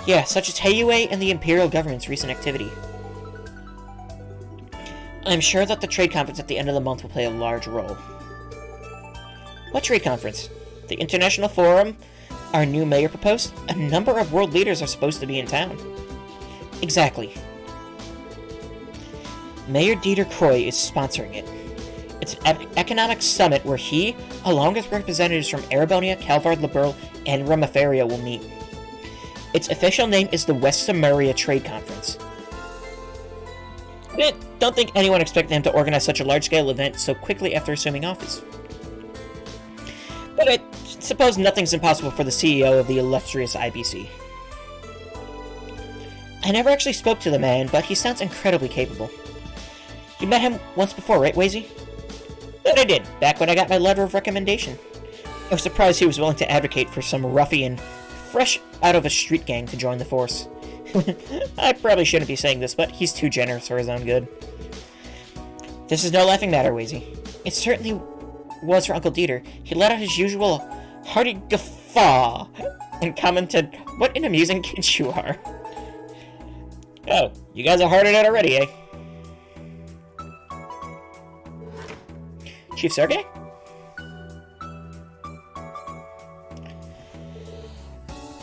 Yeah, such as Heiyue and the Imperial government's recent activity. I'm sure that the trade conference at the end of the month will play a large role. What trade conference? The International Forum our new mayor proposed? A number of world leaders are supposed to be in town. Exactly. Mayor Dieter Croy is sponsoring it. It's an economic summit where he, along with representatives from Erebonia, Calvard, Liberl, and Ramaferia will meet. Its official name is the West Samaria Trade Conference. I don't think anyone expected him to organize such a large-scale event so quickly after assuming office. But I suppose nothing's impossible for the CEO of the illustrious IBC. I never actually spoke to the man, but he sounds incredibly capable. You met him once before, right, Wazy? That I did, back when I got my letter of recommendation. I was surprised he was willing to advocate for some ruffian fresh out of a street gang to join the force. I probably shouldn't be saying this, but he's too generous for his own good. This is no laughing matter, Wazy. It certainly was for Uncle Dieter. He let out his usual hearty guffaw and commented, "What an amusing kid you are." Oh, you guys are hard at it already, eh? Chief Sergei?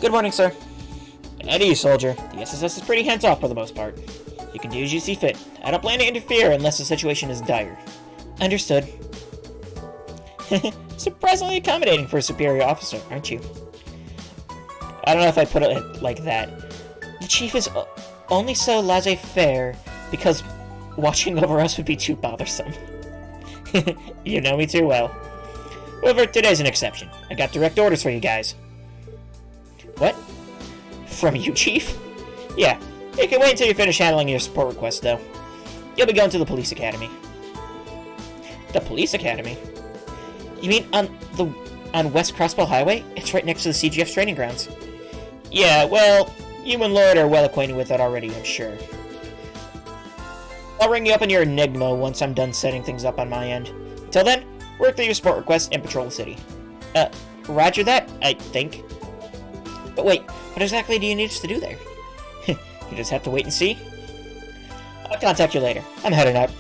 Good morning, sir. At ease, soldier. The SSS is pretty hands-off for the most part. You can do as you see fit. I don't plan to interfere unless the situation is dire. Understood. Surprisingly accommodating for a superior officer, aren't you? I don't know if I put it like that. The chief is only so laissez-faire because watching over us would be too bothersome. You know me too well. However, today's an exception. I got direct orders for you guys. What? From you, Chief? Yeah, you can wait until you finish handling your support request, though. You'll be going to the police academy. The police academy? You mean on West Crossbow Highway? It's right next to the CGF's training grounds. Yeah, well, you and Lloyd are well acquainted with that already, I'm sure. I'll ring you up on your Enigma once I'm done setting things up on my end. Until then, work through your support requests and patrol the city. Roger that, I think. But wait, what exactly do you need us to do there? You just have to wait and see? I'll contact you later. I'm heading out.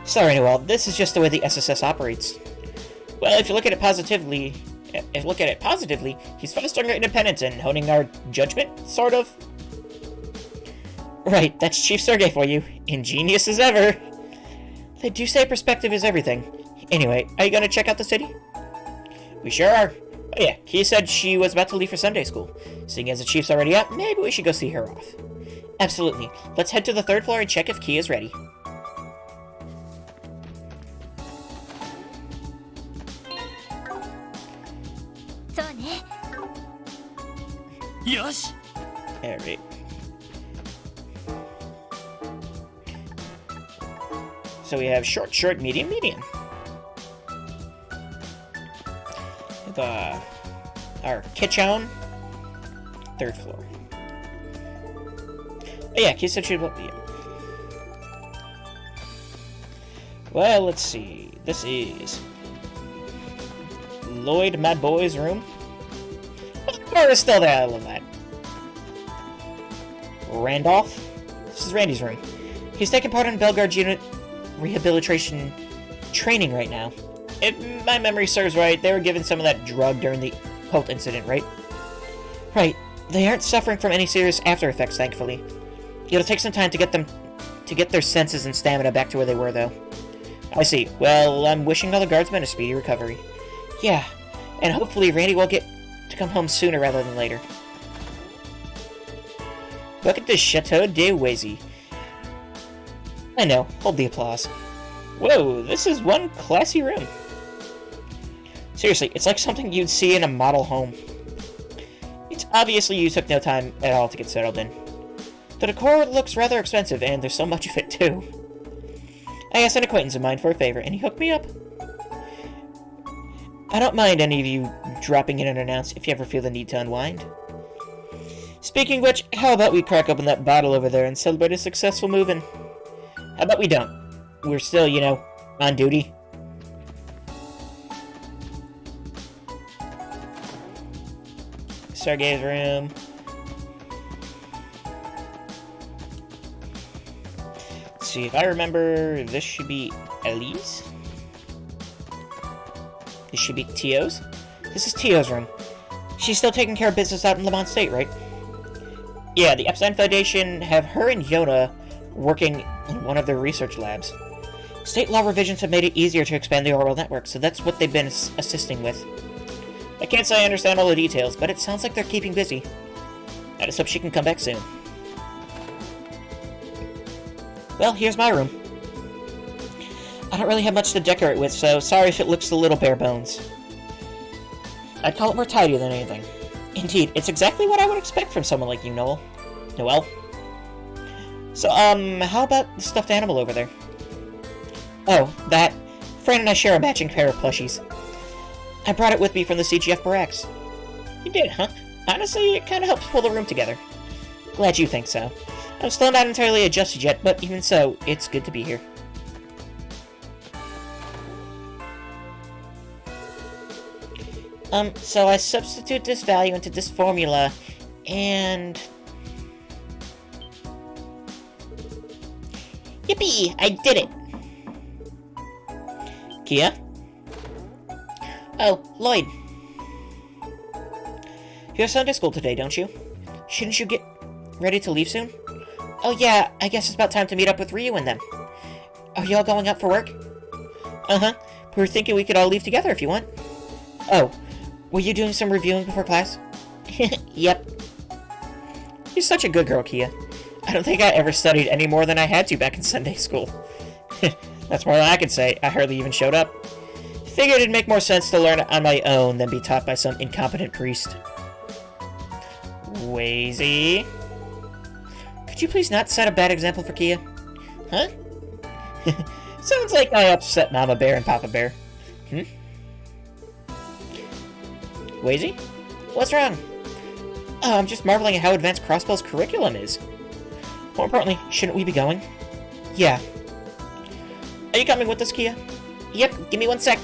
Sorry, Noel, this is just the way the SSS operates. Well, if you look at it positively, he's fostering our independence and honing our judgment, sort of. Right, that's Chief Sergei for you. Ingenious as ever. They do say perspective is everything. Anyway, are you going to check out the city? We sure are. Oh yeah, Key said she was about to leave for Sunday school. Seeing as the Chief's already up, maybe we should go see her off. Absolutely. Let's head to the 3rd floor and check if Key is ready. Yosh! Alright. So we have short, short, medium, medium. Our kitchen, 3rd floor. Oh yeah, Kia said she'd be. Well, let's see. This is Lloyd, Mad Boy's room. Oh, it's still there. I love that. Randolph. This is Randy's room. He's taking part in Bellegarde's unit rehabilitation training right now. If my memory serves right, they were given some of that drug during the cult incident, right? Right. They aren't suffering from any serious after effects, thankfully. It'll take some time to get their senses and stamina back to where they were, though. I see. Well, I'm wishing all the guardsmen a speedy recovery. Yeah, and hopefully Randy will get to come home sooner rather than later. Look at this Chateau de Wazy. I know. Hold the applause. Whoa, this is one classy room. Seriously, it's like something you'd see in a model home. It's obviously you took no time at all to get settled in. The decor looks rather expensive, and there's so much of it, too. I asked an acquaintance of mine for a favor, and he hooked me up. I don't mind any of you dropping in unannounced if you ever feel the need to unwind. Speaking of which, how about we crack open that bottle over there and celebrate a successful move-in? How about we don't? We're still, you know, on duty. Sergei's room. Let's see, if I remember, this should be Ellie's? This should be Tio's? This is Tio's room. She's still taking care of business out in Lamont State, right? Yeah, the Epstein Foundation have her and Yona working in one of their research labs. State law revisions have made it easier to expand the oral network, so that's what they've been assisting with. I can't say I understand all the details, but it sounds like they're keeping busy. I just hope she can come back soon. Well, here's my room. I don't really have much to decorate with, so sorry if it looks a little bare bones. I'd call it more tidy than anything. Indeed, it's exactly what I would expect from someone like you, Noel. So, how about the stuffed animal over there? Oh, that. Fran and I share a matching pair of plushies. I brought it with me from the CGF barracks. You did, huh? Honestly, it kind of helps pull the room together. Glad you think so. I'm still not entirely adjusted yet, but even so, it's good to be here. So I substitute this value into this formula, and... Yippee! I did it! Kia? Oh, Lloyd. You have Sunday school today, don't you? Shouldn't you get ready to leave soon? Oh yeah, I guess it's about time to meet up with Ryu and them. Are you all going out for work? Uh-huh. We were thinking we could all leave together if you want. Oh, were you doing some reviewing before class? Yep. You're such a good girl, Kia. I don't think I ever studied any more than I had to back in Sunday school. That's more than I could say. I hardly even showed up. Figured it'd make more sense to learn on my own than be taught by some incompetent priest. Wazy. Could you please not set a bad example for Kia? Huh? Sounds like I upset Mama Bear and Papa Bear. Wazy? What's wrong? Oh, I'm just marveling at how advanced Crossbow's curriculum is. More importantly, shouldn't we be going? Yeah. Are you coming with us, Kia? Yep, give me 1 sec.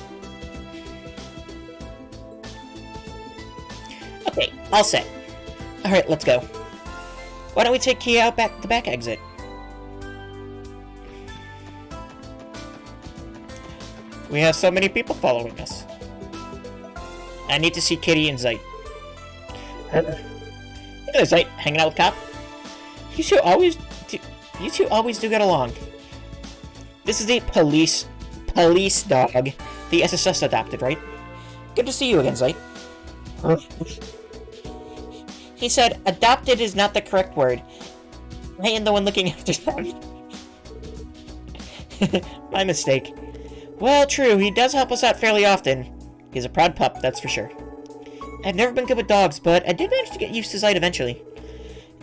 Okay, all set. Alright, let's go. Why don't we take Kia out the back exit? We have so many people following us. I need to see Kitty and Zeit. Hey there, Zeit, hanging out with Cop? You two always do get along. This is the police dog the SSS adopted, right? Good to see you again, Zeit. He said, adopted is not the correct word. I am the one looking after them. My mistake. Well, true, he does help us out fairly often. He's a proud pup, that's for sure. I've never been good with dogs, but I did manage to get used to Zeit eventually.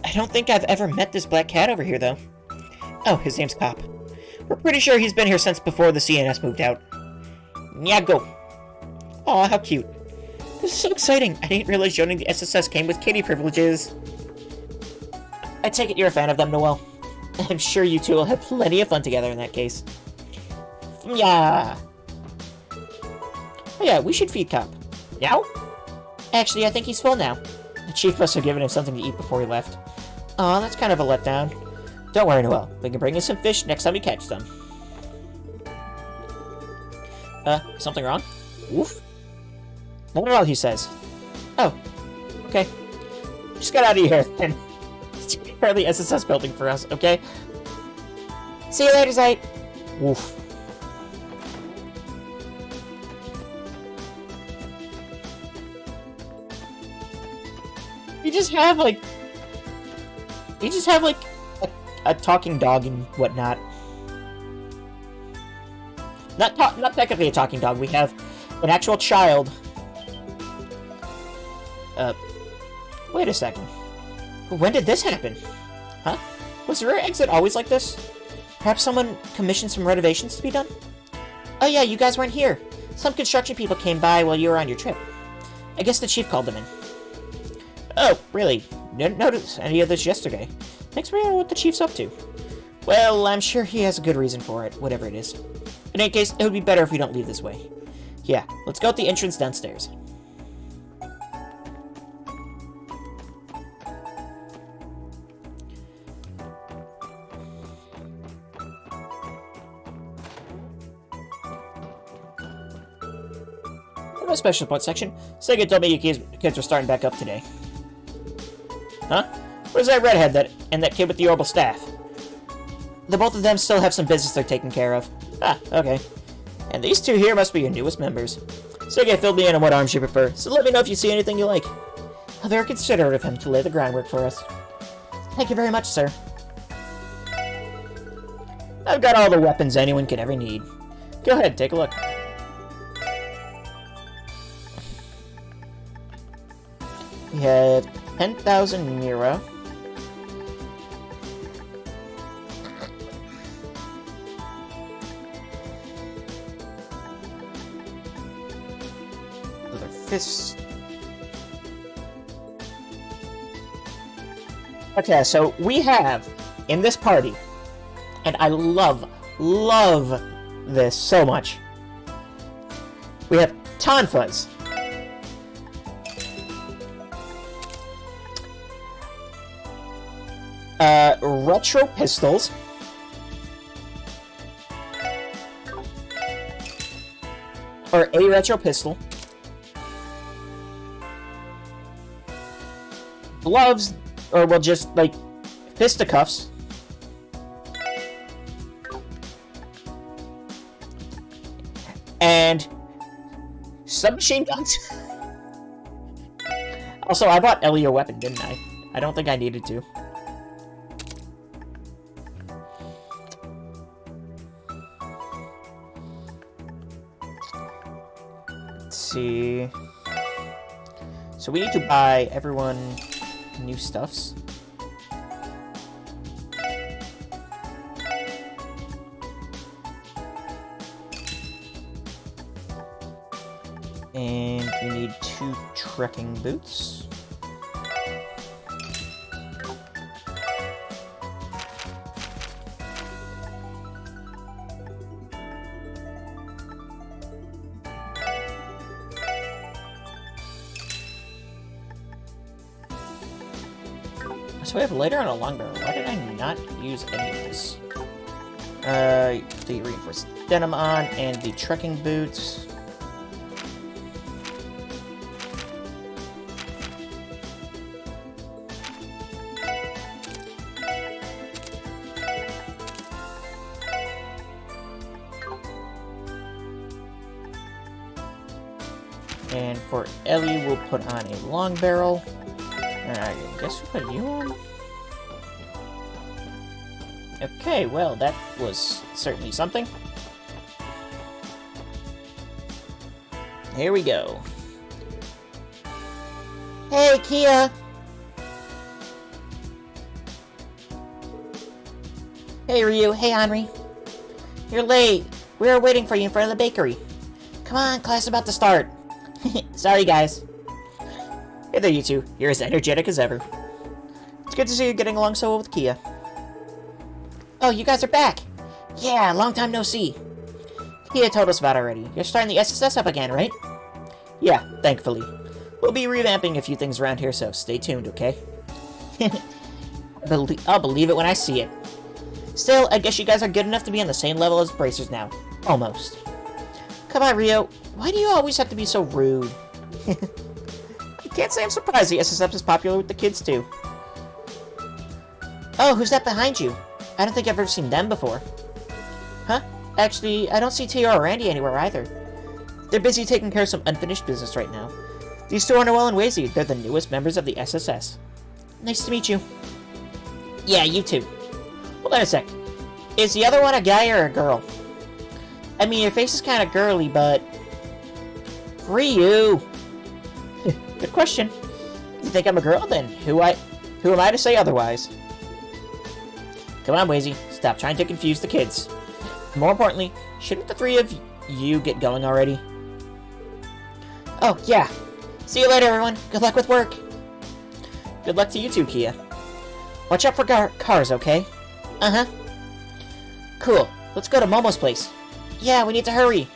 I don't think I've ever met this black cat over here, though. Oh, his name's Cop. We're pretty sure he's been here since before the CNS moved out. Nyago. Aw, how cute. This is so exciting. I didn't realize joining the SSS came with kitty privileges. I take it you're a fan of them, Noel. I'm sure you two will have plenty of fun together in that case. Yeah. Oh yeah, we should feed Cop. Now? Actually, I think he's full now. The chief must have given him something to eat before he left. Aw, that's kind of a letdown. Don't worry, Noel. We can bring you some fish next time we catch them. Something wrong? Woof. Not at all, he says. Oh. Okay. Just get out of here, then. Prepare the SSS building for us, okay? See you later, Zite. Woof. You just have, like, a talking dog and whatnot. Not technically a talking dog. We have an actual child. Wait a second. When did this happen? Huh? Was the rear exit always like this? Perhaps someone commissioned some renovations to be done? Oh yeah, you guys weren't here. Some construction people came by while you were on your trip. I guess the chief called them in. Oh, really? Didn't notice any of this yesterday. Thanks for hearing what the chief's up to. Well, I'm sure he has a good reason for it, whatever it is. In any case, it would be better if we don't leave this way. Yeah, let's go out the entrance downstairs. For my special support section, Sega told me you kids were starting back up today. Huh? Where's that redhead and that kid with the orbital staff? The both of them still have some business they're taking care of. Ah, okay. And these two here must be your newest members. Sega filled me in on what arms you prefer, so let me know if you see anything you like. Oh, very considerate of him to lay the groundwork for us. Thank you very much, sir. I've got all the weapons anyone could ever need. Go ahead, take a look. We have 10,000 Mira. Other fists. Okay, so we have in this party, and I love this so much. We have Tonfuzz. Retro Pistols. Or a Retro Pistol. Gloves, or well, just, like, fisticuffs. And submachine guns. Also, I bought Ellie a weapon, didn't I? I don't think I needed to. Let's see. So we need to buy everyone new stuffs. And we need 2 trekking boots. So we have a lighter and a long barrel. Why did I not use any of this? The reinforced denim on and the trekking boots. And for Ellie, we'll put on a long barrel. And I guess we'll put you on. Okay, well, that was certainly something. Here we go. Hey, Kia! Hey, Ryu. Hey, Henry. You're late. We were waiting for you in front of the bakery. Come on, class about to start. Sorry, guys. Hey there, you two. You're as energetic as ever. It's good to see you getting along so well with Kia. Oh, you guys are back. Yeah, long time no see. Kia told us about it already. You're starting the SSS up again, right? Yeah, thankfully. We'll be revamping a few things around here, so stay tuned, okay? I'll believe it when I see it. Still, I guess you guys are good enough to be on the same level as Bracers now. Almost. Come on, Rio. Why do you always have to be so rude? I can't say I'm surprised the SSF is popular with the kids, too. Oh, who's that behind you? I don't think I've ever seen them before. Huh? Actually, I don't see Tio or Randy anywhere either. They're busy taking care of some unfinished business right now. These two are Noel and Wazy. They're the newest members of the SSS. Nice to meet you. Yeah, you too. Hold on a sec. Is the other one a guy or a girl? I mean, your face is kind of girly, but... Ryu! Good question. If you think I'm a girl, then who am I to say otherwise? Come on, Wazy. Stop trying to confuse the kids. More importantly, shouldn't the three of you get going already? Oh, yeah. See you later, everyone. Good luck with work. Good luck to you too, Kia. Watch out for cars, okay? Uh-huh. Cool. Let's go to Momo's place. Yeah, we need to hurry.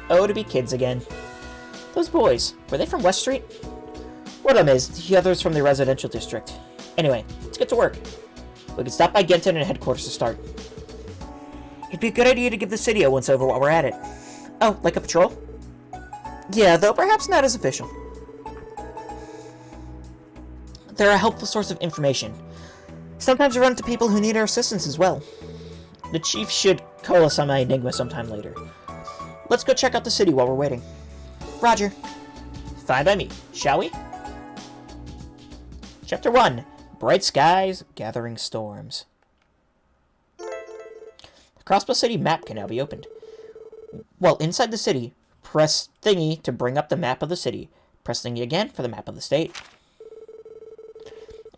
Oh, to be kids again. Those boys, were they from West Street? One of them is, the other's from the residential district. Anyway, let's get to work. We can stop by Genton and headquarters to start. It'd be a good idea to give the city a once-over while we're at it. Oh, like a patrol? Yeah, though perhaps not as official. They're a helpful source of information. Sometimes we run into people who need our assistance as well. The chief should call us on my Enigma sometime later. Let's go check out the city while we're waiting. Roger. Fine by me. Shall we? Chapter 1. Bright Skies, Gathering Storms. The Crossbow City map can now be opened. While inside the city, press thingy to bring up the map of the city. Press thingy again for the map of the state.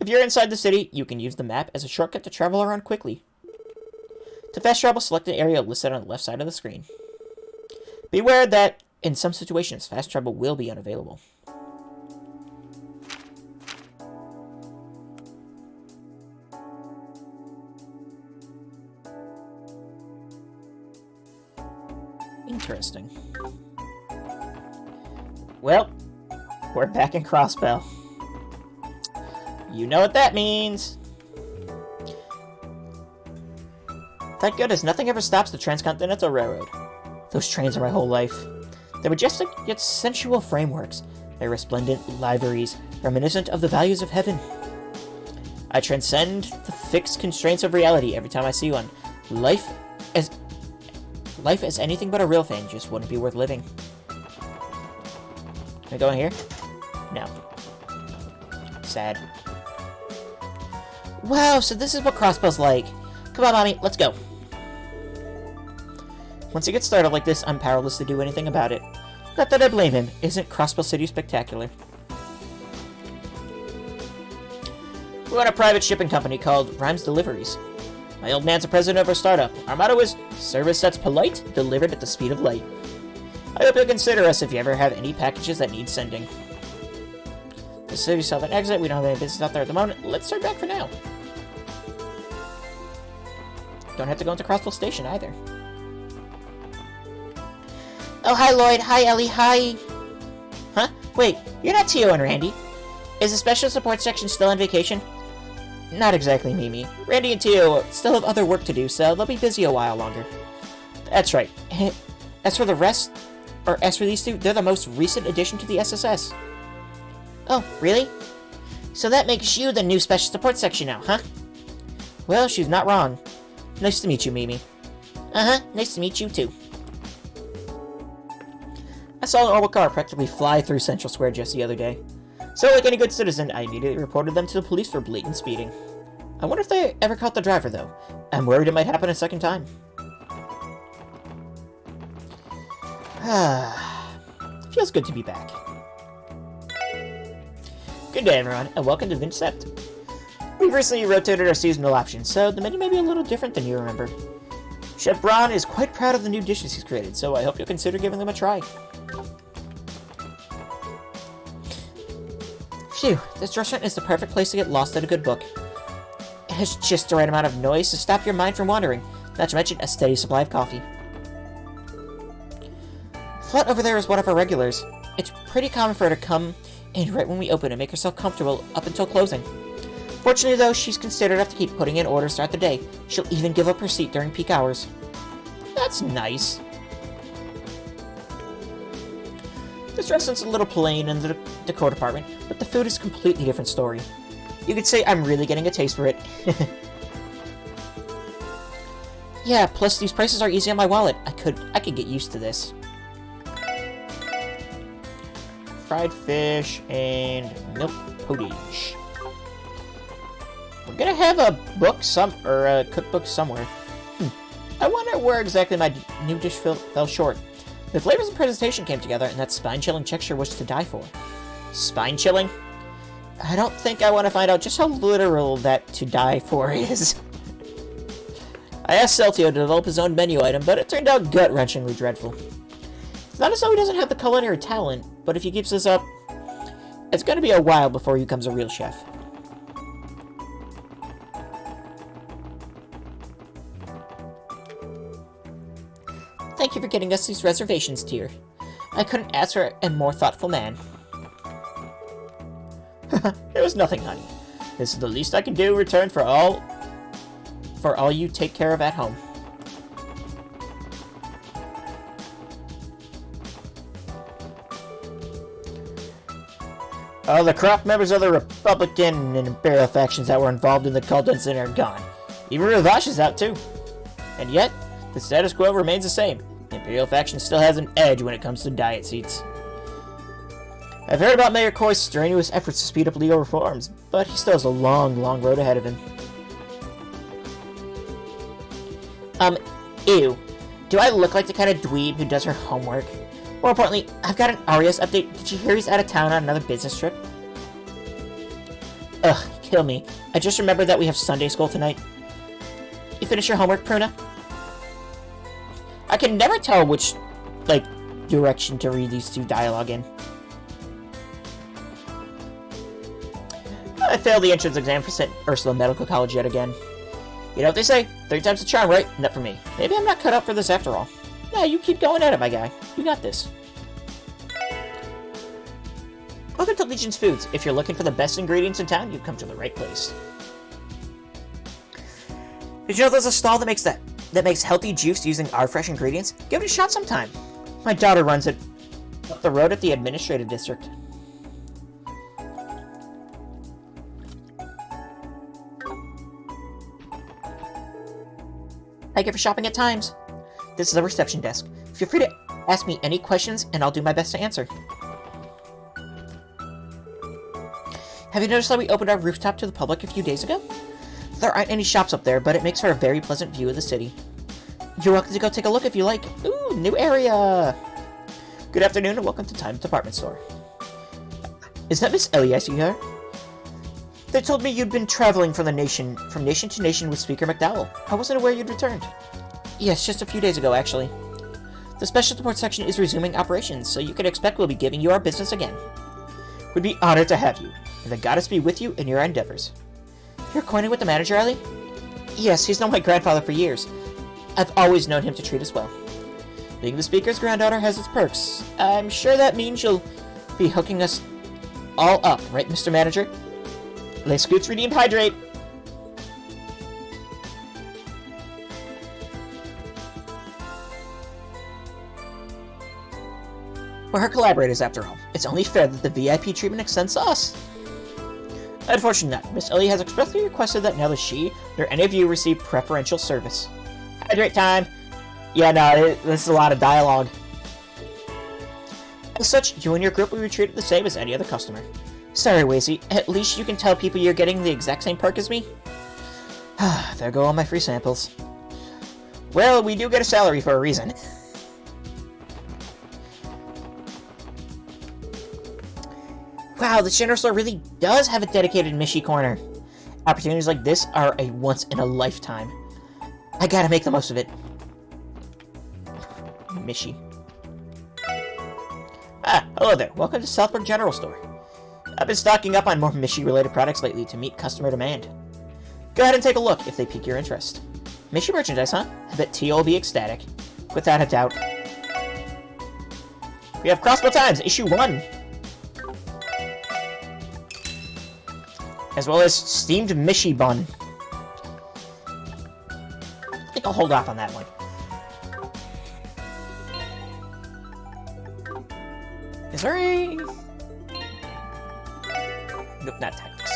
If you're inside the city, you can use the map as a shortcut to travel around quickly. To fast travel, select the area listed on the left side of the screen. Beware that, in some situations, fast travel will be unavailable. Interesting. Well, we're back in Crossbell. You know what that means. Thank goodness nothing ever stops the Transcontinental Railroad. Those trains are my whole life. They're majestic yet sensual frameworks. Their resplendent liveries, reminiscent of the values of heaven. I transcend the fixed constraints of reality every time I see one. Life as anything but a real thing just wouldn't be worth living. Can I go in here? No. Sad. Wow, so this is what Crossbell's like. Come on, Mommy, let's go. Once you get started like this, I'm powerless to do anything about it. Not that I blame him. Isn't Crossbell City spectacular? We run a private shipping company called Rhymes Deliveries. My old man's the president of our startup. Our motto is, service that's polite, delivered at the speed of light. I hope you'll consider us if you ever have any packages that need sending. The city's southern exit, we don't have any business out there at the moment. Let's turn back for now. Don't have to go into Crossville Station either. Oh, hi Lloyd, hi Ellie, hi... Huh? Wait, you're not Tio and Randy. Is the special support section still on vacation? Not exactly, Mimi. Randy and Tio still have other work to do, so they'll be busy a while longer. That's right. As for these two, they're the most recent addition to the SSS. Oh, really? So that makes you the new special support section now, huh? Well, she's not wrong. Nice to meet you, Mimi. Uh-huh, nice to meet you too. I saw an orbit car practically fly through Central Square just the other day. So, like any good citizen, I immediately reported them to the police for blatant speeding. I wonder if they ever caught the driver, though. I'm worried it might happen a second time. Feels good to be back. Good day, everyone, and welcome to Vincept. We've recently rotated our seasonal options, so the menu may be a little different than you remember. Chef Braun is quite proud of the new dishes he's created, so I hope you'll consider giving them a try. Phew, this restaurant is the perfect place to get lost in a good book. It has just the right amount of noise to stop your mind from wandering, not to mention a steady supply of coffee. Flut over there is one of our regulars. It's pretty common for her to come in right when we open and make herself comfortable up until closing. Fortunately, though, she's considerate enough to keep putting in orders throughout the day. She'll even give up her seat during peak hours. That's nice. This restaurant's a little plain in the decor department, but the food is a completely different story. You could say I'm really getting a taste for it. Yeah, plus these prices are easy on my wallet. I could get used to this. Fried fish and milk pottage. We're gonna have a book a cookbook somewhere. I wonder where exactly my new dish fell short. The flavors and presentation came together, and that spine-chilling texture was to die for. Spine-chilling? I don't think I want to find out just how literal that "to die for" is. I asked Celtio to develop his own menu item, but it turned out gut-wrenchingly dreadful. It's not as though he doesn't have the culinary talent, but if he keeps this up, it's going to be a while before he becomes a real chef. Thank you for getting us these reservations, dear. I couldn't ask for a more thoughtful man. It was nothing, honey. This is the least I can do in return for all you take care of at home. All the corrupt members of the Republican and Imperial factions that were involved in the cult incident are gone. Even Ravash is out too. And yet, the status quo remains the same. The Imperial faction still has an edge when it comes to diet seats. I've heard about Mayor Koi's strenuous efforts to speed up legal reforms, but he still has a long, long road ahead of him. Ew. Do I look like the kind of dweeb who does her homework? More importantly, I've got an Arias update. Did you hear he's out of town on another business trip? Ugh, kill me. I just remembered that we have Sunday school tonight. You finish your homework, Pruna? I can never tell which, direction to read these two dialogue in. I failed the entrance exam for St. Ursula Medical College yet again. You know what they say? 3 times the charm, right? Not for me. Maybe I'm not cut up for this after all. Nah, you keep going at it, my guy. You got this. Welcome to Legion's Foods. If you're looking for the best ingredients in town, you've come to the right place. Did you know there's a stall that makes healthy juice using our fresh ingredients? Give it a shot sometime. My daughter runs it up the road at the administrative district. Thank you for shopping at Times. This is the reception desk. Feel free to ask me any questions, and I'll do my best to answer. Have you noticed that we opened our rooftop to the public a few days ago? There aren't any shops up there, but it makes for a very pleasant view of the city. You're welcome to go take a look if you like. Ooh, new area! Good afternoon, and welcome to Times Department Store. Is that Miss Ellie I see here? They told me you'd been traveling from nation to nation with Speaker McDowell. I wasn't aware you'd returned. Yes, just a few days ago, actually. The Special Support Section is resuming operations, so you can expect we'll be giving you our business again. We'd be honored to have you, and the goddess be with you in your endeavors. You're acquainted with the manager, Ellie? Yes, he's known my grandfather for years. I've always known him to treat us well. Being the Speaker's granddaughter has its perks. I'm sure that means you'll be hooking us all up, right, Mr. Manager? Les Scoots redeemed hydrate! We're her collaborators, after all. It's only fair that the VIP treatment extends to us. Unfortunately not. Miss Ellie has expressly requested that neither she nor any of you receive preferential service. Hydrate time! Yeah, no, this is a lot of dialogue. As such, you and your group will be treated the same as any other customer. Sorry, Wazy. At least you can tell people you're getting the exact same perk as me. There go all my free samples. Well, we do get a salary for a reason. Wow, the general store really does have a dedicated Mishi corner. Opportunities like this are a once-in-a-lifetime. I gotta make the most of it. Mishi. Ah, hello there. Welcome to Southport General Store. I've been stocking up on more Mishi-related products lately to meet customer demand. Go ahead and take a look if they pique your interest. Mishi merchandise, huh? I bet Tio will be ecstatic. Without a doubt. We have Crossbow Times, issue 1. As well as steamed Mishi bun. I think I'll hold off on that one. Is there a... Nope, not tactics.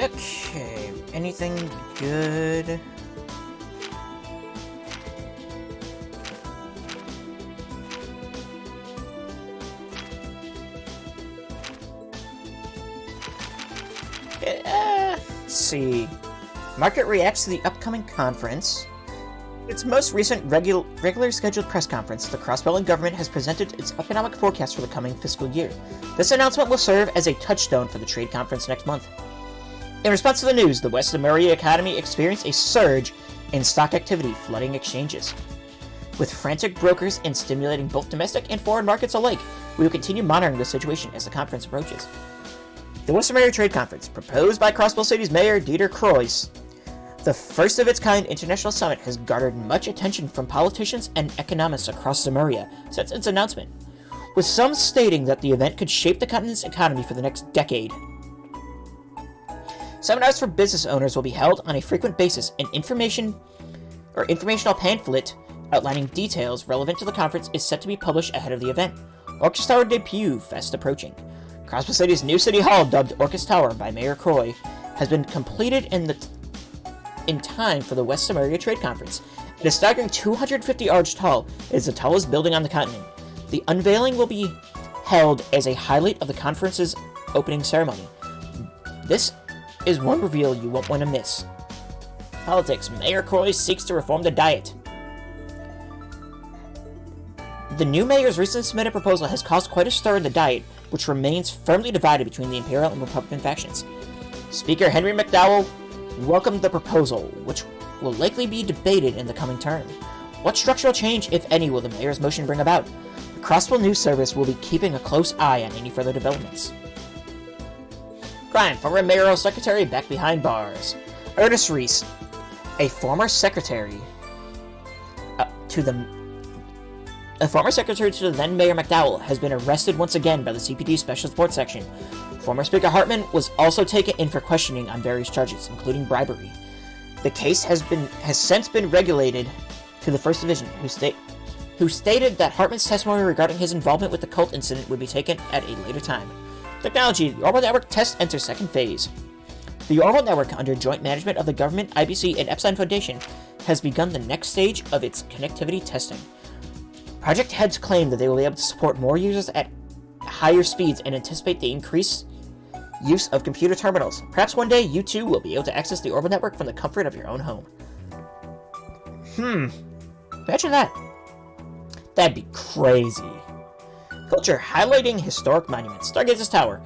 Okay, anything good? Let's see. Market reacts to the upcoming conference. Its most recent regular scheduled press conference, the Crossbelling government has presented its economic forecast for the coming fiscal year. This announcement will serve as a touchstone for the trade conference next month. In response to the news, the West Lemuria economy experienced a surge in stock activity, flooding exchanges. With frantic brokers and stimulating both domestic and foreign markets alike, we will continue monitoring the situation as the conference approaches. The West Lemuria Trade Conference, proposed by Crossbell City's mayor Dieter Krois, the first of its kind international summit, has garnered much attention from politicians and economists across Lemuria since its announcement, with some stating that the event could shape the continent's economy for the next decade. Seminars for business owners will be held on a frequent basis, and informational pamphlet outlining details relevant to the conference is set to be published ahead of the event. Orchis Tower debut fast approaching. Crossbell City's new city hall, dubbed Orchis Tower by Mayor Croy, has been completed in time for the West Lemuria Trade Conference. It is staggering 250 yards tall. It is the tallest building on the continent. The unveiling will be held as a highlight of the conference's opening ceremony. This is one reveal you won't want to miss. Politics. Mayor Croy seeks to reform the Diet. The new mayor's recently submitted proposal has caused quite a stir in the Diet, which remains firmly divided between the Imperial and Republican factions. Speaker Henry McDowell welcomed the proposal, which will likely be debated in the coming term. What structural change, if any, will the mayor's motion bring about? The Crossbell News Service will be keeping a close eye on any further developments. Crime. Former mayoral secretary back behind bars. Ernest Reese, a former secretary to the then Mayor McDowell, has been arrested once again by the CPD Special Sports Section. Former Speaker Hartman was also taken in for questioning on various charges, including bribery. The case has since been regulated to the First Division, who stated that Hartman's testimony regarding his involvement with the cult incident would be taken at a later time. Technology. The Orbital Network test enters second phase. The Orbital Network, under joint management of the government, IBC, and Epstein Foundation, has begun the next stage of its connectivity testing. Project heads claim that they will be able to support more users at higher speeds and anticipate the increased use of computer terminals. Perhaps one day you too will be able to access the Orbital Network from the comfort of your own home. Imagine that. That'd be crazy. Culture. Highlighting historic monuments. Stargazer's Tower.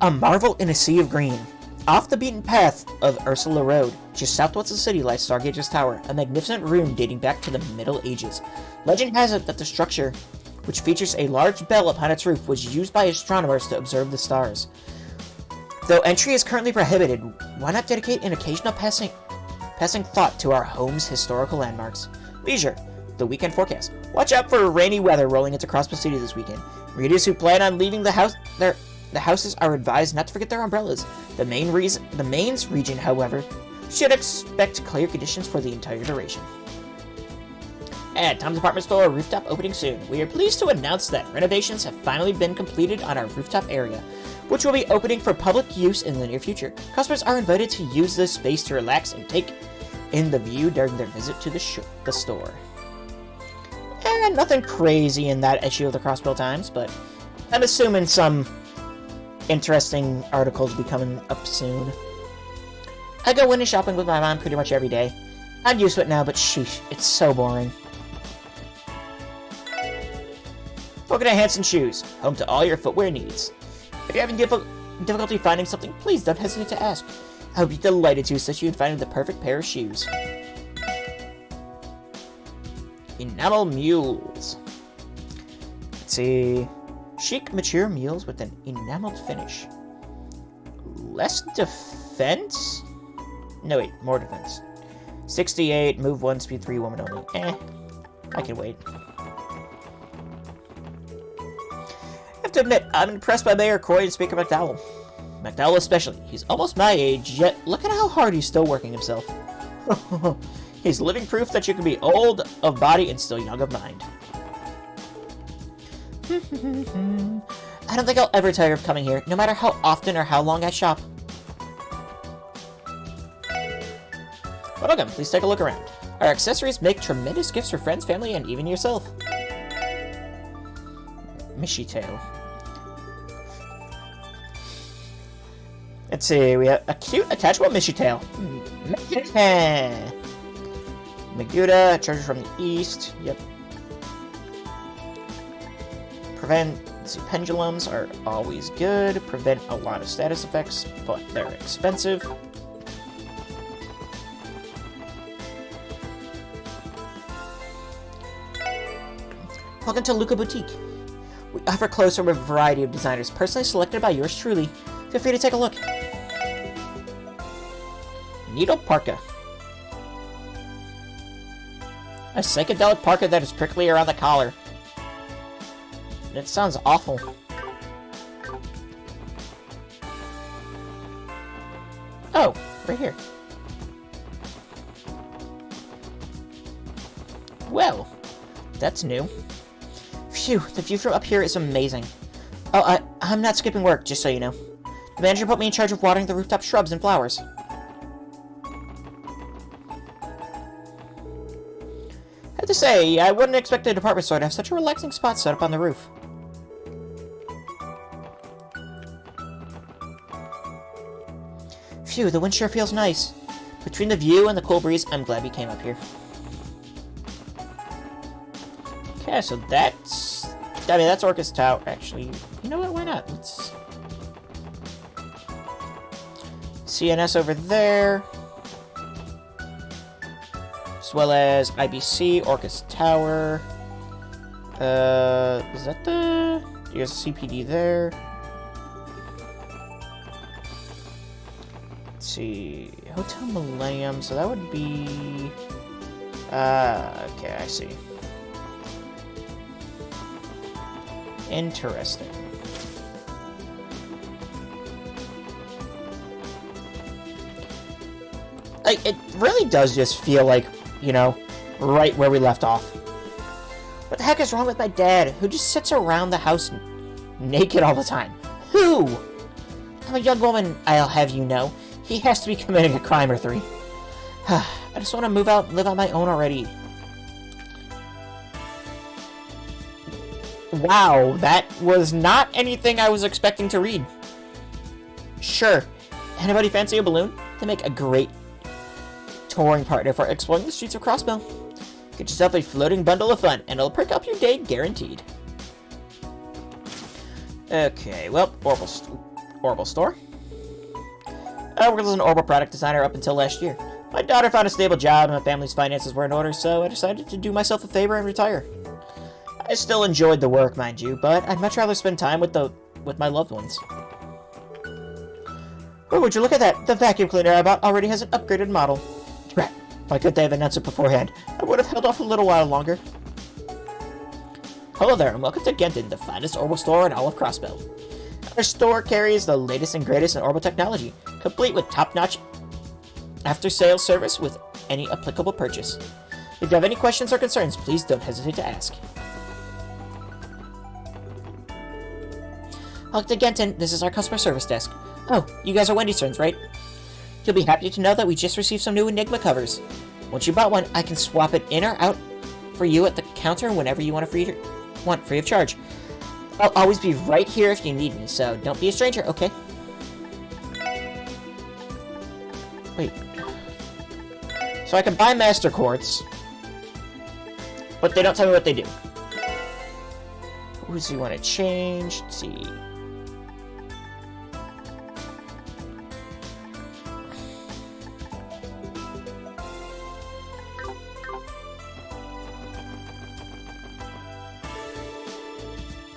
A marvel in a sea of green. Off the beaten path of Ursula Road, just southwest of the city, lies Stargazer's Tower, a magnificent ruin dating back to the Middle Ages. Legend has it that the structure, which features a large bell upon its roof, was used by astronomers to observe the stars. Though entry is currently prohibited, why not dedicate an occasional passing thought to our home's historical landmarks? Leisure. The weekend forecast. Watch out for rainy weather rolling into Crossbell City this weekend. Readers who plan on leaving the houses are advised not to forget their umbrellas. The mains region, however, should expect clear conditions for the entire duration. At Tom's Apartment Store rooftop opening soon. We are pleased to announce that renovations have finally been completed on our rooftop area, which will be opening for public use in the near future. Customers are invited to use this space to relax and take in the view during their visit to the store. And nothing crazy in that issue of the Crossbell Times, but I'm assuming some interesting articles will be coming up soon. I go window shopping with my mom pretty much every day. I'm used to it now, but sheesh, it's so boring. Welcome to Hanson Shoes, home to all your footwear needs. If you're having difficulty finding something, please don't hesitate to ask. I would be delighted to assist you in finding the perfect pair of shoes. Enamel mules. Let's see. Chic, mature mules with an enameled finish. Less defense? No, wait, more defense. 68, move 1, speed 3, woman only. I can wait. I have to admit, I'm impressed by Mayor Coy and Speaker McDowell. McDowell especially. He's almost my age, yet look at how hard he's still working himself. He's living proof that you can be old of body and still young of mind. I don't think I'll ever tire of coming here, no matter how often or how long I shop. Welcome, please take a look around. Our accessories make tremendous gifts for friends, family, and even yourself. Mishy tail. Let's see, we have a cute attachable Mishy tail. Maguda, treasure from the east. Yep. Let's see, pendulums are always good. Prevent a lot of status effects, but they're expensive. Welcome to Luca Boutique. We offer clothes from a variety of designers, personally selected by yours truly. Feel free to take a look. Needle parka. A psychedelic parka that is prickly around the collar. That sounds awful. Oh, right here. Well, that's new. Phew, the view from up here is amazing. Oh, I'm not skipping work, just so you know. The manager put me in charge of watering the rooftop shrubs and flowers. I have to say, I wouldn't expect a department store to have such a relaxing spot set up on the roof. Phew, the wind sure feels nice. Between the view and the cool breeze, I'm glad we came up here. Okay, so that's... I mean, that's Orcus Tower. Actually, you know what? Why not? Let's... CNS over there. As well as IBC, Orcus Tower. Is that the... There's CPD there. Let's see... Hotel Millennium, so that would be... okay, I see. Interesting. Like, it really does just feel like, you know, right where we left off. What the heck is wrong with my dad, who just sits around the house naked all the time? Who? I'm a young woman, I'll have you know. He has to be committing a crime or three. I just want to move out and live on my own already. Wow, that was not anything I was expecting to read. Sure. Anybody fancy a balloon? They make a great touring partner for exploring the streets of Crossbell. Get yourself a floating bundle of fun, and it'll perk up your day guaranteed. Okay, well, Orbital Store. I worked as an Orbital product designer up until last year. My daughter found a stable job, and my family's finances were in order, so I decided to do myself a favor and retire. I still enjoyed the work, mind you, but I'd much rather spend time with my loved ones. Oh, would you look at that? The vacuum cleaner I bought already has an upgraded model. Drat, why couldn't they have announced it beforehand? I would have held off a little while longer. Hello there, and welcome to Genton, the finest Orbital store in all of Crossbell. Our store carries the latest and greatest in Orbital technology, complete with top-notch after-sales service with any applicable purchase. If you have any questions or concerns, please don't hesitate to ask. Welcome to Genton, this is our customer service desk. Oh, you guys are Wendy's turns, right? You'll be happy to know that we just received some new Enigma covers. Once you bought one, I can swap it in or out for you at the counter whenever you want free of charge. I'll always be right here if you need me, so don't be a stranger, okay? Wait. So I can buy Master Quartz, but they don't tell me what they do. Who do you want to change? Let's see.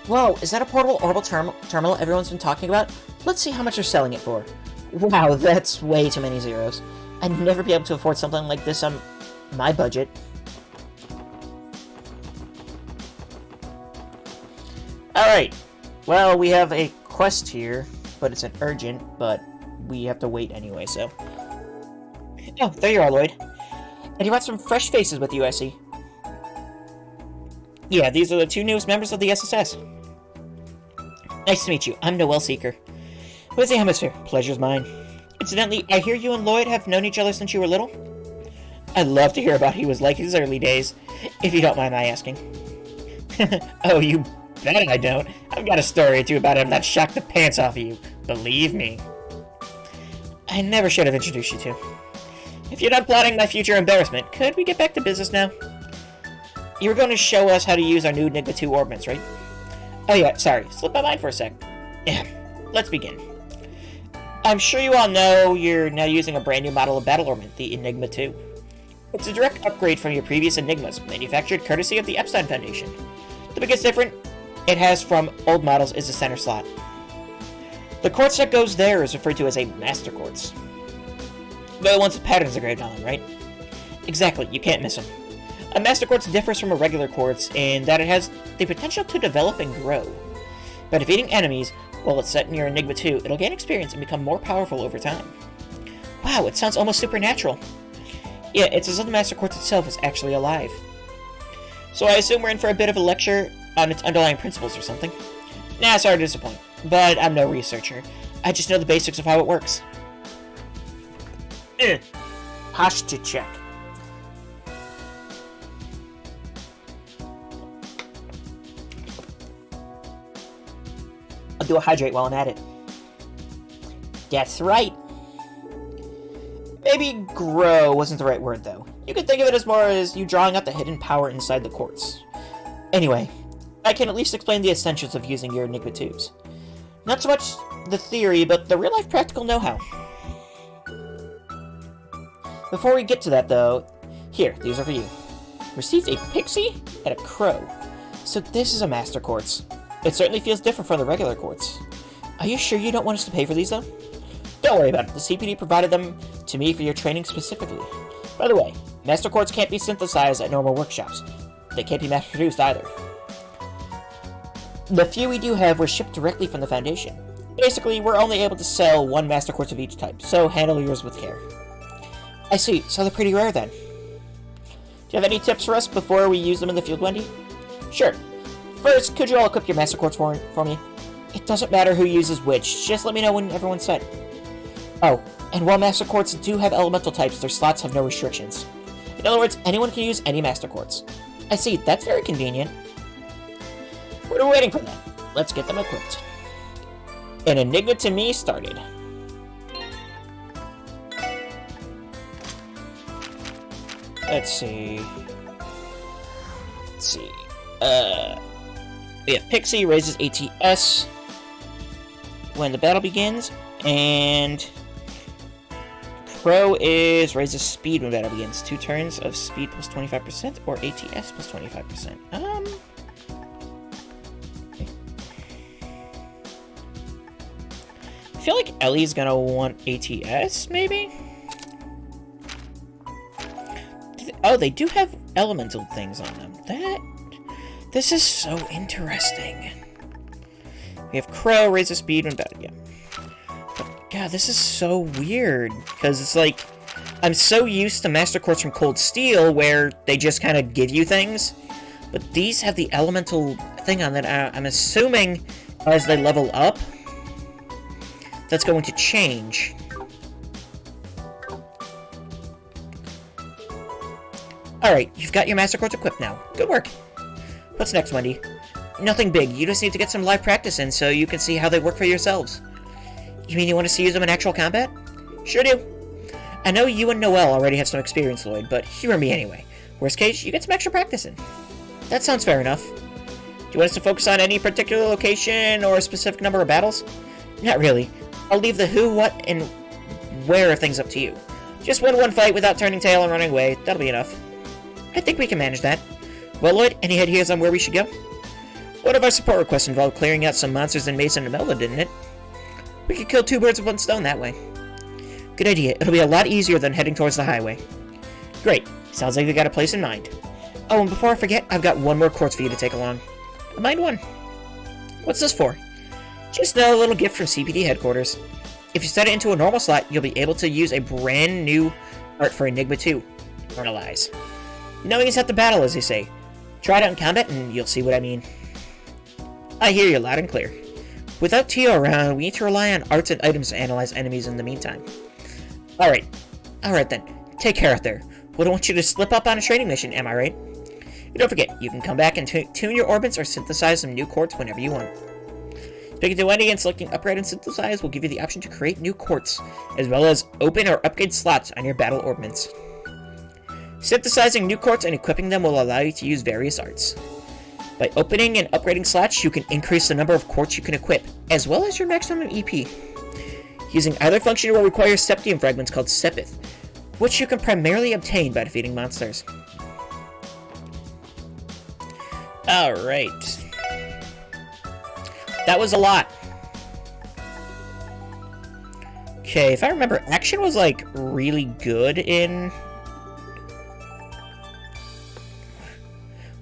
Whoa, is that a portable orbital terminal everyone's been talking about? Let's see how much they're selling it for. Wow, that's way too many zeros. I'd never be able to afford something like this on my budget. Alright, well, we have a quest here, but it's an urgent, but we have to wait anyway, so... Oh, there you are, Lloyd. And you brought some fresh faces with you, I see. Yeah, these are the 2 newest members of the SSS. Nice to meet you. I'm Noel Seeker. What is the hemisphere? Pleasure's mine. Incidentally, I hear you and Lloyd have known each other since you were little? I'd love to hear about what he was like his early days, if you don't mind my asking. Oh, you bet I don't. I've got a story or two about him that shocked the pants off of you. Believe me. I never should have introduced you to. If you're not plotting my future embarrassment, could we get back to business now? You were going to show us how to use our new Enigma 2 orbits, right? Oh yeah, sorry. Slipped my mind for a sec. Yeah, let's begin. I'm sure you all know you're now using a brand new model of battle orbit, the Enigma 2. It's a direct upgrade from your previous Enigmas, manufactured courtesy of the Epstein Foundation. The biggest difference it has from old models is the center slot. The quartz that goes there is referred to as a Master Quartz. But once the patterns are engraved on them, right? Exactly, you can't miss them. A Master Quartz differs from a regular quartz in that it has the potential to develop and grow. By defeating enemies, while it's set in your Enigma 2, it'll gain experience and become more powerful over time. Wow, it sounds almost supernatural. Yeah, it's as though the Master Quartz itself is actually alive. So I assume we're in for a bit of a lecture on its underlying principles or something. Nah, sorry to disappoint, but I'm no researcher. I just know the basics of how it works. Posture check. I'll do a hydrate while I'm at it. That's right. Maybe grow wasn't the right word, though. You could think of it as more as you drawing out the hidden power inside the quartz. Anyway, I can at least explain the essentials of using your Enigma 2s. Not so much the theory, but the real-life practical know-how. Before we get to that, though, here, these are for you. Received a pixie and a crow. So this is a Master Quartz. It certainly feels different from the regular quartz. Are you sure you don't want us to pay for these, though? Don't worry about it. The CPD provided them to me for your training specifically. By the way, Master Quartz can't be synthesized at normal workshops. They can't be mass-produced either. The few we do have were shipped directly from the Foundation. Basically, we're only able to sell 1 Master Quartz of each type, so handle yours with care. I see, so they're pretty rare then. Do you have any tips for us before we use them in the field, Wendy? Sure. First, could you all equip your Master Quartz for me? It doesn't matter who uses which, just let me know when everyone's set. Oh, and while Master Quartz do have elemental types, their slots have no restrictions. In other words, anyone can use any Master Quartz. I see, that's very convenient. What are we waiting for then? Let's get them equipped. An Enigma to me started. Let's see. We have Pixie raises ATS when the battle begins, and Crow raises speed when battle begins. 2 turns of speed plus 25% or ATS plus 25%. I feel like Ellie's gonna want ATS, maybe? Oh, they do have elemental things on them. This is so interesting. We have Crow raises speed when battle. Yeah. But God, this is so weird because it's like I'm so used to Master Quartz from Cold Steel where they just kind of give you things, but these have the elemental thing on that. I'm assuming as they level up, that's going to change. Alright, you've got your Master Quartz equipped now. Good work. What's next, Wendy? Nothing big. You just need to get some live practice in so you can see how they work for yourselves. You mean you want us to use them in actual combat? Sure do. I know you and Noelle already have some experience, Lloyd, but humor me anyway. Worst case, you get some extra practice in. That sounds fair enough. you want us to focus on any particular location or a specific number of battles? Not really. I'll leave the who, what, and where of things up to you. Just win one fight without turning tail and running away. That'll be enough. I think we can manage that. Well, Lloyd, any ideas on where we should go? One of our support requests involved clearing out some monsters in Mason and Melva, didn't it? We could kill 2 birds with 1 stone that way. Good idea. It'll be a lot easier than heading towards the highway. Great. Sounds like we got a place in mind. Oh, and before I forget, I've got 1 more quartz for you to take along. A mind one. What's this for? Just a little gift from CPD headquarters. If you set it into a normal slot, you'll be able to use a brand new art for Enigma 2. Internalize. Knowing is half the battle, as they say. Try it out in combat and you'll see what I mean. I hear you loud and clear. Without Tio around, we need to rely on arts and items to analyze enemies in the meantime. Alright then. Take care out there. We don't want you to slip up on a training mission, am I right? And don't forget, you can come back and tune your orbits or synthesize some new quartz whenever you want. Speaking to Wendy and selecting Upgrade and Synthesize will give you the option to create new quartz, as well as open or upgrade slots on your battle orbments. Synthesizing new quartz and equipping them will allow you to use various arts. By opening and upgrading slots, you can increase the number of quartz you can equip, as well as your maximum EP. Using either function will require septium fragments called Sepith, which you can primarily obtain by defeating monsters. Alright. That was a lot. Okay, if I remember, action was, like, really good in...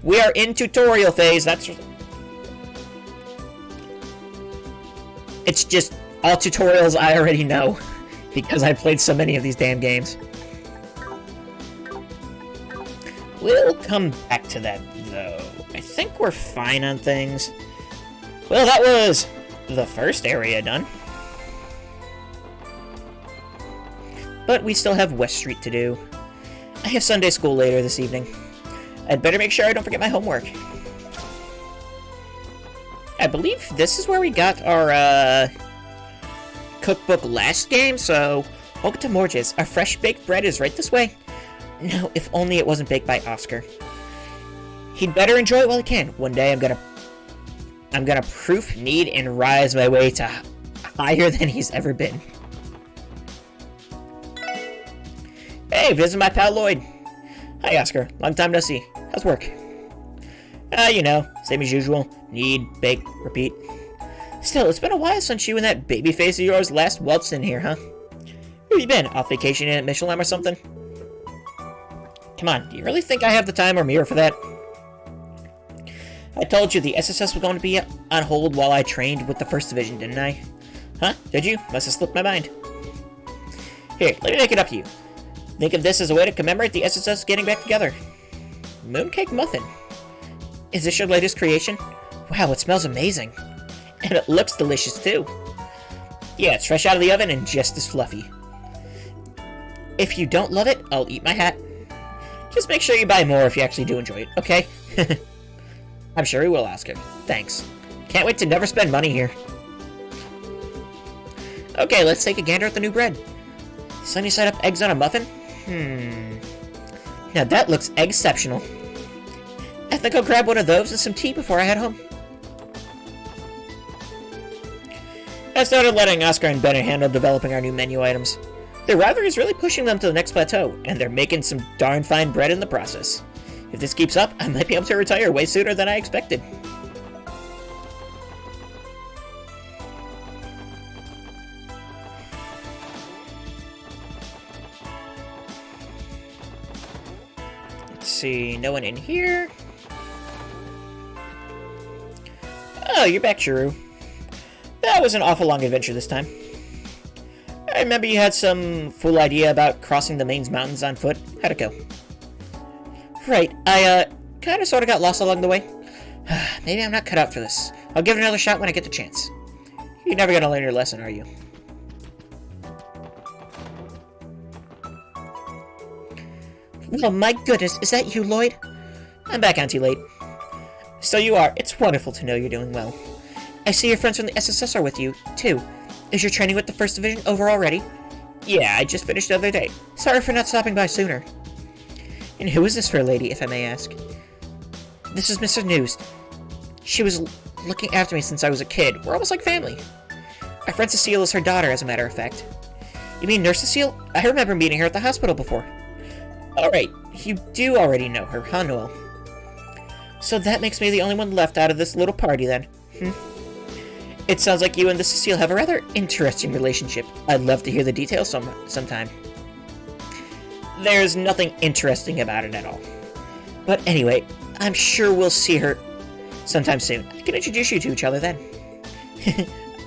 We are in tutorial phase, that's... It's just all tutorials I already know, because I played so many of these damn games. We'll come back to that, though. I think we're fine on things. Well, that was the first area done. But we still have West Street to do. I have Sunday school later this evening. I'd better make sure I don't forget my homework. I believe this is where we got our, cookbook last game, so welcome to Morges. Our fresh-baked bread is right this way. No, if only it wasn't baked by Oscar. He'd better enjoy it while he can. One day I'm gonna proof, knead, and rise my way to higher than he's ever been. Hey, visit my pal Lloyd. Hi, Oscar. Long time no see. How's work? You know, same as usual. Knead, bake, repeat. Still, it's been a while since you and that baby face of yours last waltzed in here, huh? Where you been? Off vacation at Michelin or something? Come on, do you really think I have the time or mirror for that? I told you the SSS was going to be on hold while I trained with the 1st Division, didn't I? Huh? Did you? Must have slipped my mind. Here, let me make it up to you. Think of this as a way to commemorate the SSS getting back together. Mooncake Muffin. Is this your latest creation? Wow, it smells amazing. And it looks delicious, too. Yeah, it's fresh out of the oven and just as fluffy. If you don't love it, I'll eat my hat. Just make sure you buy more if you actually do enjoy it, okay? I'm sure he will, Oscar. Thanks. Can't wait to never spend money here. Okay, let's take a gander at the new bread. Sunny side up eggs on a muffin? Now that looks exceptional. I think I'll grab one of those and some tea before I head home. I started letting Oscar and Bennett handle developing our new menu items. Their rivalry is really pushing them to the next plateau, and they're making some darn fine bread in the process. If this keeps up, I might be able to retire way sooner than I expected. Let's see, no one in here. Oh, you're back, Shuru. That was an awful long adventure this time. I remember you had some fool idea about crossing the Mains Mountains on foot. How'd it go? Right, I, kinda sorta got lost along the way. Maybe I'm not cut out for this. I'll give it another shot when I get the chance. You're never gonna learn your lesson, are you? Oh my goodness, is that you, Lloyd? I'm back, Auntie Late. So you are. It's wonderful to know you're doing well. I see your friends from the SSS are with you, too. Is your training with the 1st Division over already? Yeah, I just finished the other day. Sorry for not stopping by sooner. And who is this fair lady, if I may ask? This is Mr. News. She was looking after me since I was a kid. We're almost like family. My friend Cecile is her daughter, as a matter of fact. You mean Nurse Cecile? I remember meeting her at the hospital before. Alright, you do already know her, huh, Noel? So that makes me the only one left out of this little party, then. It sounds like you and the Cecile have a rather interesting relationship. I'd love to hear the details sometime. There's nothing interesting about it at all. But anyway, I'm sure we'll see her sometime soon. I can introduce you to each other then.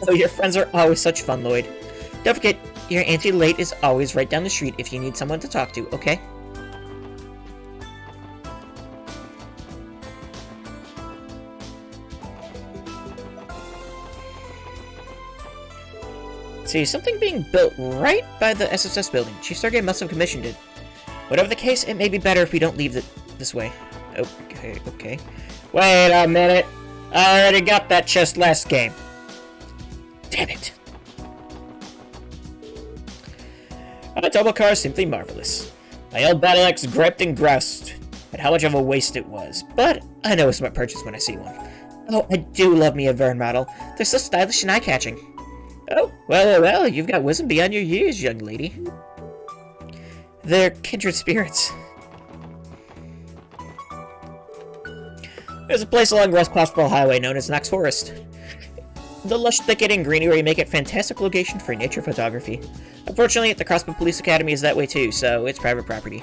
Oh, your friends are always such fun, Lloyd. Don't forget, your Auntie Late is always right down the street if you need someone to talk to, okay? See, something being built right by the SSS building. Chief Stargate must have commissioned it. Whatever the case, it may be better if we don't leave it this way. Okay. Wait a minute. I already got that chest last game. Damn it. A double car is simply marvelous. My old battle axe griped and groused at how much of a waste it was, but I know a smart purchase when I see one. Oh, I do love me a Vern model. They're so stylish and eye-catching. Oh, well, you've got wisdom beyond your years, young lady. They're kindred spirits. There's a place along West Crossborough Highway known as Knox Forest. The lush thicket and greenery make it a fantastic location for nature photography. Unfortunately, the Crossbow Police Academy is that way too, so it's private property.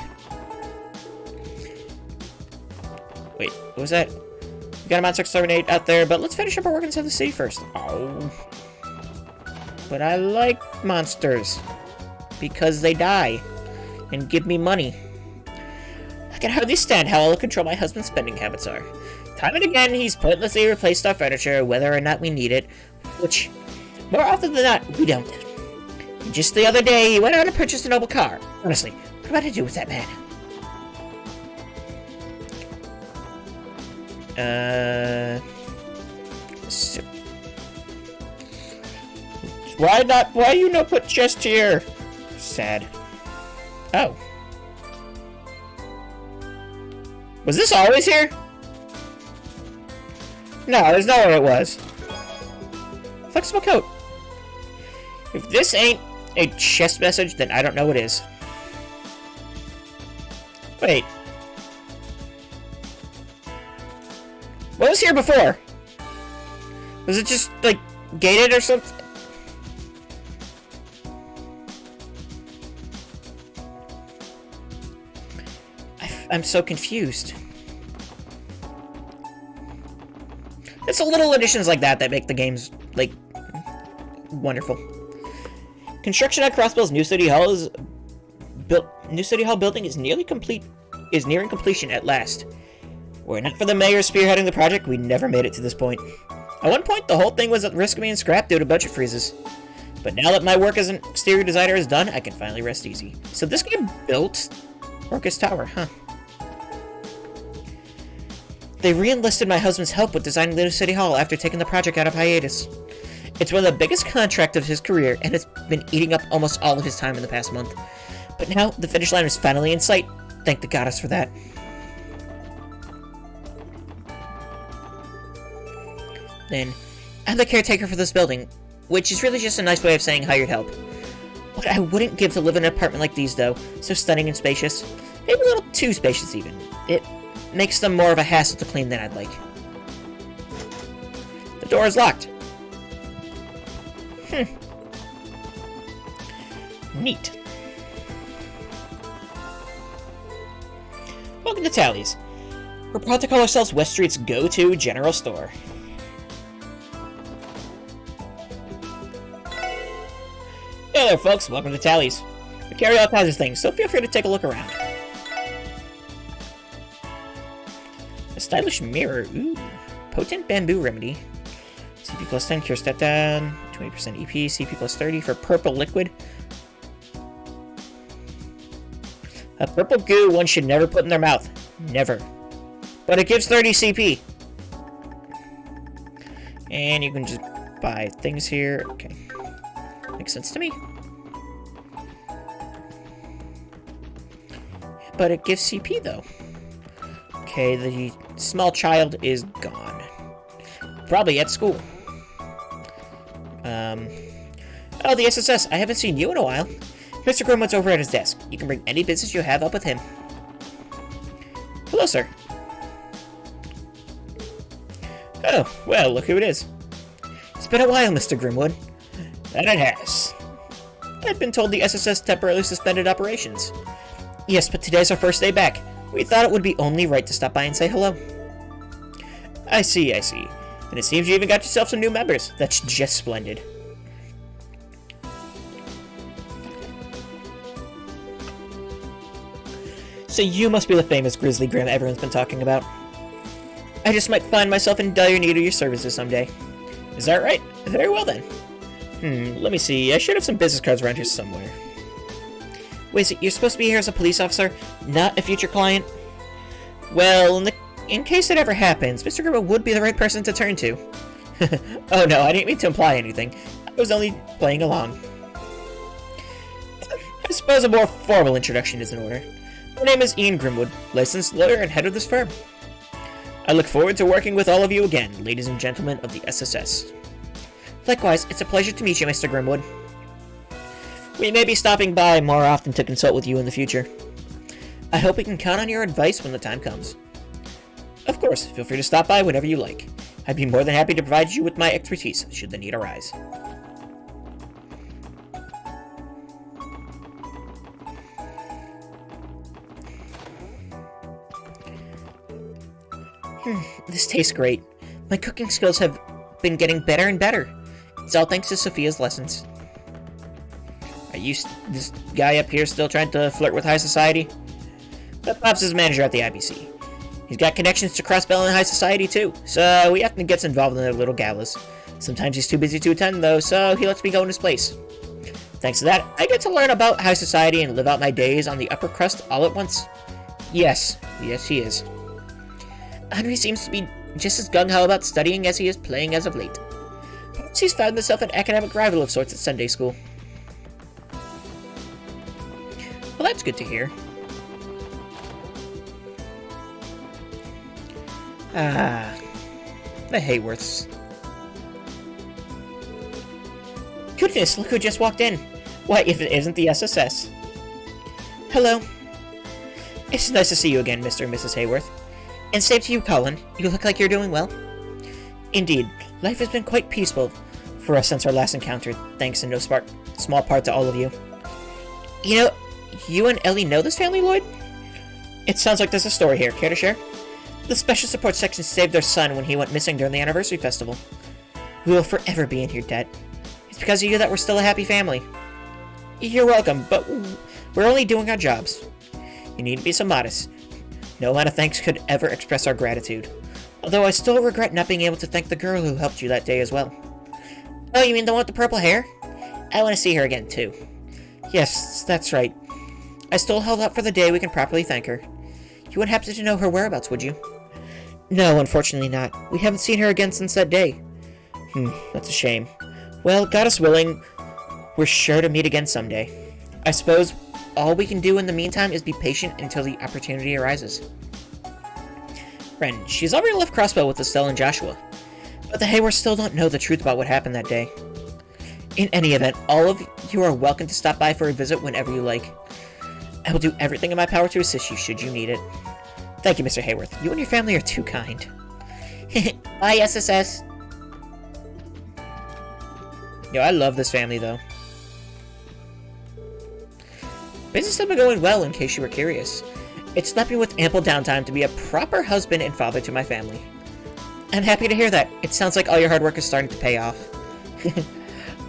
Wait, what was that? We got a monster exterminate out there, but let's finish up our work inside the city first. Oh. But I like monsters. Because they die. And give me money. I can hardly stand how ill control my husband's spending habits are. Time and again, he's pointlessly replaced our furniture, whether or not we need it. Which, more often than not, we don't. Just the other day, he went out and purchased a noble car. Honestly, what am I to do with that man? So... Why you not put chest here? Sad. Oh. Was this always here? No, there's nowhere it was. Flexible coat. If this ain't a chest message, then I don't know what is. Wait. What was here before? Was it just, like, gated or something? I'm so confused. It's the little additions like that that make the games, like, wonderful. Construction at Crossbill's New City Hall building is nearing completion at last. Were it not for the mayor spearheading the project, we never made it to this point. At one point, the whole thing was at risk of being scrapped due to budget freezes. But now that my work as an exterior designer is done, I can finally rest easy. So this game built Orcus Tower, huh? They re-enlisted my husband's help with designing the new City Hall after taking the project out of hiatus. It's one of the biggest contracts of his career, and it's been eating up almost all of his time in the past month. But now, the finish line is finally in sight. Thank the goddess for that. Then, I'm the caretaker for this building, which is really just a nice way of saying hired help. What I wouldn't give to live in an apartment like these, though. So stunning and spacious. Maybe a little too spacious, even. It makes them more of a hassle to clean than I'd like. The door is locked. Neat. Welcome to Tally's. We're proud to call ourselves West Street's go-to general store. Hey there, folks. Welcome to Tally's. We carry all kinds of things, so feel free to take a look around. A stylish mirror. Ooh. Potent bamboo remedy. CP plus 10 cures that down. 20% EP. CP plus 30 for purple liquid. A purple goo one should never put in their mouth. Never. But it gives 30 CP. And you can just buy things here. Okay. Makes sense to me. But it gives CP though. Okay, the small child is gone. probably at school. Oh, the SSS. I haven't seen you in a while. Mr. Grimwood's over at his desk. You can bring any business you have up with him. Hello, sir. Oh, well, look who it is. It's been a while, Mr. Grimwood. That it has. I've been told the SSS temporarily suspended operations. Yes, but today's our first day back. We thought it would be only right to stop by and say hello. I see, I see. And it seems you even got yourself some new members. That's just splendid. So you must be the famous Grizzly Grim everyone's been talking about. I just might find myself in dire need of your services someday. Is that right? Very well then. Let me see. I should have some business cards around here somewhere. Wait, so you're supposed to be here as a police officer, not a future client? Well, in case it ever happens, Mr. Grimwood would be the right person to turn to. Oh no, I didn't mean to imply anything. I was only playing along. I suppose a more formal introduction is in order. My name is Ian Grimwood, licensed lawyer and head of this firm. I look forward to working with all of you again, ladies and gentlemen of the SSS. Likewise, it's a pleasure to meet you, Mr. Grimwood. We may be stopping by more often to consult with you in the future. I hope we can count on your advice when the time comes. Of course, feel free to stop by whenever you like. I'd be more than happy to provide you with my expertise, should the need arise. This tastes great. My cooking skills have been getting better and better. It's all thanks to Sophia's lessons. Are you this guy up here still trying to flirt with high society? But Pops is manager at the IBC. He's got connections to Crossbell and high society too, so he often gets involved in their little galas. Sometimes he's too busy to attend though, so he lets me go in his place. Thanks to that, I get to learn about high society and live out my days on the upper crust all at once. Yes, he is. Henry seems to be just as gung-ho about studying as he is playing as of late. Perhaps he's found himself an academic rival of sorts at Sunday school. Well, that's good to hear. Ah, the Hayworths. Goodness, look who just walked in. Why, if it isn't the SSS. Hello. It's nice to see you again, Mr. and Mrs. Hayworth. And same to you, Colin. You look like you're doing well. Indeed, life has been quite peaceful for us since our last encounter, thanks in no small part to all of you. You know, you and Ellie know this family, Lloyd? It sounds like there's a story here. Care to share? The Special Support Section saved their son when he went missing during the anniversary festival. We will forever be in your debt. It's because of you that we're still a happy family. You're welcome, but we're only doing our jobs. You needn't be so modest. No amount of thanks could ever express our gratitude. Although I still regret not being able to thank the girl who helped you that day as well. Oh, you mean the one with the purple hair? I want to see her again, too. Yes, that's right. I still held out for the day we can properly thank her. You wouldn't happen to know her whereabouts, would you? No, unfortunately not. We haven't seen her again since that day. That's a shame. Well, God is willing, we're sure to meet again someday. I suppose all we can do in the meantime is be patient until the opportunity arises. Ren, she's already left Crossbell with Estelle and Joshua, but the Hayworths still don't know the truth about what happened that day. In any event, all of you are welcome to stop by for a visit whenever you like. I will do everything in my power to assist you should you need it. Thank you, Mr. Hayworth. You and your family are too kind. Bye, SSS. Yo, I love this family, though. Business has been going well, in case you were curious. It's left me with ample downtime to be a proper husband and father to my family. I'm happy to hear that. It sounds like all your hard work is starting to pay off.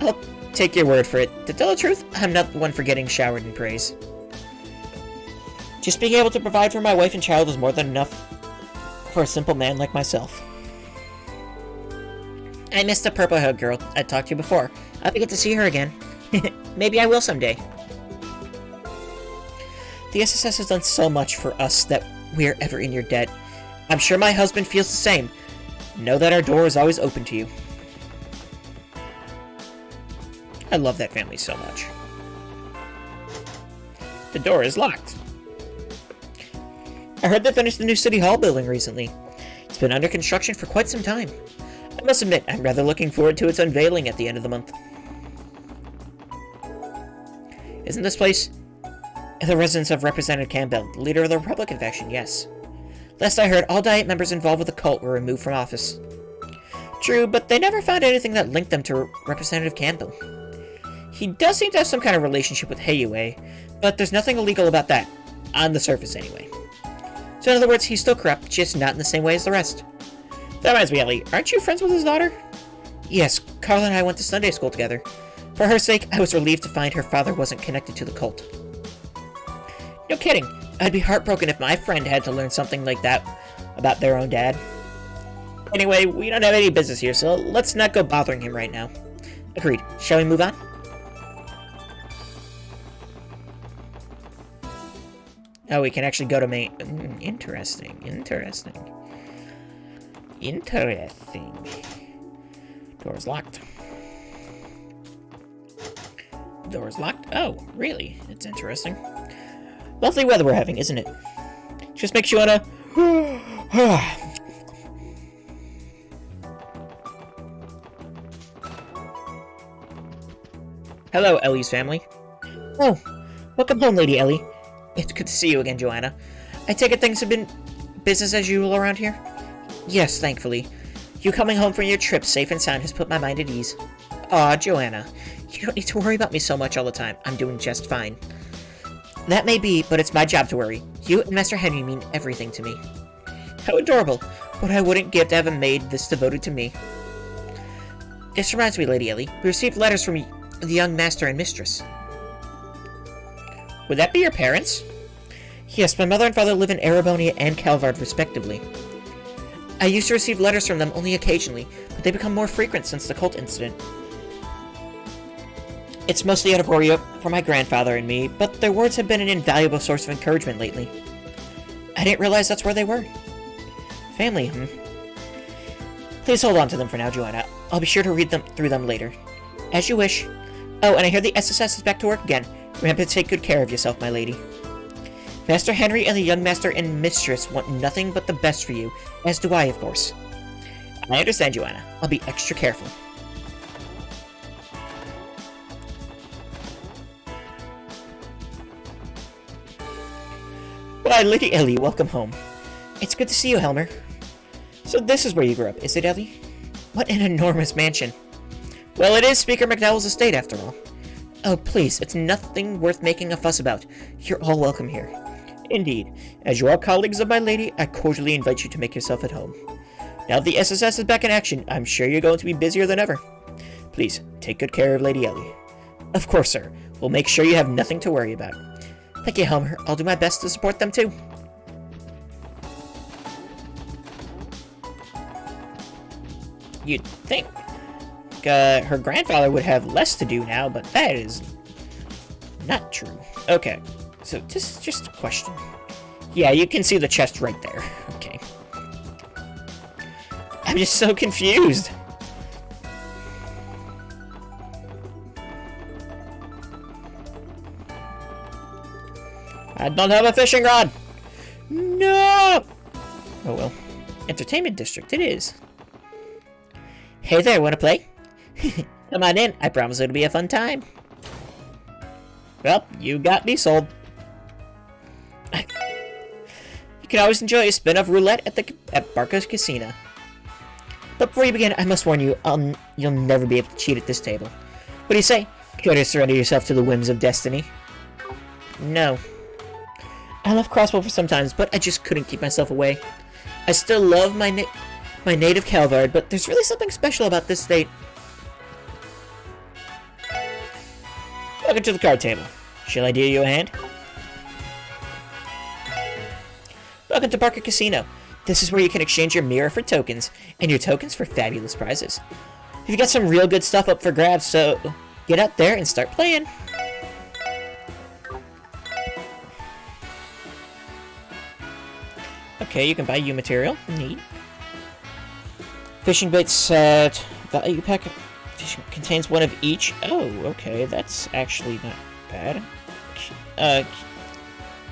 I'll take your word for it. To tell the truth, I'm not the one for getting showered in praise. Just being able to provide for my wife and child is more than enough for a simple man like myself. I missed the purple-haired girl I talked to before. I'll get to see her again. Maybe I will someday. The SSS has done so much for us that we're ever in your debt. I'm sure my husband feels the same. Know that our door is always open to you. I love that family so much. The door is locked. I heard they finished the new City Hall building recently. It's been under construction for quite some time. I must admit, I'm rather looking forward to its unveiling at the end of the month. Isn't this place the residence of Representative Campbell, the leader of the Republican faction? Yes. Last I heard, all Diet members involved with the cult were removed from office. True, but they never found anything that linked them to Representative Campbell. He does seem to have some kind of relationship with Heiyue, but there's nothing illegal about that. On the surface, anyway. So in other words, he's still corrupt, just not in the same way as the rest. That reminds me, Ellie, aren't you friends with his daughter? Yes, Carla and I went to Sunday school together. For her sake, I was relieved to find her father wasn't connected to the cult. No kidding. I'd be heartbroken if my friend had to learn something like that about their own dad. Anyway, we don't have any business here, so let's not go bothering him right now. Agreed. Shall we move on? Oh, we can actually go to main... Interesting. Door's locked. Door's locked? Oh, really? It's interesting. Lovely weather we're having, isn't it? Just makes you wanna... Hello, Ellie's family. Oh, welcome home, Lady Ellie. It's good to see you again, Joanna. I take it things have been business as usual around here? Yes, thankfully. You coming home from your trip safe and sound has put my mind at ease. Aw, Joanna. You don't need to worry about me so much all the time. I'm doing just fine. That may be, but it's my job to worry. You and Master Henry mean everything to me. How adorable. What I wouldn't give to have a maid this devoted to me. This reminds me, Lady Ellie. We received letters from the young master and mistress. Would that be your parents? Yes, my mother and father live in Erebonia and Calvard, respectively. I used to receive letters from them only occasionally, but they become more frequent since the cult incident. It's mostly out of worry for my grandfather and me, but their words have been an invaluable source of encouragement lately. I didn't realize that's where they were. Family, Please hold on to them for now, Joanna. I'll be sure to read through them later. As you wish. Oh, and I hear the SSS is back to work again. Remember to take good care of yourself, my lady. Master Henry and the young master and mistress want nothing but the best for you, as do I, of course. I understand, Joanna. I'll be extra careful. Why, Lady Ellie, welcome home. It's good to see you, Helmer. So this is where you grew up, is it, Ellie? What an enormous mansion. Well, it is Speaker McDowell's estate, after all. Oh, please, it's nothing worth making a fuss about. You're all welcome here. Indeed. As you are colleagues of my lady, I cordially invite you to make yourself at home. Now that the SSS is back in action, I'm sure you're going to be busier than ever. Please, take good care of Lady Ellie. Of course, sir. We'll make sure you have nothing to worry about. Thank you, Helmer. I'll do my best to support them, too. You'd think her grandfather would have less to do now, but that is not true. Okay, so this is just a question. Yeah, you can see the chest right there. Okay. I'm just so confused. I don't have a fishing rod! No! Oh well. Entertainment district, it is. Hey there, wanna play? Come on in, I promise it'll be a fun time. Well, you got me sold. You can always enjoy a spin of roulette at Barca's Casino. But before you begin, I must warn you, you'll never be able to cheat at this table. What do you say? Care to surrender yourself to the whims of destiny? No. I love crossbow for sometimes, but I just couldn't keep myself away. I still love my native Calvard, but there's really something special about this state. Welcome to the card table. Shall I deal you a hand? Welcome to Barca Casino. This is where you can exchange your mirror for tokens, and your tokens for fabulous prizes. You've got some real good stuff up for grabs, so get out there and start playing. Okay, you can buy U material. Neat. Fishing bait set. Value pack contains one of each. Oh, okay, that's actually not bad.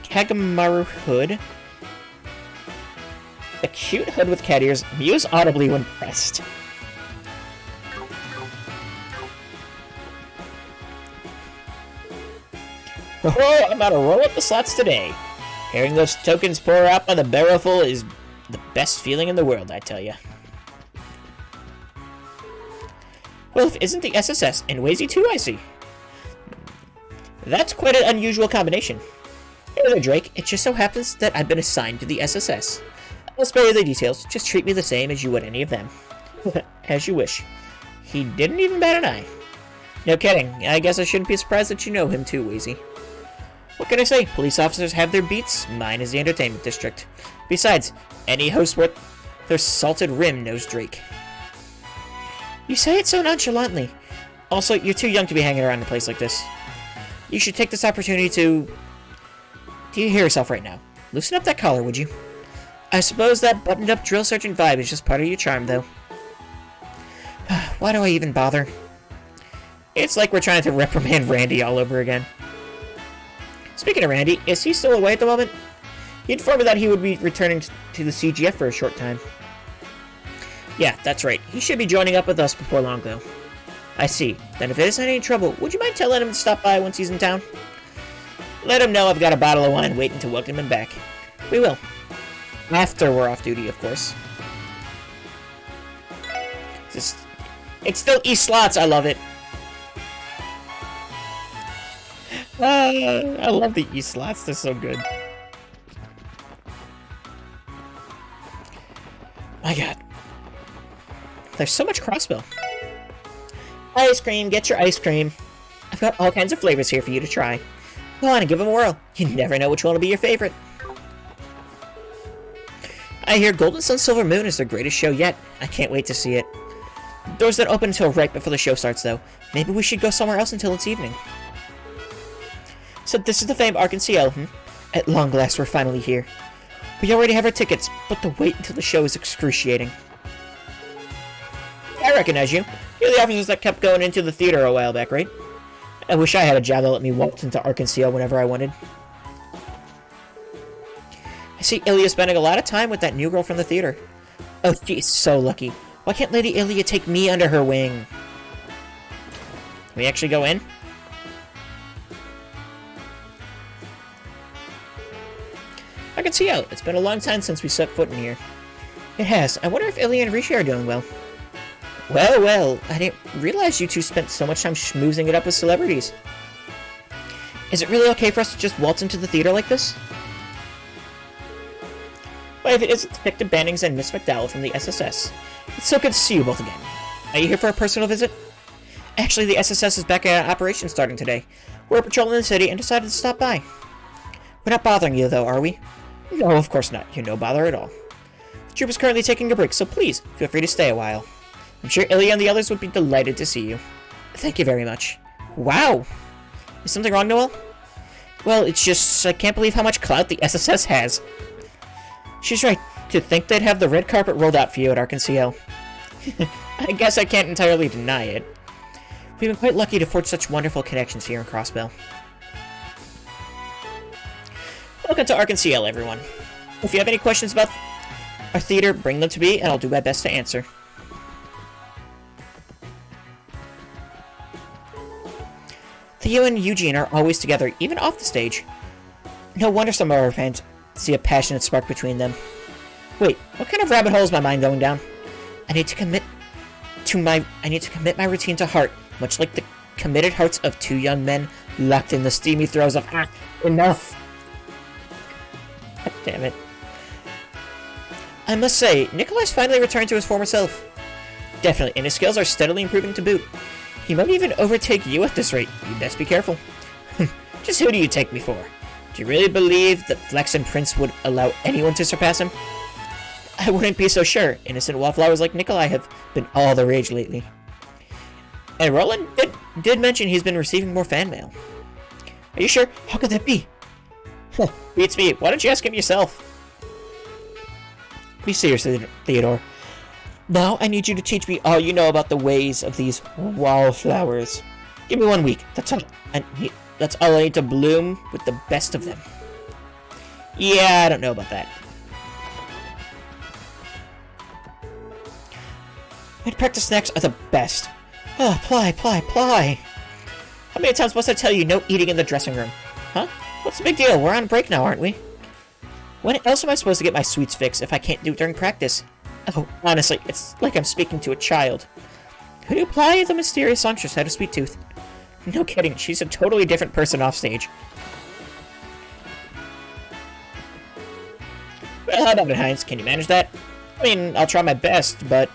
Kagamaru hood. A cute hood with cat ears. Muse audibly when pressed. Oh, I'm about to roll up the slots today. Hearing those tokens pour out by the barrelful is the best feeling in the world, I tell ya. Wolf isn't the SSS, and Wazy too, I see. That's quite an unusual combination. Hey there, Drake. It just so happens that I've been assigned to the SSS. I'll spare you the details. Just treat me the same as you would any of them. As you wish. He didn't even bat an eye. No kidding. I guess I shouldn't be surprised that you know him too, Wazy. What can I say? Police officers have their beats. Mine is the entertainment district. Besides, any host worth their salted rim knows Drake. You say it so nonchalantly. Also, you're too young to be hanging around a place like this. You should take this opportunity to... Do you hear yourself right now? Loosen up that collar, would you? I suppose that buttoned-up drill sergeant vibe is just part of your charm, though. Why do I even bother? It's like we're trying to reprimand Randy all over again. Speaking of Randy, is he still away at the moment? He informed me that he would be returning to the CGF for a short time. Yeah, that's right. He should be joining up with us before long, though. I see. Then if it isn't any trouble, would you mind telling him to stop by once he's in town? Let him know I've got a bottle of wine waiting to welcome him back. We will. After we're off duty, of course. It's still E-Slots, I love it. I love the E-Slots, they're so good. My god. There's so much crossbow. Ice cream, get your ice cream. I've got all kinds of flavors here for you to try. Go on and give them a whirl. You never know which one will be your favorite. I hear Golden Sun Silver Moon is their greatest show yet. I can't wait to see it. Doors don't open until right before the show starts, though. Maybe we should go somewhere else until it's evening. So this is the famed Arkansas, At long last, we're finally here. We already have our tickets, but the wait until the show is excruciating. I recognize you. You're the officers that kept going into the theater a while back, right? I wish I had a job that let me waltz into Arkansas whenever I wanted. I see Ilya spending a lot of time with that new girl from the theater. Oh, she's so lucky. Why can't Lady Ilya take me under her wing? Can we actually go in? I can see out. It's been a long time since we set foot in here. It has. I wonder if Ilya and Rishi are doing well. Well, well, I didn't realize you two spent so much time schmoozing it up with celebrities. Is it really okay for us to just waltz into the theater like this? Well, if it isn't Detective Bannings and Miss McDowell from the SSS. It's so good to see you both again. Are you here for a personal visit? Actually, the SSS is back at operation starting today. We're patrolling the city and decided to stop by. We're not bothering you, though, are we? No, of course not. You're no bother at all. The troop is currently taking a break, so please, feel free to stay a while. I'm sure Ilya and the others would be delighted to see you. Thank you very much. Wow! Is something wrong, Noel? Well, it's just, I can't believe how much clout the SSS has. She's right. To think they'd have the red carpet rolled out for you at Arkansas. I guess I can't entirely deny it. We've been quite lucky to forge such wonderful connections here in Crossbell. Welcome to Arkansas, everyone. If you have any questions about our theater, bring them to me, and I'll do my best to answer. Theo and Eugene are always together, even off the stage. No wonder some of our fans see a passionate spark between them. Wait, what kind of rabbit hole is my mind going down? I need to commit my routine to heart, much like the committed hearts of two young men locked in the steamy throes of enough. God damn it. I must say, Nikolai's finally returned to his former self. Definitely, and his skills are steadily improving to boot. He might even overtake you at this rate. You best be careful. Just who do you take me for? Do you really believe that Flex and Prince would allow anyone to surpass him? I wouldn't be so sure. Innocent wallflowers like Nikolai have been all the rage lately. And Roland did mention he's been receiving more fan mail. Are you sure? How could that be? Beats me. Why don't you ask him yourself? Be serious, Theodore. Now I need you to teach me all you know about the ways of these wallflowers. Give me 1 week. That's all I need to bloom with the best of them. Yeah, I don't know about that. Mid-practice snacks are the best. Oh, Ply. How many times must I tell you no eating in the dressing room? Huh? What's the big deal? We're on break now, aren't we? When else am I supposed to get my sweets fixed if I can't do it during practice? Oh, honestly, it's like I'm speaking to a child. Who do apply the mysterious songstress had a sweet tooth? No kidding, she's a totally different person off stage. Well, how about it, Heinz? Can you manage that? I mean, I'll try my best, but...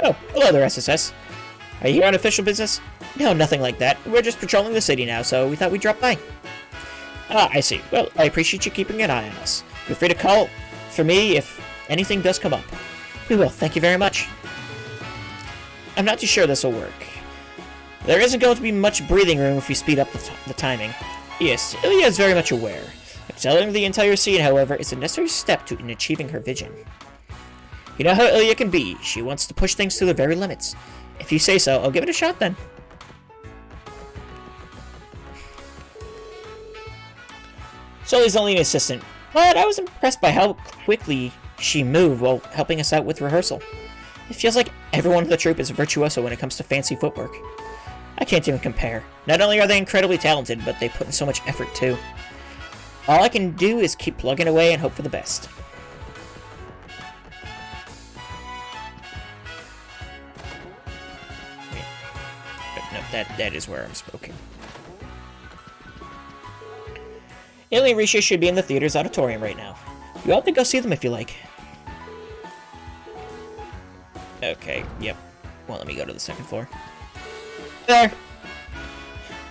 Oh, hello there, SSS. Are you here on official business? No, nothing like that. We're just patrolling the city now, so we thought we'd drop by. Ah, I see. Well, I appreciate you keeping an eye on us. Feel free to call for me if anything does come up. We will, thank you very much. I'm not too sure this will work. There isn't going to be much breathing room if we speed up the timing. Yes, Ilya is very much aware. Accelerating the entire scene, however, is a necessary step in achieving her vision. You know how Ilya can be. She wants to push things to their very limits. If you say so, I'll give it a shot then. Sully's only an assistant, but I was impressed by how quickly she moved while helping us out with rehearsal. It feels like everyone in the troupe is a virtuoso when it comes to fancy footwork. I can't even compare. Not only are they incredibly talented, but they put in so much effort too. All I can do is keep plugging away and hope for the best. No, that is where I'm smoking. Ilya and Risha should be in the theater's auditorium right now. You all can go see them if you like. Okay, yep. Well, let me go to the second floor. There!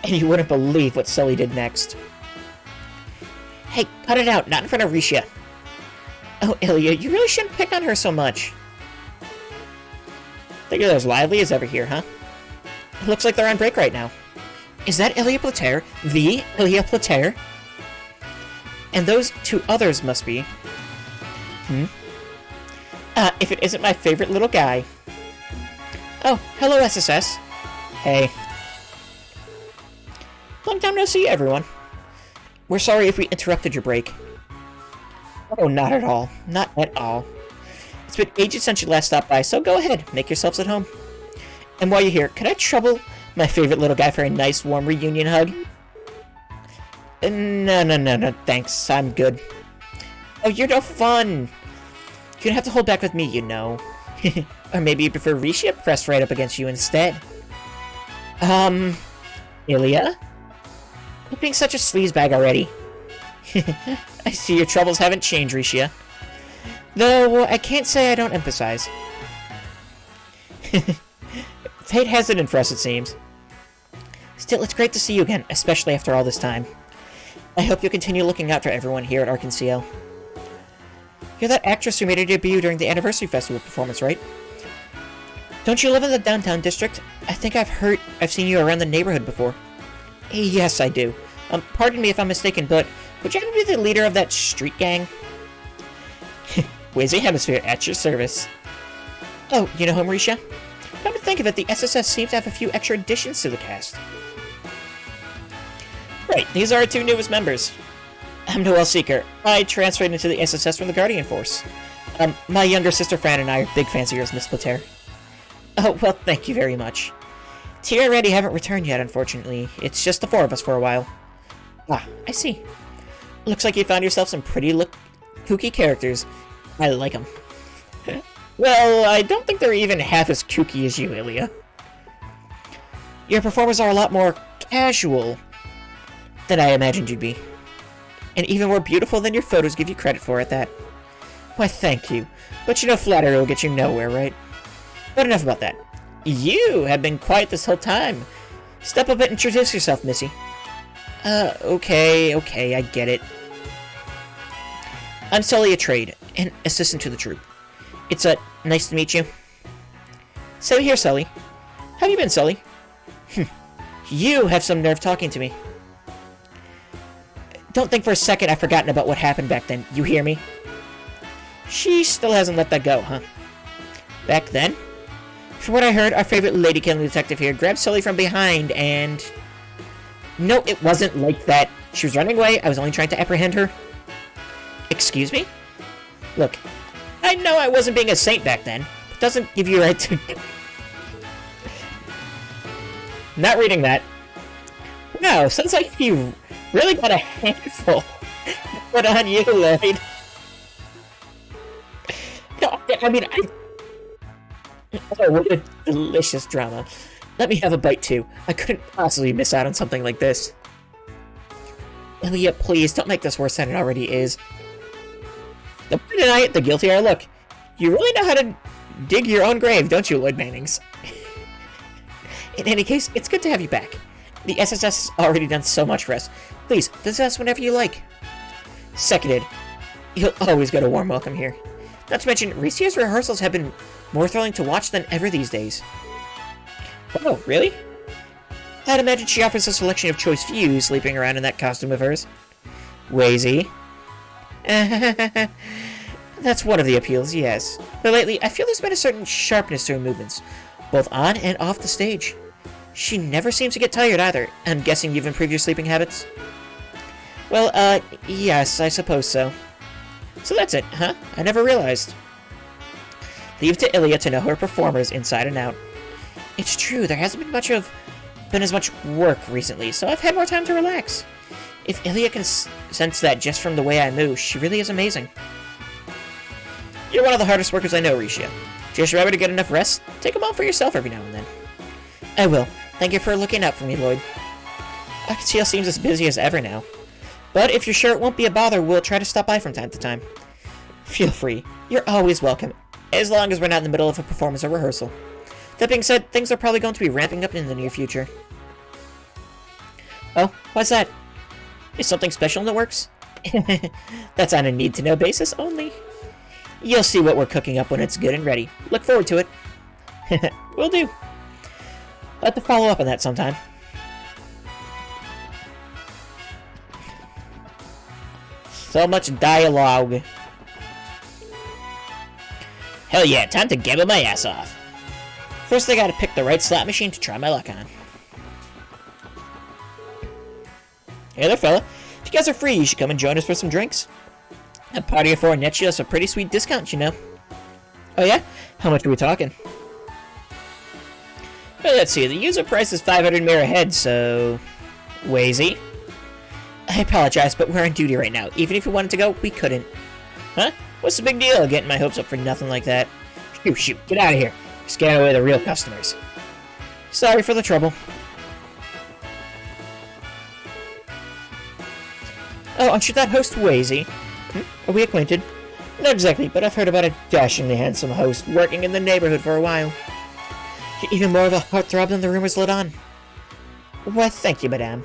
And you wouldn't believe what Sully did next. Hey, cut it out, not in front of Risha. Oh, Ilya, you really shouldn't pick on her so much. Think you're as lively as ever here, huh? It looks like they're on break right now. Is that Ilya Plater? The Ilya Plater? And those two others must be... if it isn't my favorite little guy. Oh, hello, SSS. Hey. Long time no see, everyone. We're sorry if we interrupted your break. Oh, not at all. Not at all. It's been ages since you last stopped by, so go ahead, make yourselves at home. And while you're here, could I trouble my favorite little guy for a nice, warm reunion hug? No, thanks. I'm good. Oh, you're no fun. You're gonna have to hold back with me, you know. Or maybe you prefer Risha pressed right up against you instead. Ilya? Quit being such a sleazebag already. I see your troubles haven't changed, Risha. Though, I can't say I don't empathize. Fate has it in for us, it seems. Still, it's great to see you again, especially after all this time. I hope you'll continue looking out for everyone here at Arkansas. You're that actress who made her debut during the Anniversary Festival performance, right? Don't you live in the downtown district? I think I've seen you around the neighborhood before. Yes, I do. Pardon me if I'm mistaken, but would you happen to be the leader of that street gang? Wizzy Hemisphere at your service. Oh, you know whom, Risha? Come to think of it, the SSS seems to have a few extra additions to the cast. Right, these are our two newest members. I'm Noel Seeker. I transferred into the SSS from the Guardian Force. My younger sister Fran and I are big fans of yours, Miss Plater. Oh, well, thank you very much. Tia and Reddy haven't returned yet, unfortunately. It's just the four of us for a while. Ah, I see. Looks like you found yourself some pretty kooky characters. I like them. Well, I don't think they're even half as kooky as you, Ilya. Your performers are a lot more casual than I imagined you'd be. And even more beautiful than your photos give you credit for at that. Why, thank you. But you know flattery will get you nowhere, right? But enough about that. You have been quiet this whole time. Step up and introduce yourself, Missy. Okay, I get it. I'm Sully Atrade, an assistant to the troupe. It's, nice to meet you. So here, Sully. How have you been, Sully? You have some nerve talking to me. Don't think for a second I've forgotten about what happened back then, you hear me? She still hasn't let that go, huh? Back then? From what I heard, our favorite lady-killing detective here grabbed Sully from behind and... No, it wasn't like that. She was running away, I was only trying to apprehend her. Excuse me? Look, I know I wasn't being a saint back then. It doesn't give you a right to... Not reading that. No, sounds like you really got a handful put on you, Lloyd. No, I mean, oh, what a delicious drama. Let me have a bite, too. I couldn't possibly miss out on something like this. Elliot, please, don't make this worse than it already is. The more deny it, the guiltier I look. You really know how to dig your own grave, don't you, Lloyd Mannings? In any case, it's good to have you back. The SSS has already done so much for us. Please, visit us whenever you like. Seconded. You'll always get a warm welcome here. Not to mention, Ricia's rehearsals have been more thrilling to watch than ever these days. Oh, really? I'd imagine she offers a selection of choice views sleeping around in that costume of hers. Wazy. That's one of the appeals, yes. But lately, I feel there's been a certain sharpness to her movements, both on and off the stage. She never seems to get tired either. I'm guessing you've improved your sleeping habits? Well, yes, I suppose so. So that's it, huh? I never realized. Leave it to Ilya to know her performers inside and out. It's true, there hasn't been as much work recently, so I've had more time to relax. If Ilya can sense that just from the way I move, she really is amazing. You're one of the hardest workers I know, Ricia. Just remember to get enough rest. Take a moment for yourself every now and then. I will. Thank you for looking out for me, Lloyd. Axel seems as busy as ever now. But if you're sure it won't be a bother, we'll try to stop by from time to time. Feel free. You're always welcome, as long as we're not in the middle of a performance or rehearsal. That being said, things are probably going to be ramping up in the near future. Oh, what's that? Is something special in the works? That's on a need-to-know basis only. You'll see what we're cooking up when it's good and ready. Look forward to it. Will do. I'll have to follow up on that sometime. So much dialogue. Hell yeah, time to gamble my ass off. First I gotta pick the right slot machine to try my luck on. Hey there, fella. If you guys are free, you should come and join us for some drinks. A party of four nets you us a pretty sweet discount, you know. Oh yeah? How much are we talking? Well, let's see. The user price is 500 mirror head, so... Wazy. I apologize, but we're on duty right now. Even if we wanted to go, we couldn't. Huh? What's the big deal? Getting my hopes up for nothing like that. Shoot, get out of here. Scare away the real customers. Sorry for the trouble. Oh, aren't you that host Wazy? Are we acquainted? Not exactly, but I've heard about a dashingly handsome host working in the neighborhood for a while. You're even more of a heartthrob than the rumors let on. Why, thank you, madame.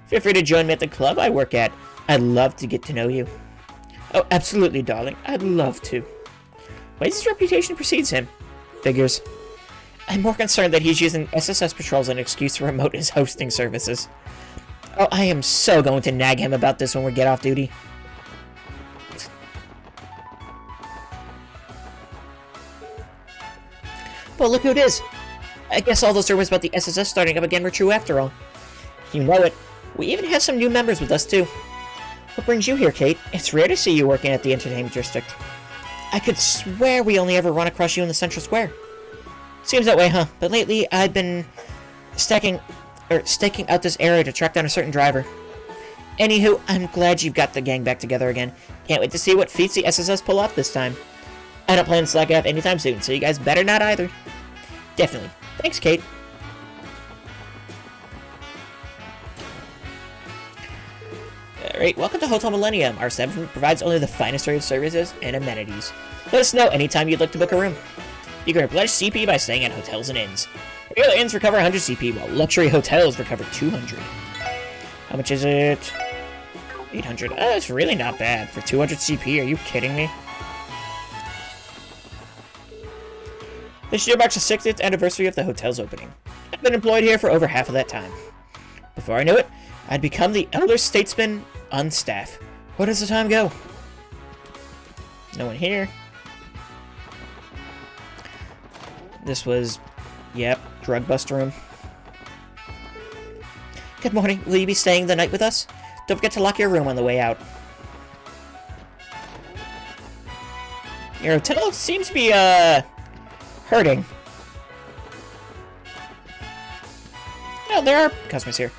Feel free to join me at the club I work at. I'd love to get to know you. Oh, absolutely, darling. I'd love to. Wazy's reputation precedes him. Figures. I'm more concerned that he's using SSS patrols as an excuse to remote his hosting services. Oh, I am so going to nag him about this when we get off duty. Well, look who it is. I guess all those rumors about the SSS starting up again were true after all. You know it. We even have some new members with us, too. What brings you here, Kate? It's rare to see you working at the entertainment district. I could swear we only ever run across you in the central square. Seems that way, huh? But lately, I've been staking out this area to track down a certain driver. Anywho, I'm glad you've got the gang back together again. Can't wait to see what feats the SSS pull off this time. I don't plan to slack off anytime soon, so you guys better not either. Definitely. Thanks, Kate. Alright, welcome to Hotel Millennium. Our 7 provides only the finest array of services and amenities. Let us know anytime you'd like to book a room. You can replenish CP by staying at hotels and inns. Regular inns recover 100 CP, while luxury hotels recover 200. How much is it? 800. Oh, that's really not bad. For 200 CP, are you kidding me? This year marks the 60th anniversary of the hotel's opening. I've been employed here for over half of that time. Before I knew it, I'd become the elder statesman on staff. Where does the time go? No one here. This was, yep, drug bust room. Good morning. Will you be staying the night with us? Don't forget to lock your room on the way out. Your hotel seems to be, hurting. No, there are customers here.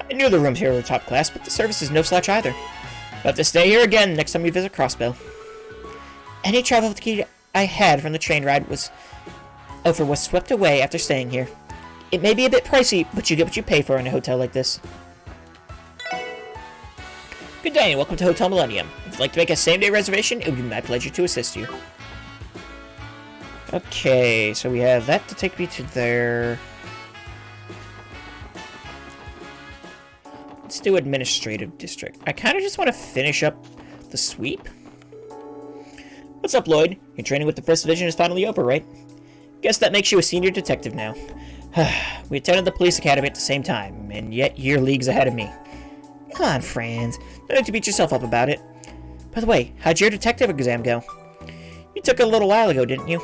I knew the rooms here were top class, but the service is no slouch either. I'll have to stay here again next time we visit Crossbell. Any travel ticket I had from the train ride was swept away after staying here. It may be a bit pricey, but you get what you pay for in a hotel like this. Good day and welcome to Hotel Millennium. If you'd like to make a same-day reservation, it would be my pleasure to assist you. Okay, so we have that to take me to there. Let's do Administrative District. I kind of just want to finish up the sweep. What's up, Lloyd? Your training with the 1st Division is finally over, right? Guess that makes you a senior detective now. We attended the police academy at the same time, and yet you're leagues ahead of me. Come on, Franz. No need to beat yourself up about it. By the way, how'd your detective exam go? You took it a little while ago, didn't you?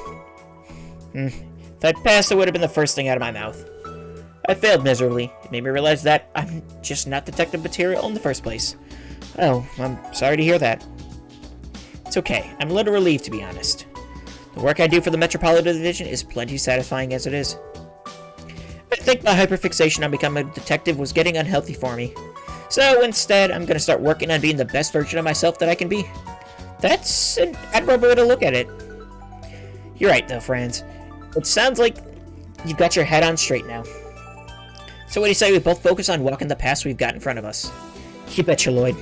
If I'd passed, it would have been the first thing out of my mouth. I failed miserably. It made me realize that I'm just not detective material in the first place. Oh, I'm sorry to hear that. It's okay. I'm a little relieved, to be honest. The work I do for the Metropolitan Division is plenty satisfying as it is. I think my hyperfixation on becoming a detective was getting unhealthy for me. So instead, I'm going to start working on being the best version of myself that I can be. That's an admirable way to look at it. You're right, though, Franz. It sounds like you've got your head on straight now. So what do you say we both focus on walking the paths we've got in front of us? You betcha, Lloyd.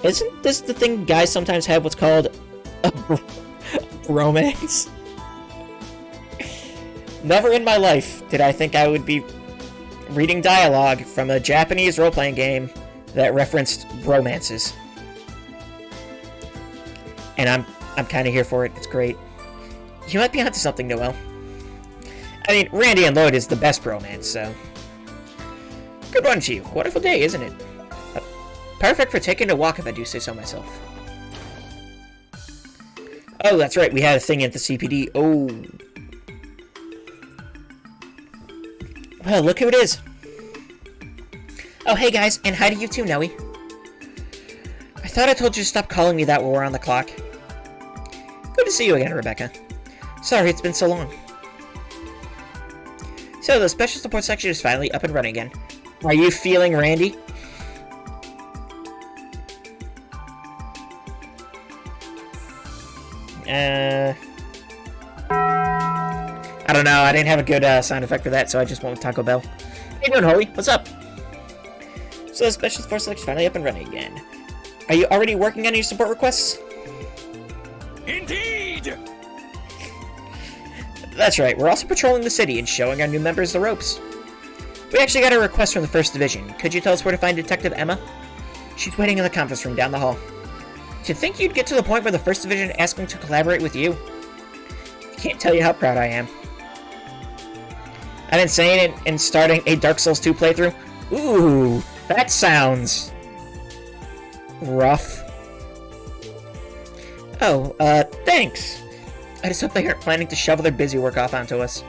Isn't this the thing guys sometimes have what's called a romance? Never in my life did I think I would be reading dialogue from a Japanese role-playing game that referenced romances. And I'm kind of here for it. It's great. You might be onto something, Noel. I mean, Randy and Lloyd is the best romance, so... Good one to you. Wonderful day, isn't it? Perfect for taking a walk, if I do say so myself. Oh, that's right. We had a thing at the CPD. Oh. Well, look who it is. Oh, hey, guys. And hi to you too, Noe. I thought I told you to stop calling me that while we're on the clock. Good to see you again, Rebecca. Sorry, it's been so long. So, the Special Support Section is finally up and running again. Are you feeling Randy? I don't know. I didn't have a good sound effect for that, so I just went with Taco Bell. How you doing, Holly? What's up? So, the Special Support Section is finally up and running again. Are you already working on your support requests? Indeed! That's right. We're also patrolling the city and showing our new members the ropes. We actually got a request from the 1st Division. Could you tell us where to find Detective Emma? She's waiting in the conference room down the hall. To think you'd get to the point where the 1st Division asking to collaborate with you. I can't tell you how proud I am. I've been saying it in starting a Dark Souls 2 playthrough. Ooh, that sounds... rough. Oh, thanks. I just hope they aren't planning to shovel their busy work off onto us.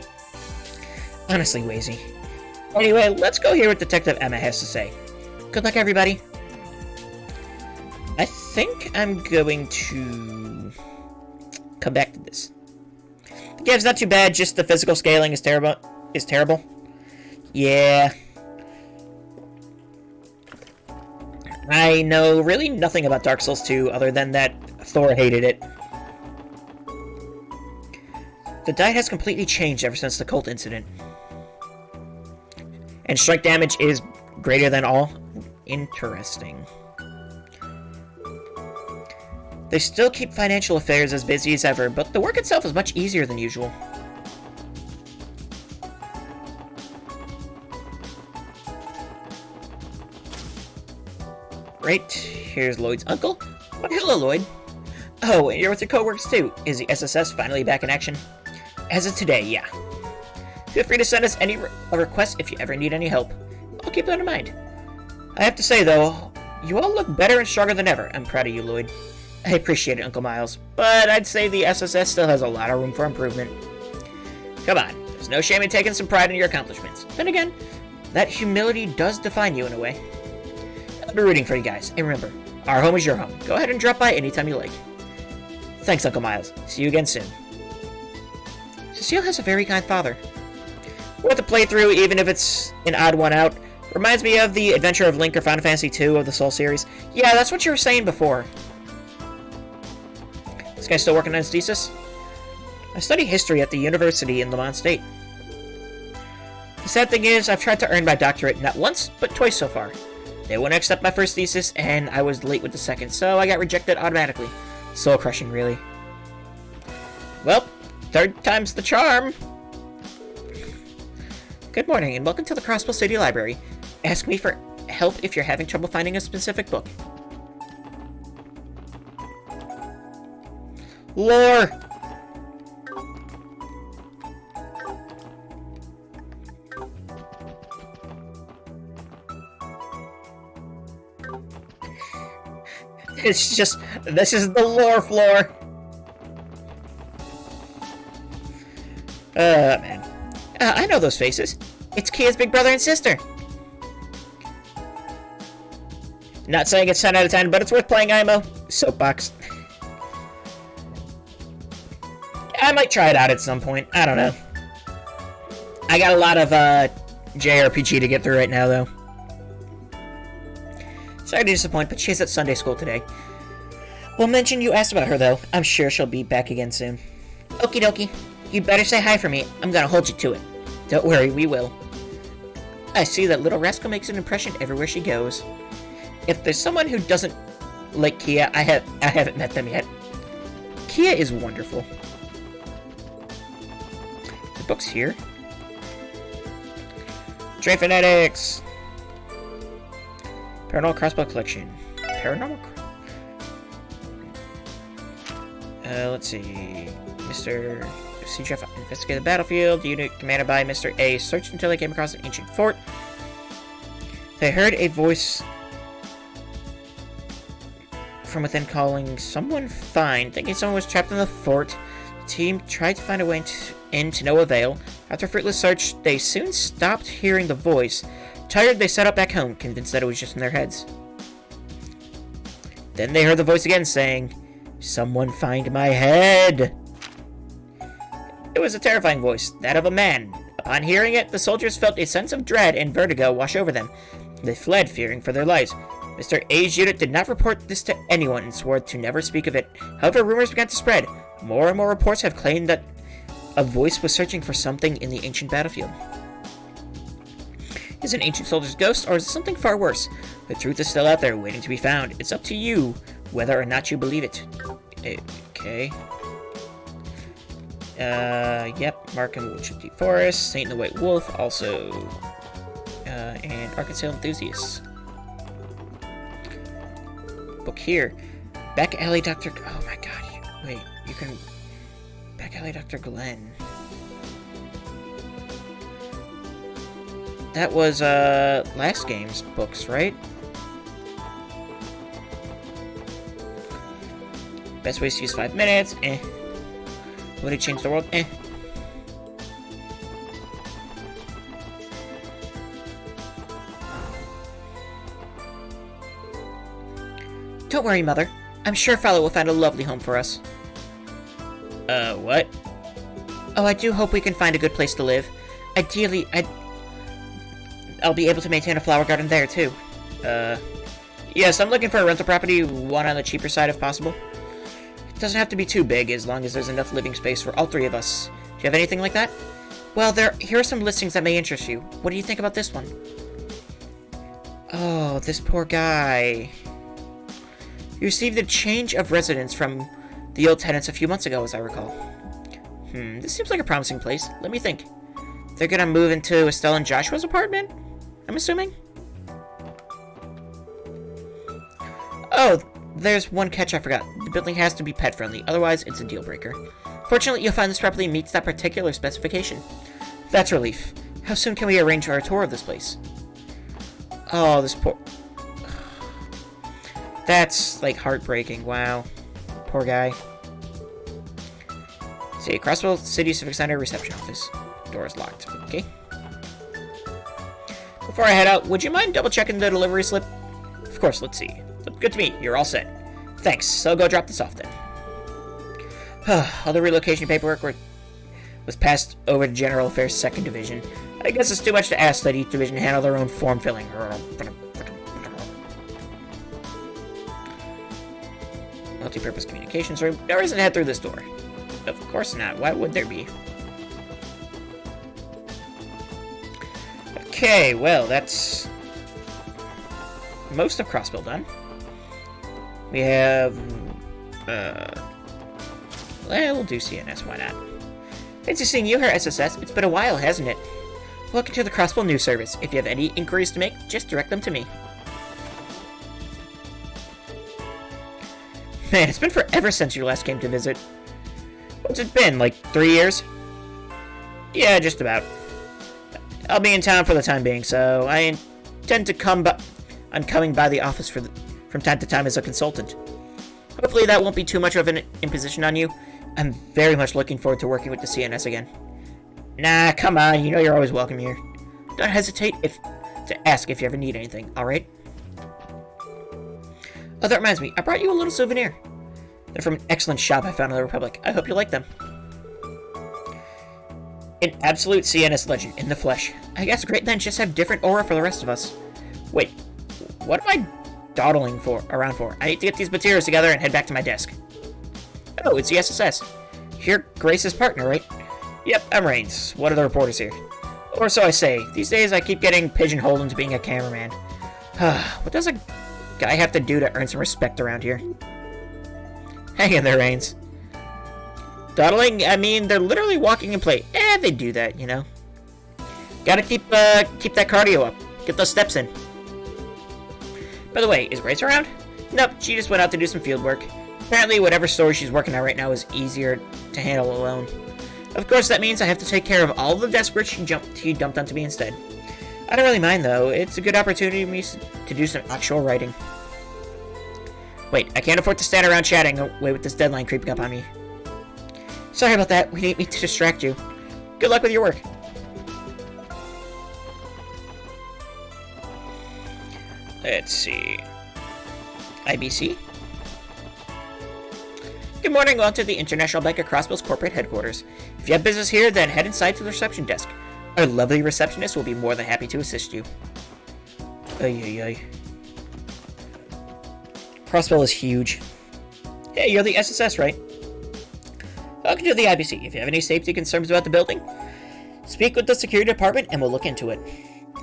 Honestly, Wazy. Anyway, let's go hear what Detective Emma has to say. Good luck, everybody. I think I'm going to come back to this. The game's not too bad, just the physical scaling is terrible. Yeah. I know really nothing about Dark Souls 2 other than that Thor hated it. The diet has completely changed ever since the cult incident. And strike damage is greater than all. Interesting. They still keep financial affairs as busy as ever, but the work itself is much easier than usual. Right, here's Lloyd's uncle. Oh, hello, Lloyd. Oh, and you're with your co-workers too. Is the SSS finally back in action? As of today, yeah. Feel free to send us any requests if you ever need any help. I'll keep that in mind. I have to say, though, you all look better and stronger than ever. I'm proud of you, Lloyd. I appreciate it, Uncle Miles, but I'd say the SSS still has a lot of room for improvement. Come on, there's no shame in taking some pride in your accomplishments. Then again, that humility does define you in a way. I'll be rooting for you guys, and remember, our home is your home. Go ahead and drop by anytime you like. Thanks, Uncle Miles. See you again soon. Cecile has a very kind father. Worth a playthrough, even if it's an odd one out. Reminds me of the Adventure of Link or Final Fantasy II of the Soul series. Yeah, that's what you were saying before. This guy's still working on his thesis? I study history at the university in Lamont State. The sad thing is, I've tried to earn my doctorate not once, but twice so far. They wouldn't accept my first thesis, and I was late with the second, so I got rejected automatically. Soul crushing, really. Well, third time's the charm. Good morning, and welcome to the Crossbow City Library. Ask me for help if you're having trouble finding a specific book. Lore! It's just, this is the lore floor. Man. I know those faces. It's Kia's big brother and sister. Not saying it's 10 out of 10, but it's worth playing IMO. Soapbox. I might try it out at some point. I don't know. I got a lot of JRPG to get through right now, though. Sorry to disappoint, but she's at Sunday school today. We'll mention you asked about her, though. I'm sure she'll be back again soon. Okie dokie. You better say hi for me. I'm gonna hold you to it. Don't worry, we will. I see that little rascal makes an impression everywhere she goes. If there's someone who doesn't like Kia, I haven't met them yet. Kia is wonderful. The book's here. Train Fanatics! Paranormal Crossbow Collection. Let's see. Mr. Sea Chef investigated the battlefield. Unit commanded by Mr. A searched until they came across an ancient fort. They heard a voice from within calling someone fine. Thinking someone was trapped in the fort, the team tried to find a way in to no avail. After fruitless search, they soon stopped hearing the voice. Tired, they set out back home, convinced that it was just in their heads. Then they heard the voice again saying, "Someone find my head!" It was a terrifying voice, that of a man. Upon hearing it, the soldiers felt a sense of dread and vertigo wash over them. They fled, fearing for their lives. Mr. A's unit did not report this to anyone and swore to never speak of it. However, rumors began to spread. More and more reports have claimed that a voice was searching for something in the ancient battlefield. Is it an ancient soldier's ghost, or is it something far worse? The truth is still out there, waiting to be found. It's up to you whether or not you believe it. Okay. Yep. Markham Woodchip Deep Forest, Saint and the White Wolf, also, and Arkansas Enthusiasts. Book here. Back Alley Dr. Oh my god. Wait, you can... Back Alley Dr. Glenn. That was, last game's books, right? Best ways to use 5 minutes, Would it change the world? Don't worry, Mother. I'm sure Father will find a lovely home for us. What? Oh, I do hope we can find a good place to live. Ideally, I'll be able to maintain a flower garden there, too. Yes, I'm looking for a rental property, one on the cheaper side if possible. It doesn't have to be too big, as long as there's enough living space for all 3 of us. Do you have anything like that? Well, here are some listings that may interest you. What do you think about this one? Oh, this poor guy. You received a change of residence from the old tenants a few months ago, as I recall. This seems like a promising place. Let me think. They're gonna move into Estelle and Joshua's apartment? I'm assuming? Oh, there's one catch I forgot. The building has to be pet-friendly, otherwise it's a deal-breaker. Fortunately, you'll find this property meets that particular specification. That's a relief. How soon can we arrange our tour of this place? Oh, this poor... That's, like, heartbreaking. Wow. Poor guy. See, Crossville City Civic Center reception office. Door is locked. Okay. Before I head out, would you mind double-checking the delivery slip? Of course, let's see. Looked good to me. You're all set. Thanks. I'll go drop this off then. All the relocation paperwork was passed over to General Affairs 2nd Division. I guess it's too much to ask that each division handle their own form filling. Multi-purpose communications room. There isn't a head through this door. Of course not. Why would there be? Okay, well, that's most of Crossbill done. We have, well, we'll do CNS, why not? Fancy seeing you here, SSS. It's been a while, hasn't it? Welcome to the Crossbill News Service. If you have any inquiries to make, just direct them to me. Man, it's been forever since you last came to visit. What's it been, like 3 years? Yeah, just about. I'll be in town for the time being, so I intend to come coming by the office from time to time as a consultant. Hopefully that won't be too much of an imposition on you. I'm very much looking forward to working with the CNS again. Nah, come on, you know you're always welcome here. Don't hesitate to ask if you ever need anything, alright? Oh, that reminds me, I brought you a little souvenir. They're from an excellent shop I found in the Republic. I hope you like them. An absolute CNS legend in the flesh. I guess great then just have different aura for the rest of us. Wait, what am I dawdling around for? I need to get these materials together and head back to my desk. Oh, it's the SSS. You're Grace's partner, right? Yep, I'm Rains, one of the reporters here. Or so I say. These days I keep getting pigeonholed into being a cameraman. What does a guy have to do to earn some respect around here? Hang in there, Rains. Dawdling? I mean, they're literally walking in play. They do that, you know. Gotta keep that cardio up. Get those steps in. By the way, is Grace around? Nope, she just went out to do some field work. Apparently, whatever story she's working on right now is easier to handle alone. Of course, that means I have to take care of all the desk work she dumped onto me instead. I don't really mind, though. It's a good opportunity for me to do some actual writing. Wait, I can't afford to stand around chatting away with this deadline creeping up on me. Sorry about that. We didn't mean to distract you. Good luck with your work. Let's see. IBC? Good morning, welcome to the International Bank of Crossbill's corporate headquarters. If you have business here, then head inside to the reception desk. Our lovely receptionist will be more than happy to assist you. Ay. Crossbill is huge. Hey, you're the SSS, right? Welcome to the IBC. If you have any safety concerns about the building, speak with the security department and we'll look into it.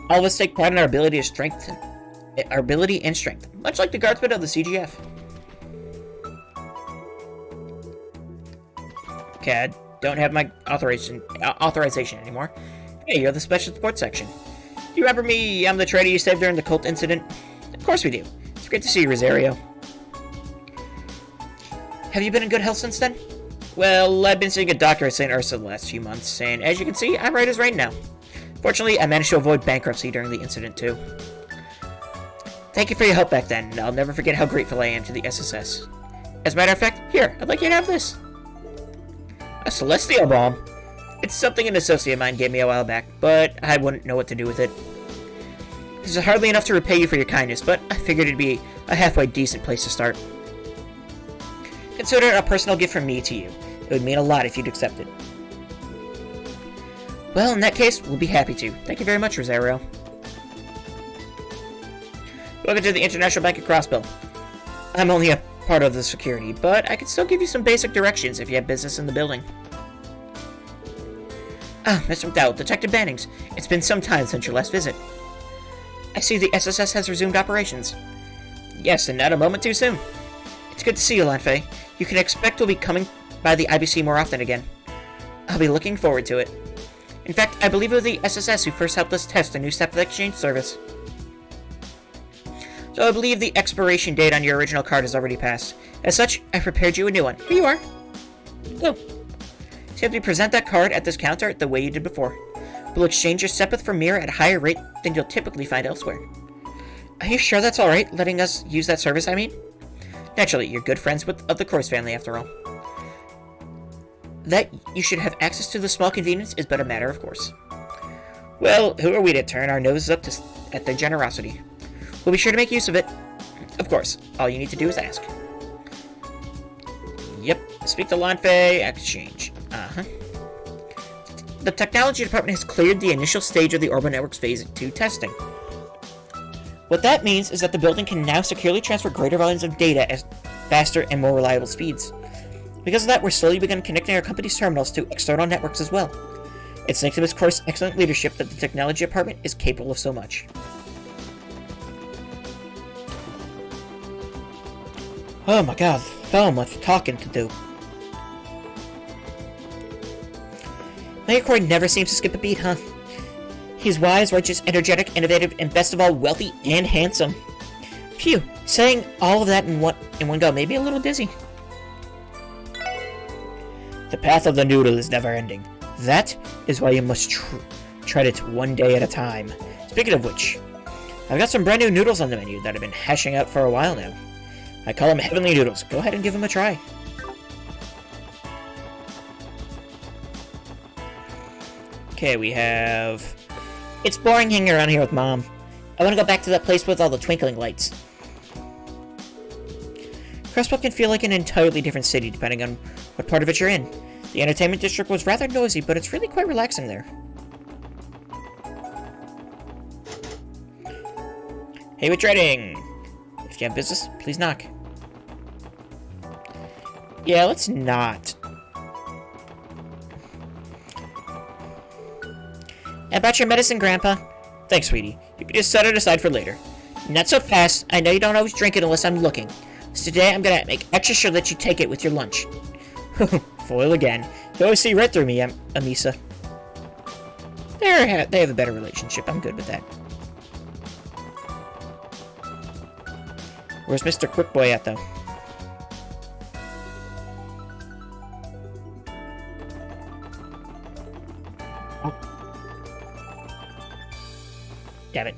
All of us take pride in our ability and strength, much like the guardsmen of the CGF. Okay, I don't have my authorization anymore. Hey, you're the special support section. Do you remember me? I'm the trader you saved during the cult incident. Of course we do. It's great to see you, Rosario. Have you been in good health since then? Well, I've been seeing a doctor at St. Ursula the last few months, and as you can see, I'm right as rain now. Fortunately, I managed to avoid bankruptcy during the incident, too. Thank you for your help back then. I'll never forget how grateful I am to the SSS. As a matter of fact, here, I'd like you to have this. A celestial bomb? It's something an associate of mine gave me a while back, but I wouldn't know what to do with it. This is hardly enough to repay you for your kindness, but I figured it'd be a halfway decent place to start. Consider it a personal gift from me to you. It would mean a lot if you'd accept it. Well, in that case, we'll be happy to. Thank you very much, Rosario. Welcome to the International Bank of Crossbill. I'm only a part of the security, but I can still give you some basic directions if you have business in the building. Ah, Mr. McDowell, Detective Bannings. It's been some time since your last visit. I see the SSS has resumed operations. Yes, and not a moment too soon. It's good to see you, Lanfei. You can expect we'll be coming by the IBC more often again. I'll be looking forward to it. In fact, I believe it was the SSS who first helped us test a new step of exchange service. So I believe the expiration date on your original card has already passed. As such, I prepared you a new one. Here you are. Go. Simply present that card at this counter the way you did before. We'll exchange your Sepith for Mirror at a higher rate than you'll typically find elsewhere. Are you sure that's alright, letting us use that service, I mean? Naturally, you're good friends of the Croyce family, after all. That you should have access to the small convenience is but a matter of course. Well, who are we to turn our noses up at their generosity? We'll be sure to make use of it. Of course, all you need to do is ask. Yep, speak to Lanfei, exchange. the technology department has cleared the initial stage of the Orbital Network's Phase 2 testing. What that means is that the building can now securely transfer greater volumes of data at faster and more reliable speeds. Because of that, we're slowly begun connecting our company's terminals to external networks as well. It's thanks to Ms. Kor's excellent leadership that the technology department is capable of so much. Oh my god, so much talking to do. Mayor Corey never seems to skip a beat, huh? He's wise, righteous, energetic, innovative, and best of all, wealthy and handsome. Phew, saying all of that in one go made me a little dizzy. The path of the noodle is never ending. That is why you must tread it one day at a time. Speaking of which, I've got some brand new noodles on the menu that I've been hashing out for a while now. I call them Heavenly Noodles. Go ahead and give them a try. Okay, we have... It's boring hanging around here with Mom. I want to go back to that place with all the twinkling lights. Crestwell can feel like an entirely different city depending on what part of it you're in. The entertainment district was rather noisy, but it's really quite relaxing there. Hey, we're trading! If you have business, please knock. Yeah, let's not. About your medicine, Grandpa? Thanks, sweetie. You can just set it aside for later. Not so fast. I know you don't always drink it unless I'm looking. So today I'm gonna make extra sure that you take it with your lunch. Foil again. You always see right through me, Amisa. They have a better relationship. I'm good with that. Where's Mr. Quick Boy at, though? Oh. Damn it.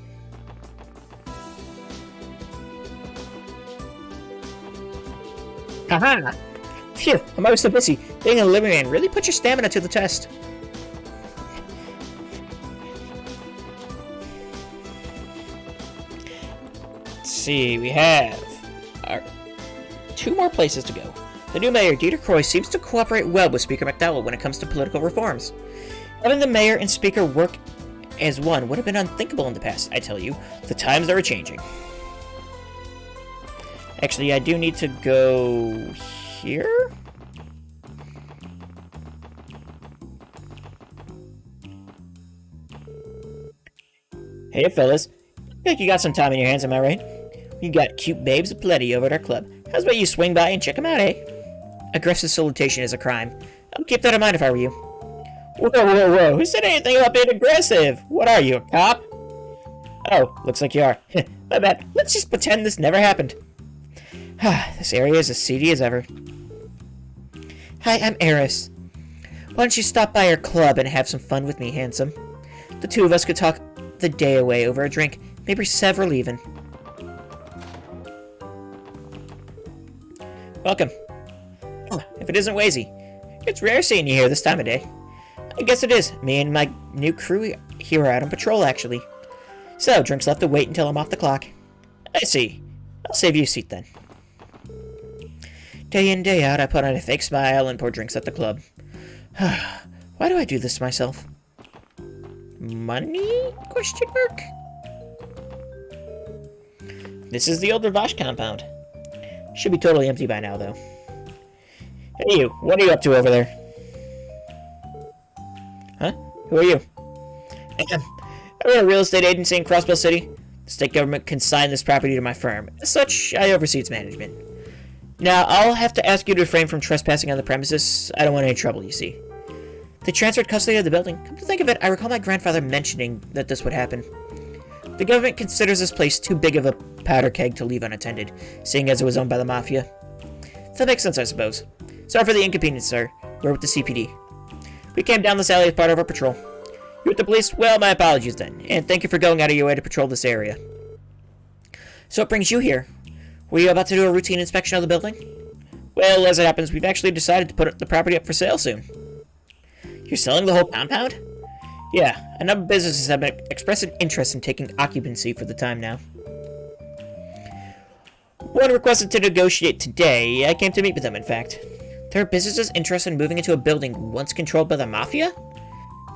Haha! Phew, I'm always so busy. Being a living man really puts your stamina to the test. Let's see, we have two more places to go. The new mayor, Dieter Croy, seems to cooperate well with Speaker McDowell when it comes to political reforms. Having the mayor and speaker work as one would have been unthinkable in the past, I tell you. The times are changing. Actually, I do need to go here? Hey, fellas. I think you got some time in your hands, am I right? We got cute babes aplenty over at our club. How's about you swing by and check them out, eh? Aggressive solicitation is a crime. I'll keep that in mind if I were you. Whoa, whoa, whoa. Who said anything about being aggressive? What are you, a cop? Oh, looks like you are. My bad. Let's just pretend this never happened. This area is as seedy as ever. Hi, I'm Eris. Why don't you stop by our club and have some fun with me, handsome? The two of us could talk the day away over a drink, maybe several even. Welcome. Oh, if it isn't Wazy. It's rare seeing you here this time of day. I guess it is. Me and my new crew here are out on patrol, actually. So, drinks left to wait until I'm off the clock. I see. I'll save you a seat then. Day in, day out, I put on a fake smile and pour drinks at the club. Why do I do this to myself? Money? Question mark? This is the old Ravash compound. Should be totally empty by now, though. Hey you, what are you up to over there? Huh? Who are you? I run a real estate agency in Crossbell City. The state government consigned this property to my firm. As such, I oversee its management. Now, I'll have to ask you to refrain from trespassing on the premises. I don't want any trouble, you see. They transferred custody of the building. Come to think of it, I recall my grandfather mentioning that this would happen. The government considers this place too big of a powder keg to leave unattended, seeing as it was owned by the Mafia. That makes sense, I suppose. Sorry for the inconvenience, sir. We're with the CPD. We came down this alley as part of our patrol. You with the police? Well, my apologies then, and thank you for going out of your way to patrol this area. So what brings you here? Were you about to do a routine inspection of the building? Well, as it happens, we've actually decided to put the property up for sale soon. You're selling the whole compound? Yeah, a number of businesses have expressed an interest in taking occupancy for the time now. One requested to negotiate today. I came to meet with them, in fact. There are businesses interested in moving into a building once controlled by the Mafia?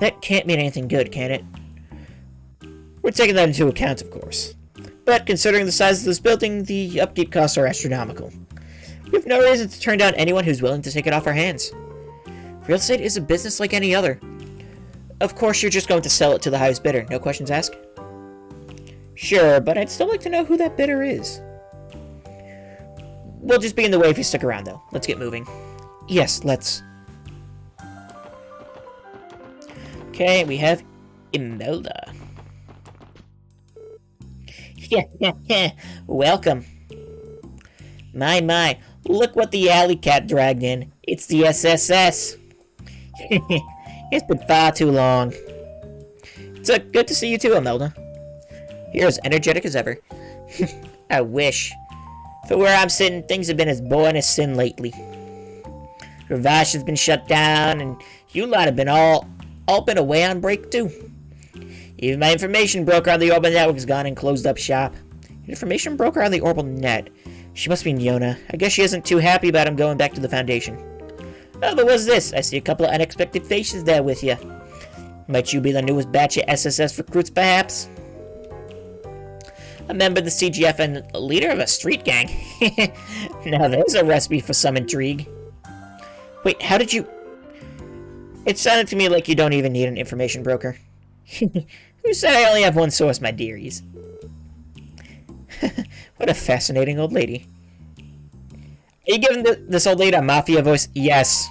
That can't mean anything good, can it? We're taking that into account, of course. But considering the size of this building, the upkeep costs are astronomical. We have no reason to turn down anyone who's willing to take it off our hands. Real estate is a business like any other. Of course, you're just going to sell it to the highest bidder, no questions asked? Sure, but I'd still like to know who that bidder is. We'll just be in the way if you stick around, though. Let's get moving. Yes, let's. Okay, we have Imelda. Welcome. My, look what the alley cat dragged in. It's the SSS. It's been far too long. It's good to see you too, Imelda. You're as energetic as ever. I wish. For where I'm sitting, things have been as boring as sin lately. Ravash has been shut down, and you lot have been all been away on break too. Even my information broker on the Orbital Network is gone and closed up shop. Information broker on the Orbital Net? She must be Yona. I guess she isn't too happy about him going back to the Foundation. Oh, but what's this? I see a couple of unexpected faces there with you. Might you be the newest batch of SSS recruits, perhaps? A member of the CGF and a leader of a street gang. Now there's a recipe for some intrigue. Wait, how did you... It sounded to me like you don't even need an information broker. Who said I only have one source, my dearies? What a fascinating old lady. Are you giving this old lady a mafia voice? Yes.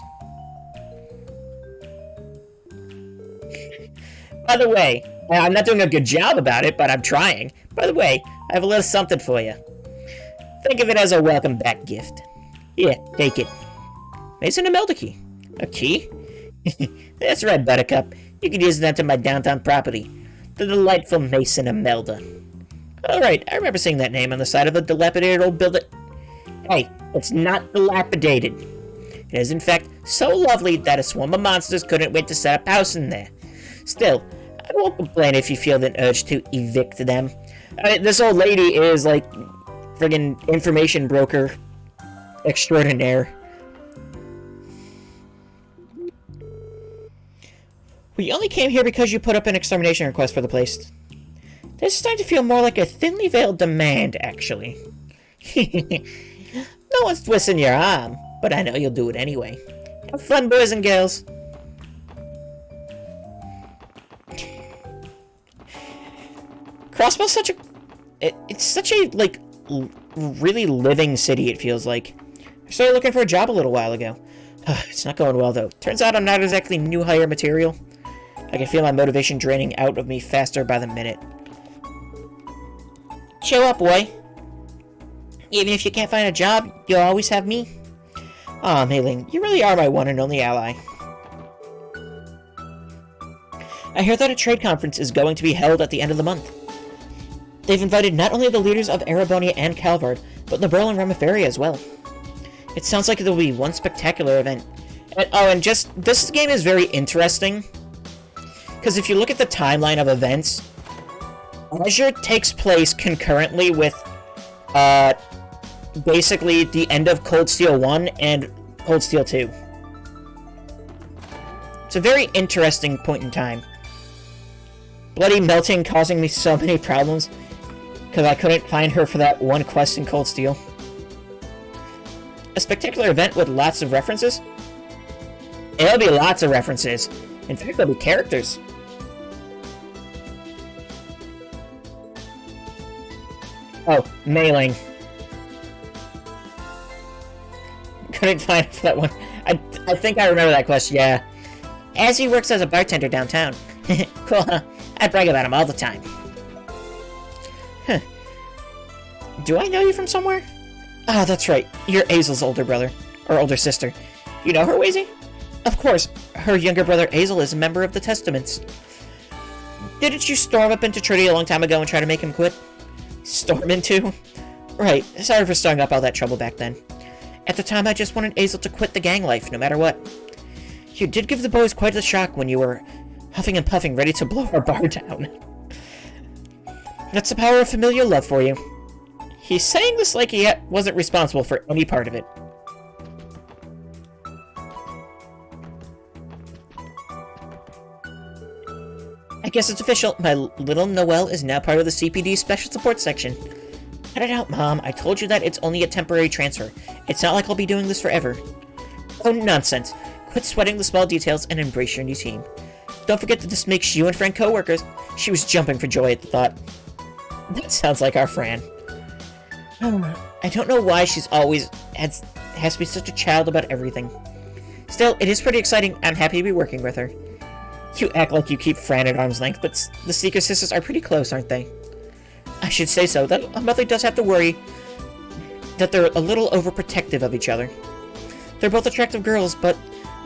By the way, I'm not doing a good job about it, but I'm trying. By the way, I have a little something for you. Think of it as a welcome back gift. Here, take it. Mason Imelda key. A key? That's right, Buttercup. You can use that to my downtown property. The delightful Mason Imelda. Alright, I remember seeing that name on the side of a dilapidated old building. Hey, it's not dilapidated. It is in fact so lovely that a swarm of monsters couldn't wait to set up house in there. Still, I won't complain if you feel the urge to evict them. This old lady is like friggin' information broker extraordinaire. We only came here because you put up an extermination request for the place. This is starting to feel more like a thinly veiled demand, actually. No one's twisting your arm, but I know you'll do it anyway. Have fun, boys and girls. Crossbell's such a... It's such a, like, really living city, it feels like. I started looking for a job a little while ago. It's not going well, though. Turns out I'm not exactly new hire material. I can feel my motivation draining out of me faster by the minute. Chill up, boy. Even if you can't find a job, you'll always have me. Aw, Mei-Ling, you really are my one and only ally. I hear that a trade conference is going to be held at the end of the month. They've invited not only the leaders of Erebonia and Calvard, but the Berlin Ramiferia as well. It sounds like there will be one spectacular event. And just, this game is very interesting. Because if you look at the timeline of events, Azure takes place concurrently with, basically the end of Cold Steel 1 and Cold Steel 2. It's a very interesting point in time. Bloody melting causing me so many problems, because I couldn't find her for that one quest in Cold Steel. A spectacular event with lots of references? It'll be lots of references. In fact, there'll be characters. Oh, Mei-Ling. Couldn't find it for that one. I think I remember that quest, yeah. As he works as a bartender downtown. Cool, huh? I brag about him all the time. Huh. Do I know you from somewhere? Ah, that's right. You're Azel's older brother. Or older sister. You know her, Wazy? Of course. Her younger brother Azel is a member of the Testaments. Didn't you storm up into Trudy a long time ago and try to make him quit? Storm into? Right. Sorry for stirring up all that trouble back then. At the time, I just wanted Azel to quit the gang life, no matter what. You did give the boys quite a shock when you were huffing and puffing, ready to blow our bar down. That's the power of familial love for you. He's saying this like he wasn't responsible for any part of it. I guess it's official. My little Noelle is now part of the CPD Special Support Section. Cut it out, Mom. I told you that it's only a temporary transfer. It's not like I'll be doing this forever. Oh, nonsense. Quit sweating the small details and embrace your new team. Don't forget that this makes you and Fran co-workers. She was jumping for joy at the thought. That sounds like our Fran. I don't know why she's always has to be such a child about everything. Still, it is pretty exciting. I'm happy to be working with her. You act like you keep Fran at arm's length, but the Seeker sisters are pretty close, aren't they? I should say so. That a mother does have to worry that they're a little overprotective of each other. They're both attractive girls, but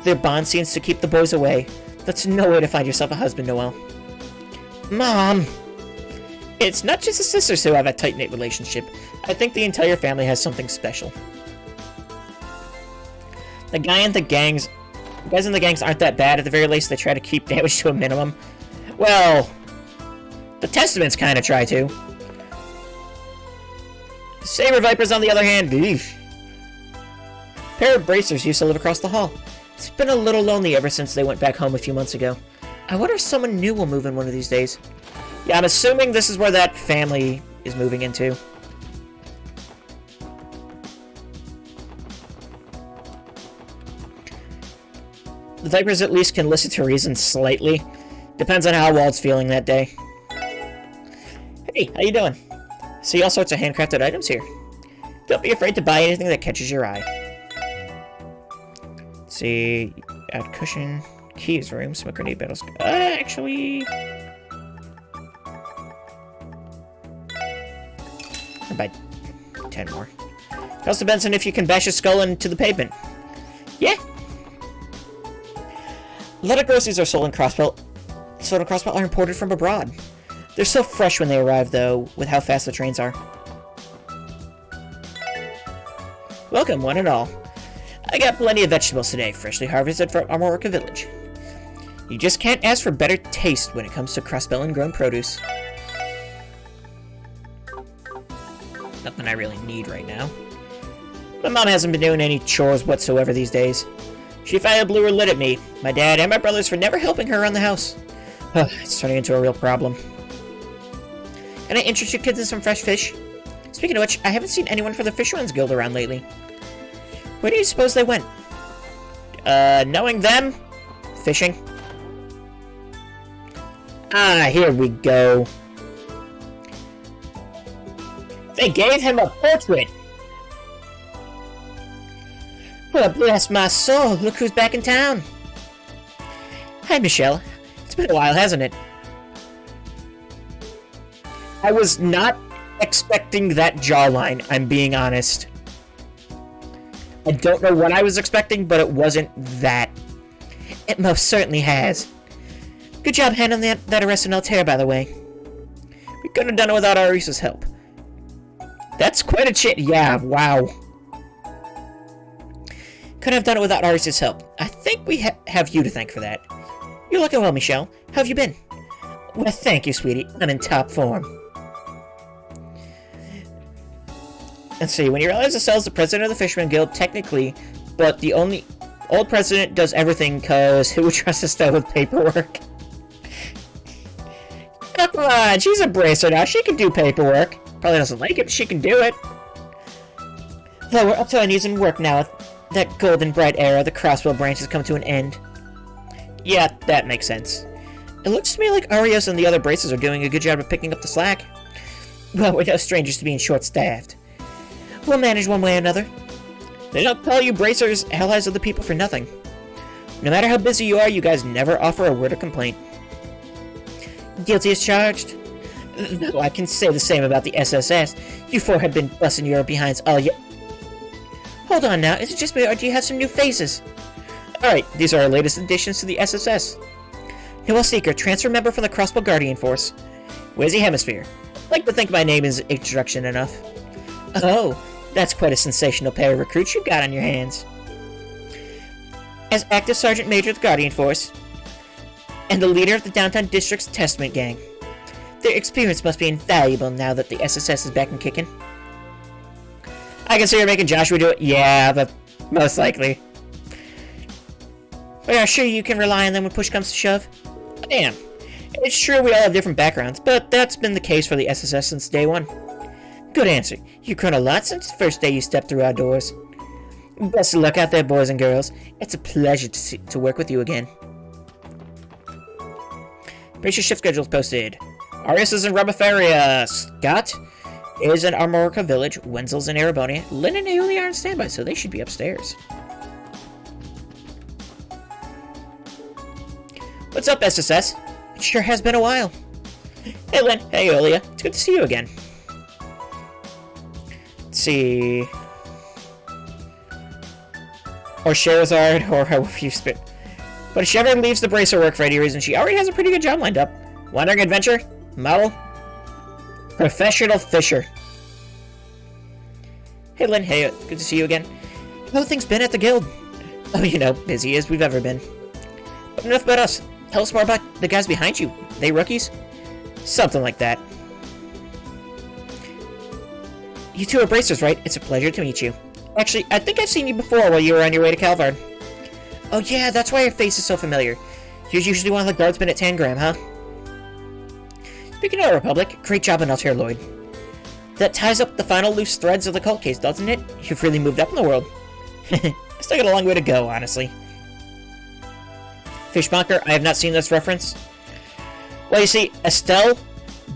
their bond seems to keep the boys away. That's no way to find yourself a husband, Noelle. Mom! It's not just the sisters who have a tight-knit relationship. I think the entire family has something special. The guys in the gangs aren't that bad. At the very least, they try to keep damage to a minimum. Well, the Testaments kind of try to. Saber Vipers, on the other hand, eesh. Pair of bracers used to live across the hall. It's been a little lonely ever since they went back home a few months ago. I wonder if someone new will move in one of these days. Yeah, I'm assuming this is where that family is moving into. The Vipers at least can listen to reason slightly. Depends on how Walt's feeling that day. Hey, how you doing? See all sorts of handcrafted items here. Don't be afraid to buy anything that catches your eye. Let's see, add cushion, keys, room, smoke grenade, battles. Actually, I'll buy 10 more. Tell Benson if you can bash his skull into the pavement. Yeah. A lot of groceries are sold in Crossbelt are imported from abroad. They're so fresh when they arrive, though, with how fast the trains are. Welcome, one and all. I got plenty of vegetables today, freshly harvested from Armorica Village. You just can't ask for better taste when it comes to Crossbellan grown produce. Nothing I really need right now. My mom hasn't been doing any chores whatsoever these days. She finally blew her lid at me, my dad, and my brothers for never helping her around the house. It's turning into a real problem. Can I interest you kids in some fresh fish? Speaking of which, I haven't seen anyone from the Fisherman's Guild around lately. Where do you suppose they went? Knowing them? Fishing. Ah, here we go. They gave him a portrait! Well, bless my soul, look who's back in town! Hi, Michelle. It's been a while, hasn't it? I was not expecting that jawline, I'm being honest. I don't know what I was expecting, but it wasn't that. It most certainly has. Good job handling that arrest in Altair, by the way. We couldn't have done it without Arisa's help. That's quite a chit. Yeah, wow. Couldn't have done it without Arisa's help. I think we have you to thank for that. You're looking well, Michelle. How have you been? Well, thank you, sweetie. I'm in top form. Let's see, when you realize Estelle's the president of the Fisherman Guild, technically, but the only old president does everything, cause who would trust Estelle with paperwork? Come on, she's a bracer now, she can do paperwork. Probably doesn't like it, but she can do it. Though we're up to our knees in work now, that golden bright era, the Crossbow branch has come to an end. Yeah, that makes sense. It looks to me like Arios and the other bracers are doing a good job of picking up the slack. Well, we're no strangers to being short-staffed. We'll manage one way or another. They don't call you bracers allies of the people for nothing. No matter how busy you are, you guys never offer a word of complaint. Guilty as charged? No, I can say the same about the SSS. You four have been busting your behinds all year. Hold on now, is it just me or do you have some new faces? Alright, these are our latest additions to the SSS. Noelle Seeker, transfer member from the Crossbow Guardian Force. Wizzy Hemisphere. I'd like to think my name is introduction enough. Oh, that's quite a sensational pair of recruits you've got on your hands. As active Sergeant Major of the Guardian Force, and the leader of the Downtown District's Testament Gang. Their experience must be invaluable now that the SSS is back and kicking. I can see you're making Joshua do it. Yeah, but most likely. But are sure you can rely on them when push comes to shove? Damn. It's true we all have different backgrounds, but that's been the case for the SSS since day one. Good answer. You've grown a lot since the first day you stepped through our doors. Best of luck out there, boys and girls. It's a pleasure to work with you again. Brace your shift schedules posted. Arius is in Rubifaria. Scott is in Armorica Village. Wenzel's in Ereboni. Lynn and Aeolia are on standby, so they should be upstairs. What's up, SSS? It sure has been a while. Hey, Lynn. Hey, Aeolia. It's good to see you again. Let's see... Or Sherazard, or however you spit. But if she ever leaves the bracer work for any reason, she already has a pretty good job lined up. Wandering adventure, model, professional fisher. Hey Lynn, hey, good to see you again. How have things been at the guild? Oh, you know, busy as we've ever been. But enough about us. Tell us more about the guys behind you. They rookies? Something like that. You two are bracers, right? It's a pleasure to meet you. Actually, I think I've seen you before while you were on your way to Calvard. Oh yeah, that's why your face is so familiar. You're usually one of the guardsmen at Tangram, huh? Speaking of the Republic, great job on Altair Lloyd. That ties up the final loose threads of the cult case, doesn't it? You've really moved up in the world. I still got a long way to go, honestly. Fishmonker, I have not seen this reference. Well, you see, Estelle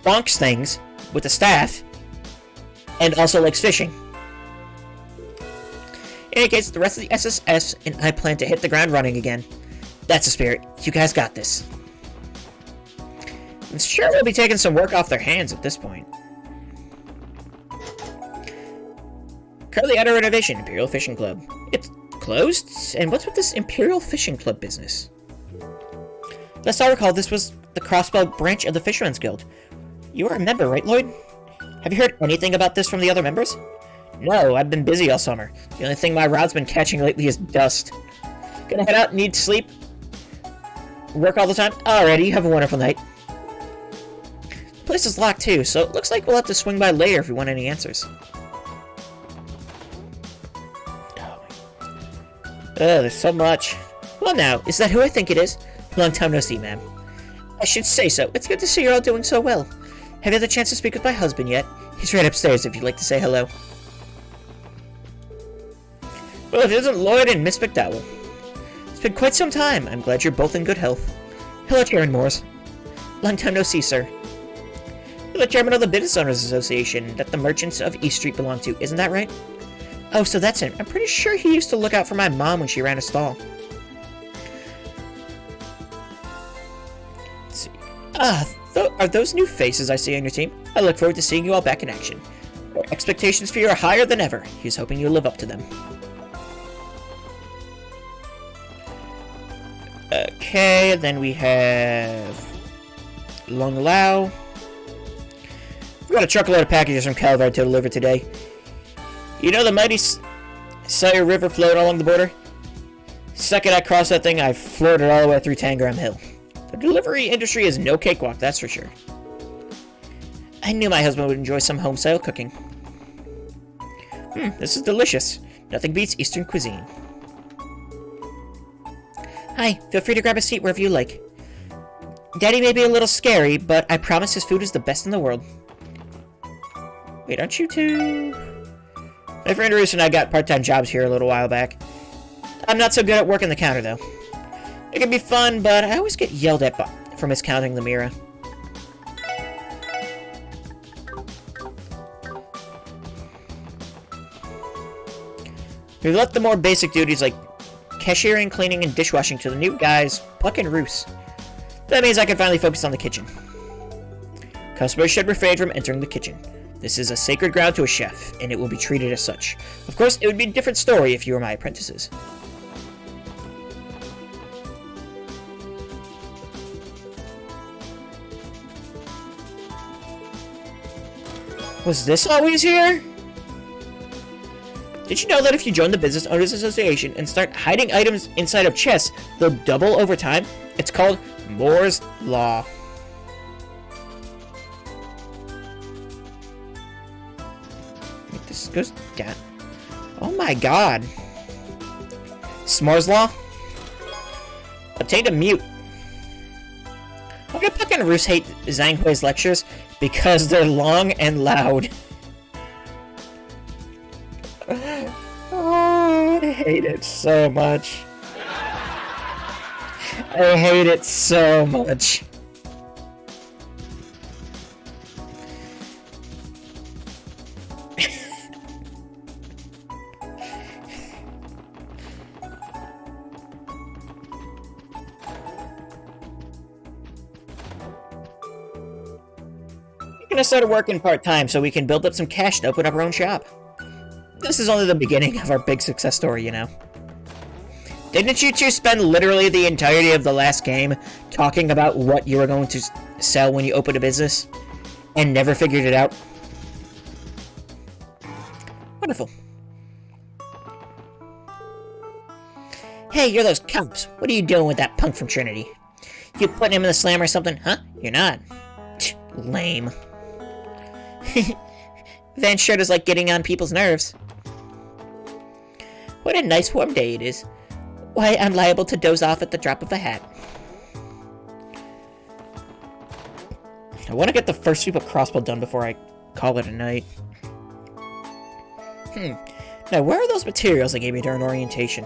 bonks things with a staff, and also likes fishing. In any case, the rest of the SSS and I plan to hit the ground running again. That's the spirit. You guys got this. I'm sure we'll be taking some work off their hands at this point. Currently under renovation, Imperial Fishing Club. It's closed? And what's with this Imperial Fishing Club business? Last I recall, this was the Crossbow branch of the Fisherman's Guild. You are a member, right, Lloyd? Have you heard anything about this from the other members? No, I've been busy all summer. The only thing my rod's been catching lately is dust. Gonna head out, need sleep. Work all the time? Alrighty, you have a wonderful night. The place is locked too, so it looks like we'll have to swing by later if we want any answers. There's so much. Well now, is that who I think it is? Long time no see, ma'am. I should say so. It's good to see you're all doing so well. Have you had the chance to speak with my husband yet? He's right upstairs if you'd like to say hello. Well, it isn't Lloyd and Miss McDowell. It's been quite some time. I'm glad you're both in good health. Hello, Chairman Morse. Long time no see, sir. You're the chairman of the Business Owners Association that the merchants of East Street belong to, isn't that right? Oh, so that's him. I'm pretty sure he used to look out for my mom when she ran a stall. Let's see. Are those new faces I see on your team? I look forward to seeing you all back in action. Our expectations for you are higher than ever. He's hoping you'll live up to them. Okay, then we have Long Lao. We've got a truckload of packages from Calvard to deliver today. You know the mighty Sire River flowed along the border? Second I crossed that thing, I floored it all the way through Tangram Hill. The delivery industry is no cakewalk, that's for sure. I knew my husband would enjoy some home-style cooking. This is delicious. Nothing beats Eastern cuisine. Hi, feel free to grab a seat wherever you like. Daddy may be a little scary, but I promise his food is the best in the world. Wait, aren't you two? My friend Roos and I got part-time jobs here a little while back. I'm not so good at working the counter, though. It can be fun, but I always get yelled at for miscounting the Mira. We've left the more basic duties like cashiering, cleaning, and dishwashing to the new guys, Puck and Roos. That means I can finally focus on the kitchen. Customers should refrain from entering the kitchen. This is a sacred ground to a chef, and it will be treated as such. Of course, it would be a different story if you were my apprentices. Was this always here? Did you know that if you join the Business Owners Association and start hiding items inside of chests, they'll double over time? It's called Moore's Law. This goes down. Oh my god. S'mores Law? Obtained a mute. Why do Puck and Roos hate Zhang Hui's lectures? Because they're long and loud. Oh, I hate it so much. I hate it so much. We're gonna start working part-time so we can build up some cash to open up our own shop. This is only the beginning of our big success story, you know. Didn't you two spend literally the entirety of the last game talking about what you were going to sell when you opened a business? And never figured it out? Wonderful. Hey, you're those cops. What are you doing with that punk from Trinity? You putting him in the slam or something? Huh? You're not. Lame. Van sure does like getting on people's nerves. What a nice warm day it is. Why, I'm liable to doze off at the drop of a hat. I want to get the first sweep of crossbow done before I call it a night. Now, where are those materials I gave you during orientation?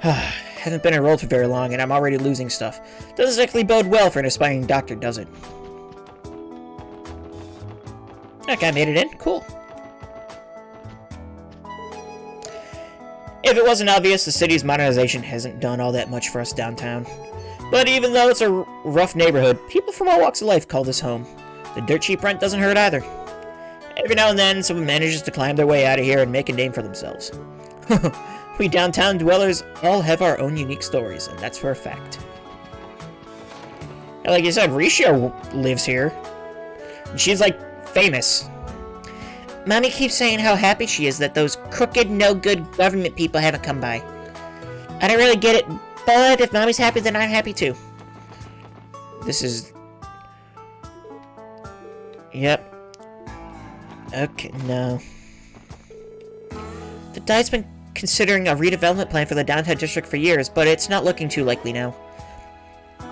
Haven't been enrolled for very long, and I'm already losing stuff. Doesn't exactly bode well for an aspiring doctor, does it? Okay, I made it in. Cool. If it wasn't obvious, the city's modernization hasn't done all that much for us downtown. But even though it's a rough neighborhood, people from all walks of life call this home. The dirt cheap rent doesn't hurt either. Every now and then, someone manages to climb their way out of here and make a name for themselves. We downtown dwellers all have our own unique stories, and that's for a fact. And like you said, Risha lives here. And she's, like, famous. Mommy keeps saying how happy she is that those crooked, no-good government people haven't come by. I don't really get it, but if Mommy's happy, then I'm happy too. This is... Yep. Okay, no. The Diet's been considering a redevelopment plan for the downtown district for years, but it's not looking too likely now.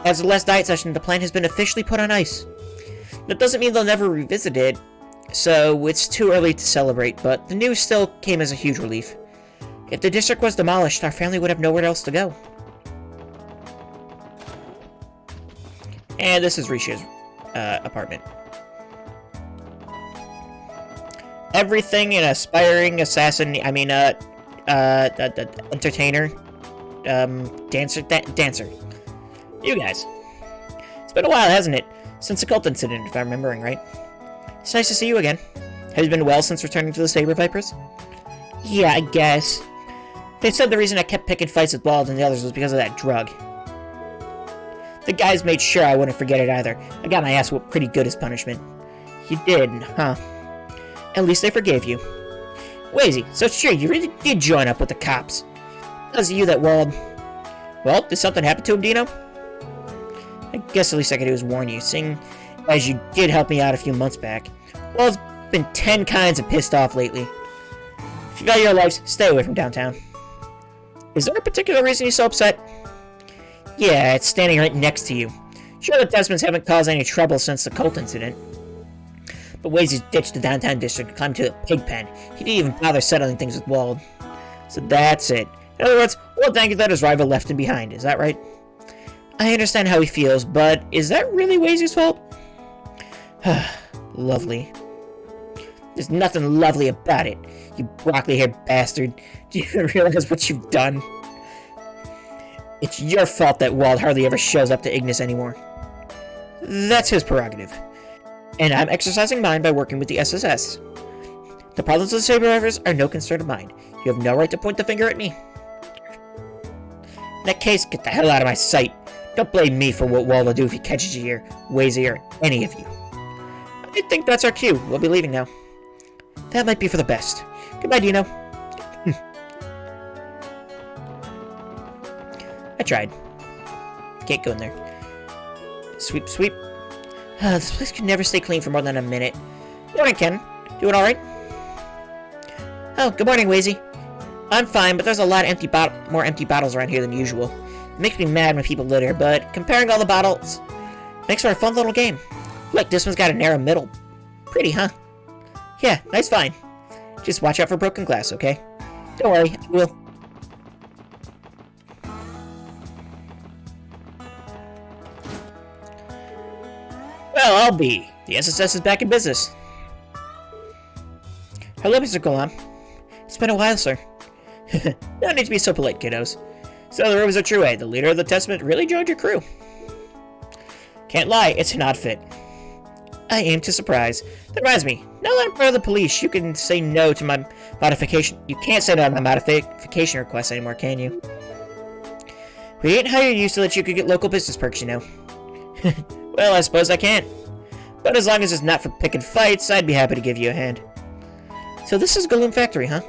As of the last Diet session, the plan has been officially put on ice. That doesn't mean they'll never revisit it, so it's too early to celebrate, but the news still came as a huge relief. If the district was demolished, our family would have nowhere else to go. And this is Risha's apartment. Everything an aspiring assassin, entertainer, dancer. You guys. It's been a while, hasn't it? Since the cult incident, if I'm remembering right. It's nice to see you again. Have you been well since returning to the Saber Vipers? Yeah, I guess. They said the reason I kept picking fights with Bald and the others was because of that drug. The guys made sure I wouldn't forget it either. I got my ass whooped pretty good as punishment. You did, huh? At least they forgave you. Wazy, so it's true, you really did join up with the cops. Because of you that Wald... Well, did something happen to him, Dino? I guess the least I could do is warn you, seeing as you did help me out a few months back. Wald's been 10 kinds of pissed off lately. If you value your lives, stay away from downtown. Is there a particular reason he's so upset? Yeah, it's standing right next to you. Sure, the Desmonds haven't caused any trouble since the cult incident. But Wazy's ditched the downtown district and climbed to the pig pen. He didn't even bother settling things with Wald. So that's it. In other words, Wald thinks that his rival left him behind, is that right? I understand how he feels, but is that really Wazy's fault? Lovely. There's nothing lovely about it, you broccoli-haired bastard. Do you even realize what you've done? It's your fault that Wald hardly ever shows up to Ignis anymore. That's his prerogative. And I'm exercising mine by working with the SSS. The problems with the Saber Rivers are no concern of mine. You have no right to point the finger at me. In that case, get the hell out of my sight. Don't blame me for what Wald will do if he catches you here, Wazy, or any of you. I think that's our cue. We'll be leaving now. That might be for the best. Goodbye, Dino. I tried. Can't go in there. Sweep, sweep. This place can never stay clean for more than a minute. Morning, Ken. Doing alright? Oh, good morning, Wazy. I'm fine, but there's a lot of more empty bottles around here than usual. It makes me mad when people litter, but comparing all the bottles... Makes for a fun little game. Look, this one's got a narrow middle. Pretty, huh? Yeah, nice find. Just watch out for broken glass, okay? Don't worry, I will. Well, I'll be. The SSS is back in business. Hello, Mr. Golan. It's been a while, sir. No need to be so polite, kiddos. So the rumors are true, eh? The leader of the Testament really joined your crew. Can't lie, it's an odd fit. I aim to surprise. That reminds me, now that I'm part of the police, you can say no to my modification. You can't say no to my modification requests anymore, can you? We didn't hire you so that you could get local business perks, you know. Well, I suppose I can. But as long as it's not for picking fights, I'd be happy to give you a hand. So this is Galoom Factory, huh?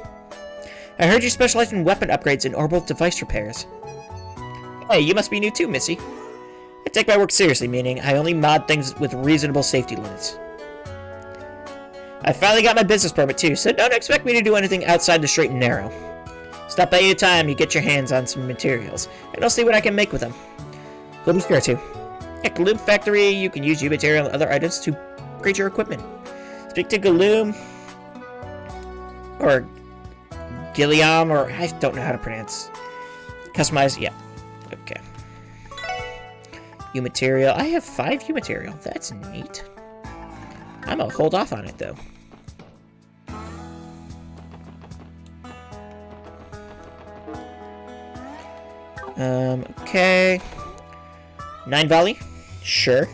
I heard you specialize in weapon upgrades and orbital device repairs. Hey, you must be new too, Missy. I take my work seriously, meaning I only mod things with reasonable safety limits. I finally got my business permit too, so don't expect me to do anything outside the straight and narrow. Stop by any time you get your hands on some materials, and I'll see what I can make with them. We'll be sure to. At Galoom Factory, you can use U-material and other items to upgrade your equipment. Speak to Galoom, or Gilliam, or I don't know how to pronounce. Customize, yeah. Okay. U-material. I have 5 U-material. That's neat. I'm gonna hold off on it, though. Okay. 9 Valley? Sure.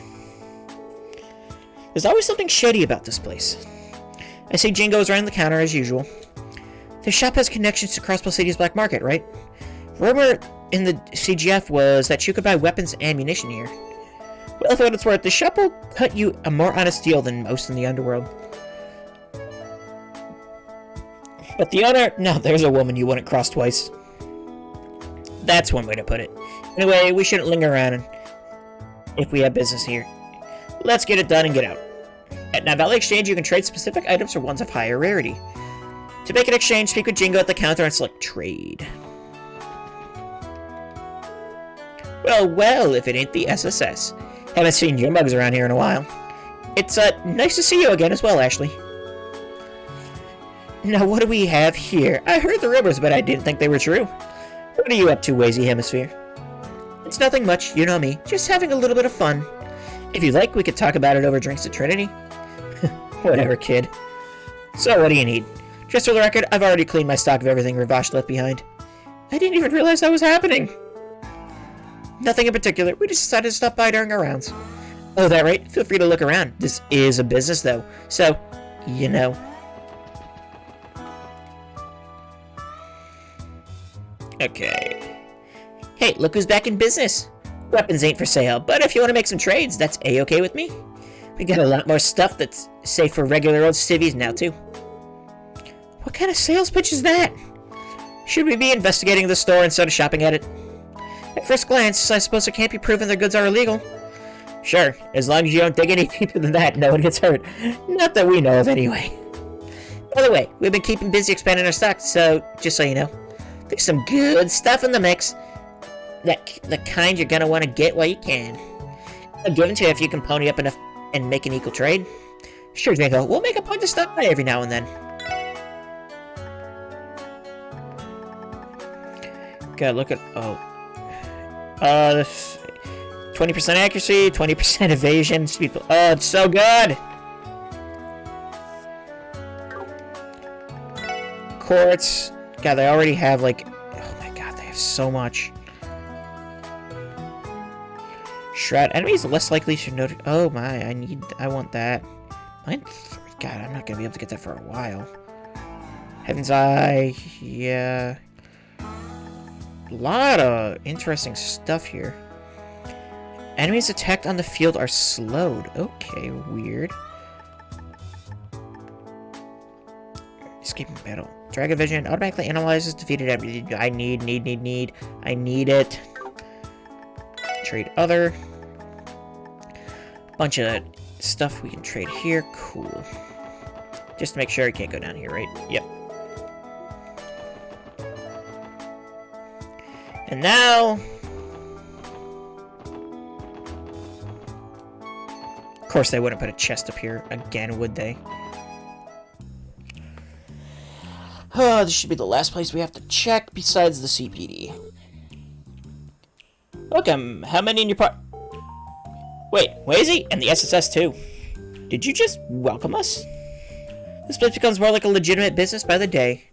There's always something shady about this place. I see Jingo's around the counter as usual. The shop has connections to Crossbow City's black market, right? Rumor in the CGF was that you could buy weapons and ammunition here. Well, for what it's worth, the shop will cut you a more honest deal than most in the underworld. But the owner... No, there's a woman you wouldn't cross twice. That's one way to put it. Anyway, we shouldn't linger around if we have business here. Let's get it done and get out. At Navali Exchange, you can trade specific items for ones of higher rarity. To make an exchange, speak with Jingo at the counter and select Trade. Well, well, if it ain't the SSS. Haven't seen your mugs around here in a while. It's, nice to see you again as well, Ashley. Now, what do we have here? I heard the rumors, but I didn't think they were true. What are you up to, Wazy Hemisphere? It's nothing much, you know me. Just having a little bit of fun. If you'd like, we could talk about it over drinks at Trinity. Whatever, kid. So, what do you need? Just for the record, I've already cleaned my stock of everything Ravash left behind. I didn't even realize that was happening. Nothing in particular. We just decided to stop by during our rounds. Oh, that right? Feel free to look around. This is a business, though. So, you know. Okay. Hey, look who's back in business. Weapons ain't for sale, but if you want to make some trades, that's A-okay with me. We got a lot more stuff that's safe for regular old civvies now, too. What kind of sales pitch is that? Should we be investigating the store instead of shopping at it? At first glance, I suppose it can't be proven their goods are illegal. Sure, as long as you don't dig any deeper than that, no one gets hurt. Not that we know of, anyway. By the way, we've been keeping busy expanding our stock, so just so you know, there's some good stuff in the mix. The kind you're gonna want to get while you can. I'll give it to you if you can pony up enough and make an equal trade. Sure, Jingo, we'll make a point to stop by every now and then. Gotta look at... Oh. 20% accuracy, 20% evasion, speed... Oh, it's so good! Quartz. God, they already have, like... Oh my god, they have so much. Shroud. Enemies less likely to notice... Oh my, I want that. Mine... God, I'm not gonna be able to get that for a while. Heaven's Eye... Yeah... A lot of interesting stuff here. Enemies attacked on the field are slowed. Okay, weird. Escaping battle. Dragon Vision automatically analyzes defeated enemy. I need. I need it. Trade other. Bunch of stuff we can trade here. Cool. Just to make sure I can't go down here, right? Yep. And now... course they wouldn't put a chest up here again, would they? Oh, this should be the last place we have to check besides the CPD. Welcome. How many in your part? Wait, Wazy? And the SSS too. Did you just welcome us? This place becomes more like a legitimate business by the day.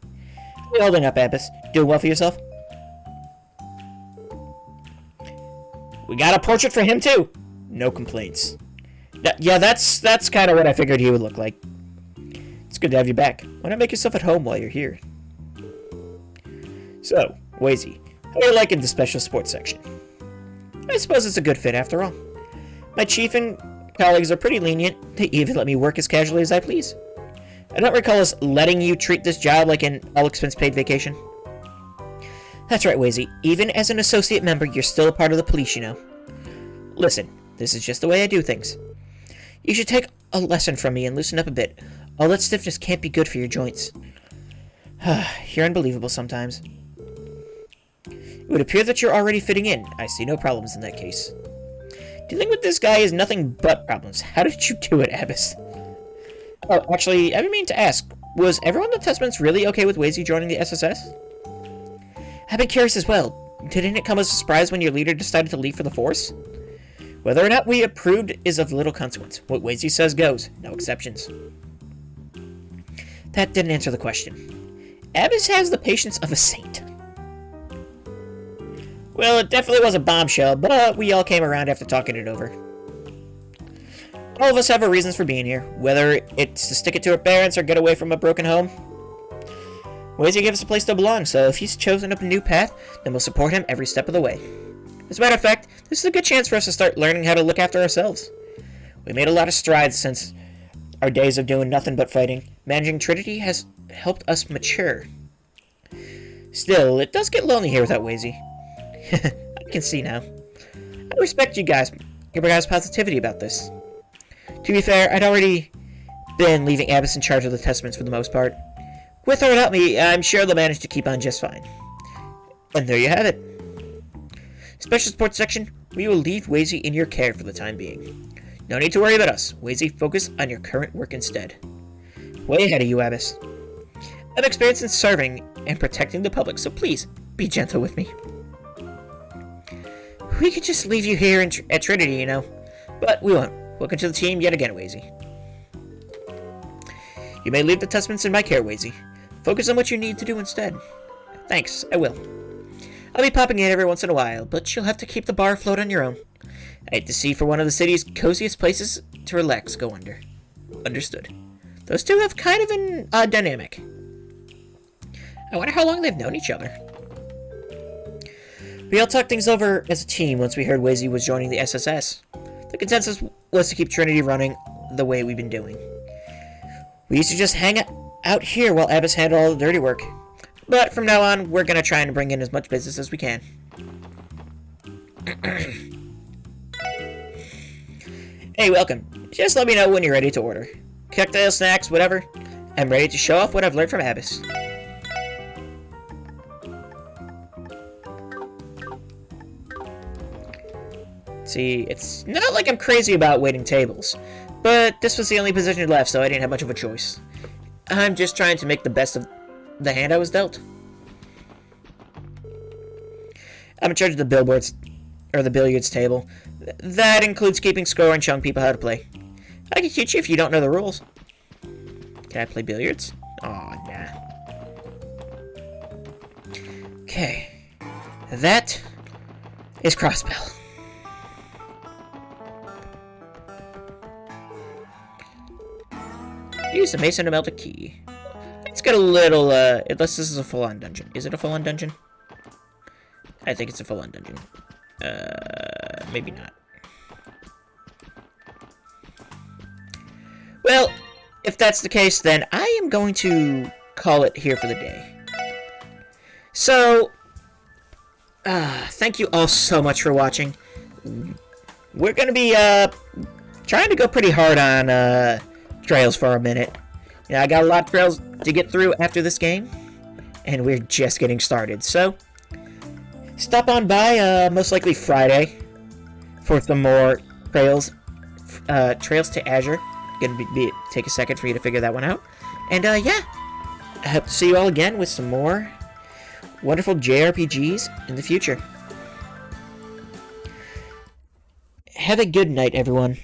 How are you holding up, Abbas? Doing well for yourself? We got a portrait for him too. No complaints. Yeah, that's kind of what I figured he would look like. It's good to have you back. Why not make yourself at home while you're here? So, Wazy, how are you liking the special sports section? I suppose it's a good fit after all. My chief and colleagues are pretty lenient. They even let me work as casually as I please. I don't recall us letting you treat this job like an all-expense-paid vacation. That's right, Wazy. Even as an associate member, you're still a part of the police, you know. Listen, this is just the way I do things. You should take a lesson from me and loosen up a bit. All that stiffness can't be good for your joints. You're unbelievable sometimes. It would appear that you're already fitting in. I see no problems in that case. Dealing with this guy is nothing but problems. How did you do it, Abbas? Oh, actually, I've been meaning to ask, was everyone in the Testaments really okay with Wazy joining the SSS? I've been curious as well. Didn't it come as a surprise when your leader decided to leave for the Force? Whether or not we approved is of little consequence. What Wazy says goes, no exceptions. That didn't answer the question. Abbas has the patience of a saint. Well, it definitely was a bombshell, but we all came around after talking it over. All of us have our reasons for being here, whether it's to stick it to our parents or get away from a broken home. Wazy gives us a place to belong, so if he's chosen up a new path, then we'll support him every step of the way. As a matter of fact, this is a good chance for us to start learning how to look after ourselves. We made a lot of strides since our days of doing nothing but fighting. Managing Trinity has helped us mature. Still, it does get lonely here without Wazy. I can see now. I respect your guys' positivity about this. To be fair, I'd already been leaving Abbas in charge of the Testaments for the most part. With or without me, I'm sure they'll manage to keep on just fine. And there you have it. Special Sports Section, we will leave Wazy in your care for the time being. No need to worry about us. Wazy, focus on your current work instead. Way ahead of you, Abbas. I'm experienced in serving and protecting the public, so please, be gentle with me. We could just leave you here at Trinity, you know. But we won't. Welcome to the team yet again, Wazy. You may leave the Testaments in my care, Wazy. Focus on what you need to do instead. Thanks, I will. I'll be popping in every once in a while, but you'll have to keep the bar afloat on your own. I hate to see for one of the city's coziest places to relax go under. Understood. Those two have kind of an odd dynamic. I wonder how long they've known each other. We all talked things over as a team once we heard Wazy was joining the SSS. The consensus was to keep Trinity running the way we've been doing. We used to just hang out here while Abbas handled all the dirty work. But from now on, we're going to try and bring in as much business as we can. Hey, welcome. Just let me know when you're ready to order. Cocktail, snacks, whatever. I'm ready to show off what I've learned from Abbas. See, it's not like I'm crazy about waiting tables, but this was the only position left, so I didn't have much of a choice. I'm just trying to make the best of the hand I was dealt. I'm in charge of the billiards table. That includes keeping score and showing people how to play. I can teach you if you don't know the rules. Can I play billiards? Aw, nah. Okay. That is Crossbell. Use the mason to melt a key. It's got a little, unless this is a full-on dungeon. Is it a full-on dungeon? I think it's a full-on dungeon. Maybe not. Well, if that's the case, then I am going to call it here for the day. So, thank you all so much for watching. We're gonna be, trying to go pretty hard on, trails for a minute. Yeah, I got a lot of trails to get through after this game, and we're just getting started. So, stop on by, most likely Friday, for some more trails Trails to Azure. Gonna take a second for you to figure that one out. And yeah, I hope to see you all again with some more wonderful JRPGs in the future. Have a good night, everyone.